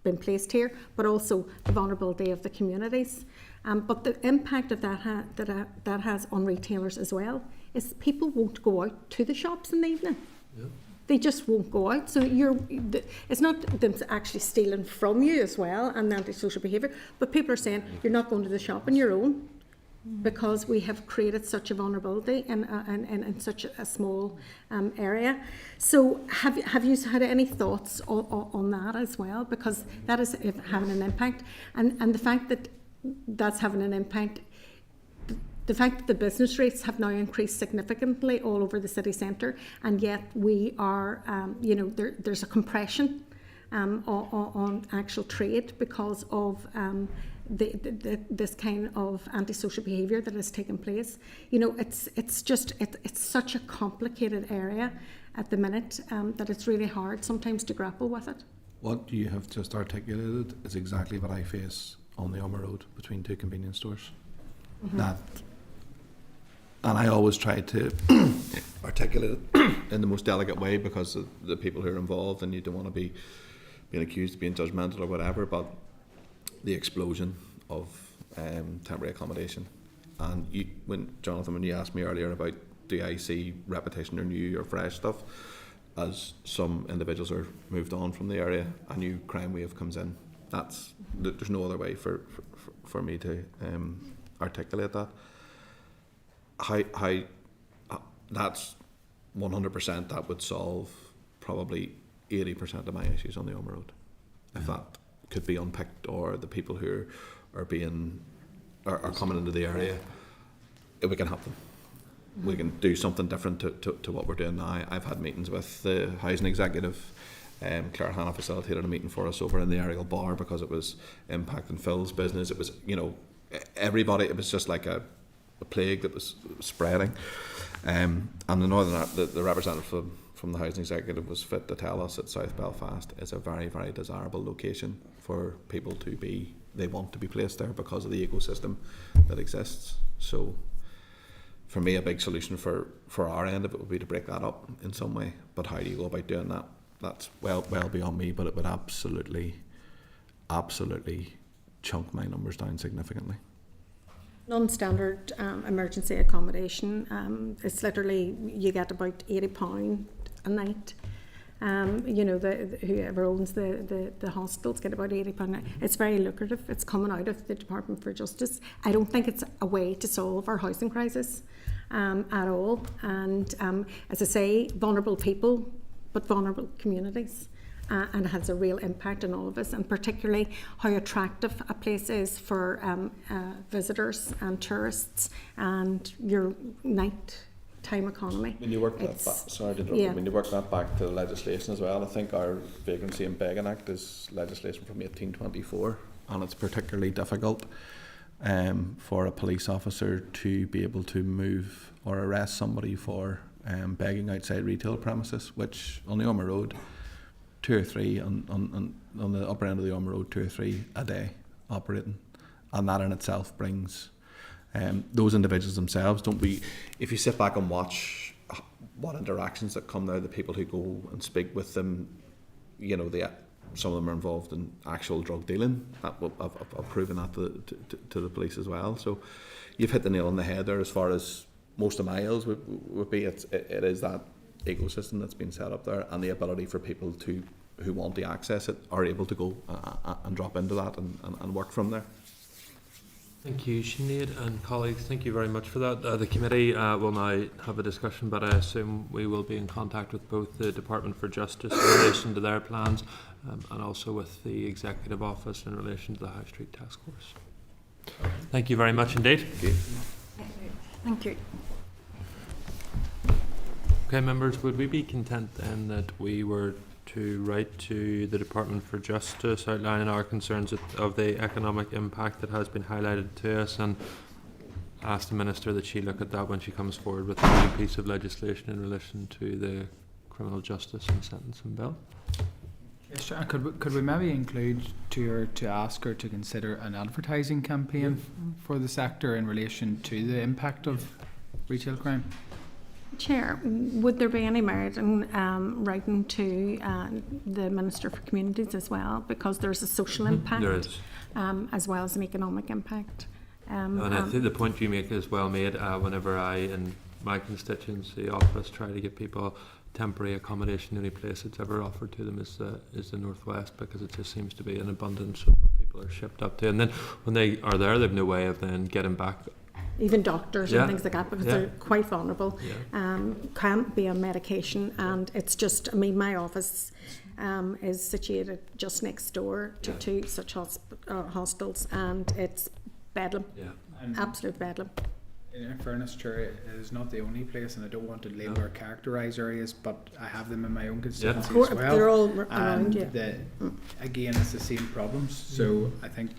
been placed here, but also the vulnerability of the communities. But the impact of that has on retailers as well is people won't go out to the shops in the evening. Yeah. They just won't go out. So it's not them actually stealing from you as well and antisocial behaviour, but people are saying you're not going to the shop on your own because we have created such a vulnerability in such a small area. So have you had any thoughts on that as well? Because that is having an impact, and the fact that that's having an impact. The fact that the business rates have now increased significantly all over the city centre, and yet we are, there's a compression on actual trade because of this kind of antisocial behaviour that has taken place. It's such a complicated area at the minute that it's really hard sometimes to grapple with it. What you have just articulated is exactly what I face on the Ummer Road between two convenience stores. Mm-hmm. And I always try to articulate it in the most delicate way because of the people who are involved, and you don't want to be being accused of being judgmental or whatever, but the explosion of temporary accommodation. And Jonathan, when you asked me earlier about do I see repetition or new or fresh stuff, as some individuals are moved on from the area, a new crime wave comes in. There's no other way for me to articulate that. How that's 100%. That would solve probably 80% of my issues on the Ummer Road, if that could be unpicked, or the people who are coming into the area. If we can help them, we can do something different to what we're doing now. I've had meetings with the housing executive. Claire Hanna facilitated a meeting for us over in the aerial bar because it was impacting Phil's business. It was, everybody. It was just like a plague that was spreading, and the representative from the housing executive was fit to tell us that South Belfast is a very, very desirable location for people to be. They want to be placed there because of the ecosystem that exists. So for me, a big solution for our end of it would be to break that up in some way. But how do you go about doing that? That's well beyond me, but it would absolutely chunk my numbers down significantly. Non-standard emergency accommodation, it's literally you get about £80 a night. Whoever owns the hostels get about £80 a night. It's very lucrative. It's coming out of the Department for Justice. I don't think it's a way to solve our housing crisis at all. And as I say, vulnerable people, but vulnerable communities. And it has a real impact on all of us, and particularly how attractive a place is for visitors and tourists and your nighttime economy. When you work when you work that back to the legislation as well, I think our Vagrancy and Begging Act is legislation from 1824, and it's particularly difficult for a police officer to be able to move or arrest somebody for begging outside retail premises, which on the Ummer Road, 2 or 3 on the upper end of the Ummer Road, 2 or 3 a day operating, and that in itself brings those individuals themselves. If you sit back and watch what interactions that come there, the people who go and speak with them, some of them are involved in actual drug dealing. I've proven that to the police as well. So you've hit the nail on the head there. As far as most of my ills would be, it is that ecosystem that's been set up there, and the ability for people who want to access it are able to go and drop into that and work from there. Thank you, Sinead and colleagues. Thank you very much for that. The committee will now have a discussion, but I assume we will be in contact with both the Department for Justice in relation to their plans and also with the Executive Office in relation to the High Street Task Force. Thank you very much indeed. Thank you. Thank you. Okay, members, would we be content then that we were to write to the Department for Justice outlining our concerns of the economic impact that has been highlighted to us, and ask the Minister that she look at that when she comes forward with a new piece of legislation in relation to the Criminal Justice and Sentencing Bill? Yes, sir. Could we maybe include to ask her to consider an advertising campaign for the sector in relation to the impact of retail crime? Chair, would there be any merit in writing to the Minister for Communities as well, because there's a social impact There is. as well as an economic impact And I think the point you make is well made. Whenever I, in my constituency office, try to give people temporary accommodation, the only place it's ever offered to them is the Northwest, because it just seems to be an abundance of where people are shipped up to. And then when they are there, they've no way of then getting back. Even doctors and things like that, because they're quite vulnerable, can't be on medication, and it's just, I mean, my office is situated just next door to two such hostels, and it's bedlam, absolute bedlam. In fairness, Chair, it is not the only place, and I don't want to label or characterise areas, but I have them in my own constituency as well. They're all around you. Again, it's the same problems. So I think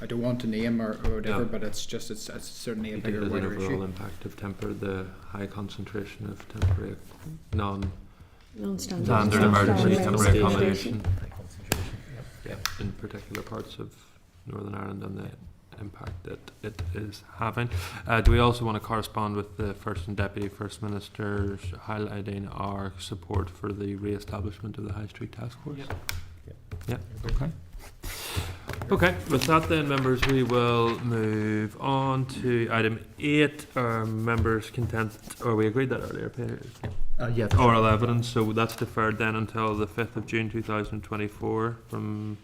I don't want to name or whatever, but it's certainly a bigger, wider issue. The overall impact of the high concentration of temporary non-standard emergency temporary accommodation. In particular parts of Northern Ireland, and the impact that it is having. Do we also want to correspond with the First and Deputy First Ministers highlighting our support for the re-establishment of the High Street Task Force? Yeah. Okay. Okay, with that then, members, we will move on to item 8. Are members content, or we agreed that earlier, Peter? Oral evidence, so that's deferred then until the 5th of June 2024 from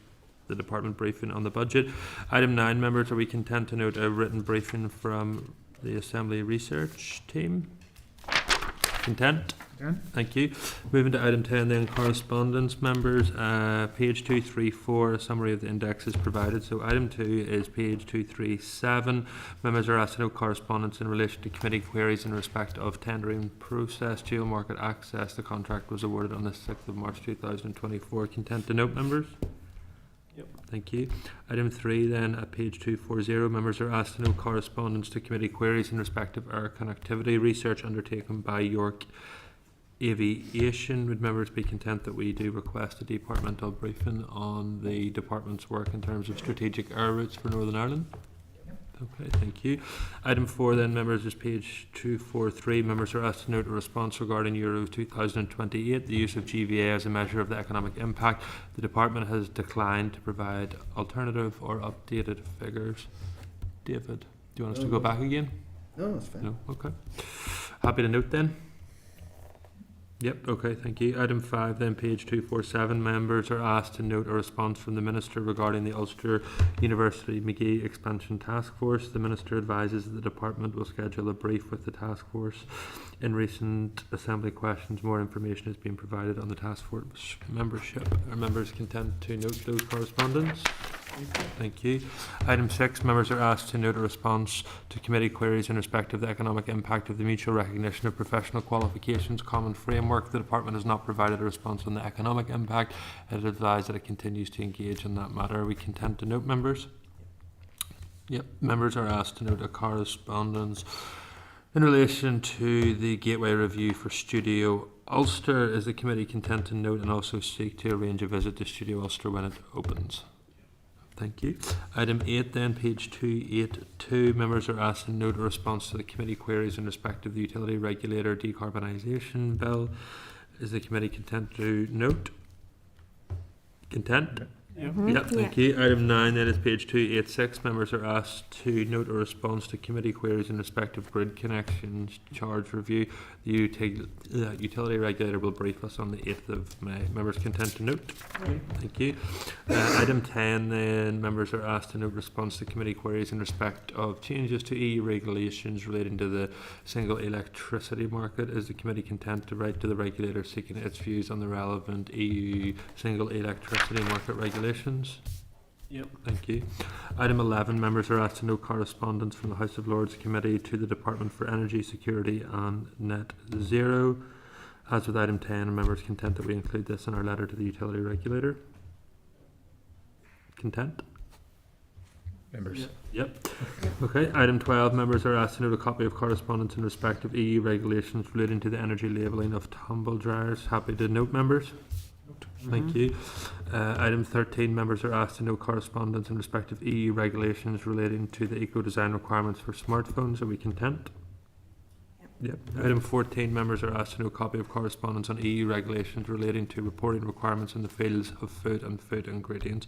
the department briefing on the budget. Item 9, members, are we content to note a written briefing from the Assembly Research Team? Content? Thank you. Moving to item 10 then, correspondence, members. Page 234, a summary of the index is provided. So item 2 is page 237. Members are asked to note correspondence in relation to committee queries in respect of tendering process, geomarket access. The contract was awarded on the 6th of March 2024. Content to note, members? Thank you. Item 3 then, at page 240, members are asked to note correspondence to committee queries in respect of air connectivity research undertaken by York Aviation. Would members be content that we do request a departmental briefing on the department's work in terms of strategic air routes for Northern Ireland? Okay, thank you. Item 4 then, members, is page 243. Members are asked to note a response regarding Euro 2028, the use of GVA as a measure of the economic impact. The department has declined to provide alternative or updated figures. David, do you want us to go back again? No, that's fine. No? Okay. Happy to note then? Yep, okay, thank you. Item 5 then, page 247, members are asked to note a response from the Minister regarding the Ulster University McGee Expansion Task Force. The Minister advises that the Department will schedule a brief with the Task Force. In recent Assembly questions, more information has been provided on the Task Force membership. Are members content to note those correspondence? Thank you. Item 6, members are asked to note a response to committee queries in respect of the economic impact of the mutual recognition of professional qualifications common framework. The department has not provided a response on the economic impact. It is advised that it continues to engage in that matter. Are we content to note, members? Yep. Members are asked to note a correspondence in relation to the Gateway Review for Studio Ulster. Is the committee content to note and also seek to arrange a visit to Studio Ulster when it opens? Thank you. Item 8 then, page 282. Members are asked to note a response to the committee queries in respect of the Utility Regulator Decarbonisation Bill. Is the committee content to note? Content? Yep, thank you. Item 9 then is page 286. Members are asked to note a response to committee queries in respect of grid connections charge review. The utility regulator will brief us on the 8th of May. Members content to note? Thank you. Item 10 then, members are asked to note response to committee queries in respect of changes to EU regulations relating to the single electricity market. Is the committee content to write to the regulator seeking its views on the relevant EU single electricity market regulations? Yep. Thank you. Item 11, members are asked to note correspondence from the House of Lords Committee to the Department for Energy Security and Net Zero. As with item 10, members content that we include this in our letter to the utility regulator? Content? Members. Yep. Okay. Item 12, members are asked to note a copy of correspondence in respect of EU regulations relating to the energy labelling of tumble dryers. Happy to note, members? Thank you. Item 13, members are asked to note correspondence in respect of EU regulations relating to the eco-design requirements for smartphones. Are we content? Yep. Item 14, members are asked to know a copy of correspondence on EU regulations relating to reporting requirements in the fields of food and food ingredients.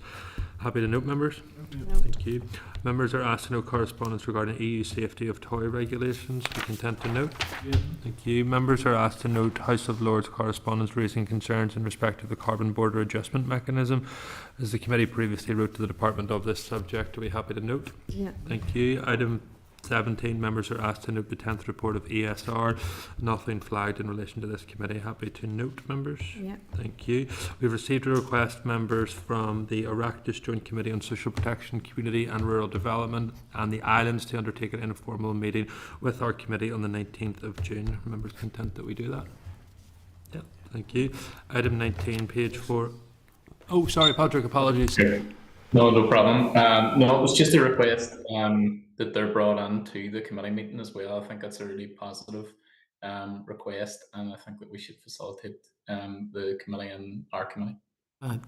Happy to note, members? No. Thank you. Members are asked to know correspondence regarding EU safety of toy regulations. Be content to note? Yeah. Thank you. Members are asked to note House of Lords correspondence raising concerns in respect of the carbon border adjustment mechanism, as the committee previously wrote to the Department of this subject. Are we happy to note? Yeah. Thank you. Item 17, members are asked to note the 10th report of ESR. Nothing flagged in relation to this committee. Happy to note, members? Yeah. Thank you. We've received a request, members, from the Oireachtas Joint Committee on Social Protection, Community and Rural Development and the Islands to undertake an informal meeting with our committee on the 19th of June. Are members content that we do that? Yeah. Thank you. Item 19, page 4. Oh, sorry, Patrick, apologies. No problem. No, it was just a request that they're brought into the committee meeting as well. I think that's a really positive request, and I think that we should facilitate the committee and our committee.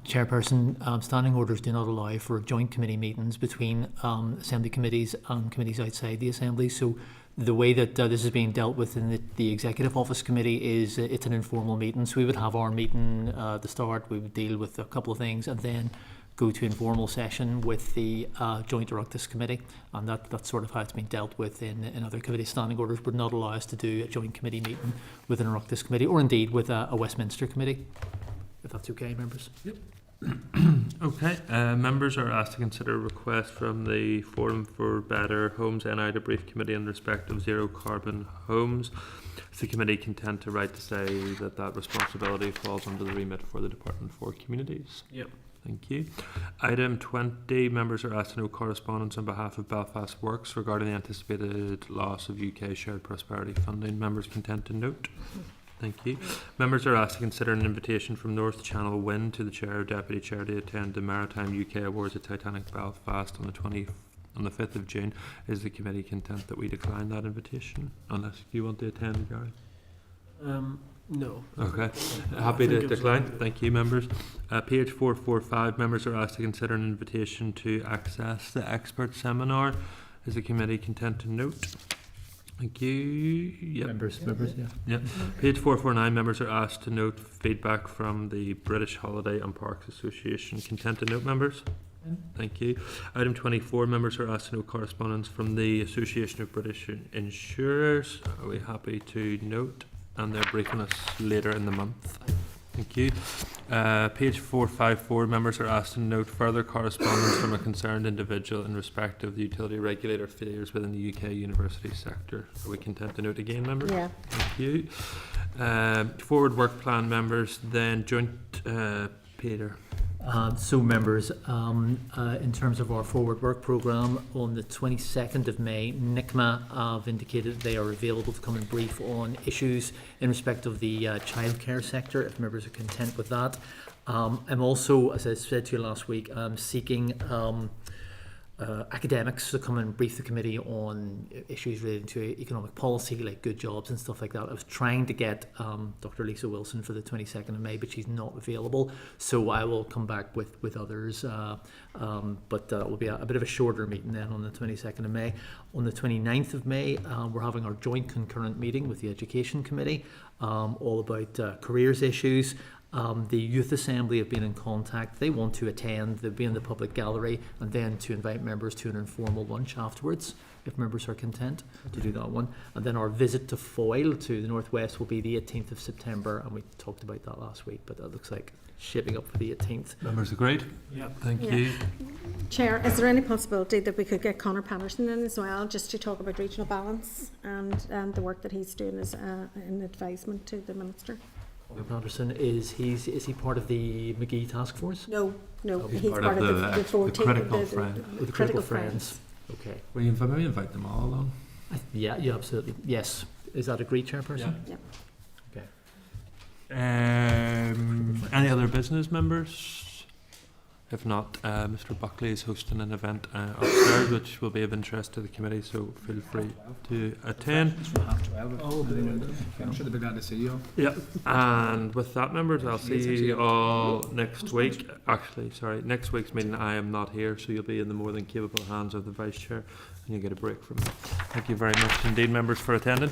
Chairperson, standing orders do not allow for joint committee meetings between Assembly committees and committees outside the Assembly. So the way that this is being dealt with in the Executive Office Committee is it's an informal meeting. So we would have our meeting at the start, we would deal with a couple of things, and then go to informal session with the Joint Oireachtas Committee, and that's sort of how it's been dealt with in other committees. Standing orders would not allow us to do a joint committee meeting with an Oireachtas Committee, or indeed with a Westminster Committee, if that's okay, members. Yep. Okay, members are asked to consider a request from the Forum for Better Homes NI to brief committee in respect of zero carbon homes. Is the committee content to write to say that responsibility falls under the remit for the Department for Communities? Yep. Thank you. Item 20, members are asked to know correspondence on behalf of Belfast Works regarding the anticipated loss of UK shared prosperity funding. Members content to note? Thank you. Members are asked to consider an invitation from North Channel Wind to the Chair or Deputy Chair to attend the Maritime UK Awards at Titanic Belfast on the 5th of June. Is the committee content that we decline that invitation? Unless you want to attend, Gary? No. Okay. Happy to decline. Thank you, members. Page 445, members are asked to consider an invitation to access the expert seminar. Is the committee content to note? Thank you. Yep. Members, yeah. Yep. Page 449, members are asked to note feedback from the British Holiday and Parks Association. Content to note, members? Thank you. Item 24, members are asked to note correspondence from the Association of British Insurers. Are we happy to note? And they're briefing us later in the month. Thank you. Page 454, members are asked to note further correspondence from a concerned individual in respect of the utility regulator failures within the UK university sector. Are we content to note again, members? Yeah. Thank you. Forward work plan members, then joint, Peter. So members, in terms of our forward work programme, on the 22nd of May, NICMA have indicated they are available to come and brief on issues in respect of the childcare sector, if members are content with that. I'm also, as I said to you last week, seeking academics to come and brief the committee on issues relating to economic policy, like good jobs and stuff like that. I was trying to get Dr. Lisa Wilson for the 22nd of May, but she's not available, so I will come back with others, but it will be a bit of a shorter meeting then on the 22nd of May. On the 29th of May, we're having our joint concurrent meeting with the Education Committee, all about careers issues. The Youth Assembly have been in contact. They want to attend. They'll be in the public gallery, and then to invite members to an informal lunch afterwards, if members are content to do that one. And then our visit to Foyle, to the Northwest, will be the 18th of September, and we talked about that last week, but that looks like shaping up for the 18th. Members agreed? Yeah. Thank you. Chair, is there any possibility that we could get Conor Patterson in as well, just to talk about regional balance and the work that he's doing as in advisement to the Minister? Patterson, is he part of the McGee task force? No, he's part of the critical friends. Okay. Will you maybe invite them all along? Yeah, absolutely. Yes. Is that agreed, Chairperson? Yeah. Okay. Any other business, members? If not, Mr. Buckley is hosting an event upstairs which will be of interest to the committee, so feel free to attend. It's from 12:30. I'm sure they'll be glad to see you all. Yeah, and with that, members, I'll see you all next week. Actually, sorry, next week's meeting I am not here, so you'll be in the more than capable hands of the Vice Chair, and you'll get a break from me. Thank you very much indeed, members, for attending.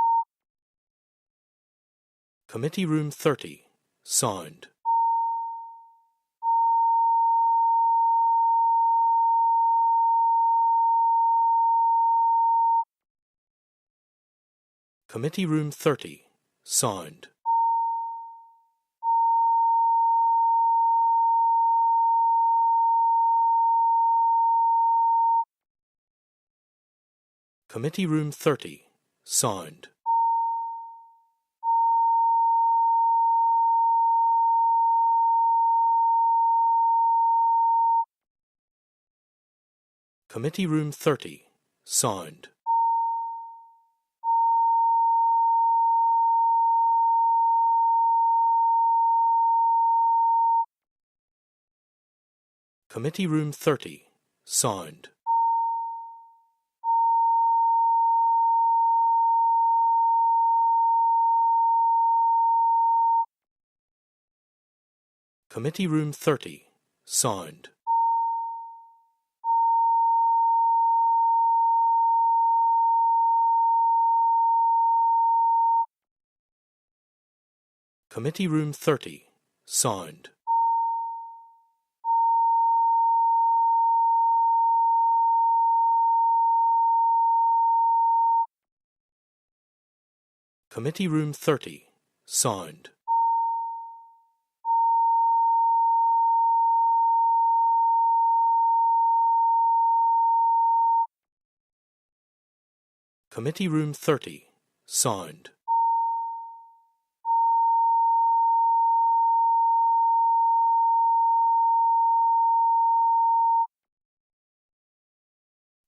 Committee Room 30, sound. Committee Room 30, sound. Committee Room 30, sound. Committee Room 30, sound. Committee Room 30, sound. Committee Room 30, sound. Committee Room 30, sound. Committee Room 30, sound. Committee Room 30, sound.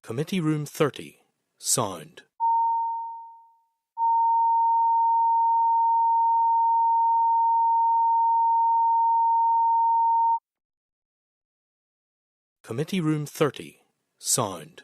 Committee Room 30, sound. Committee Room 30, sound.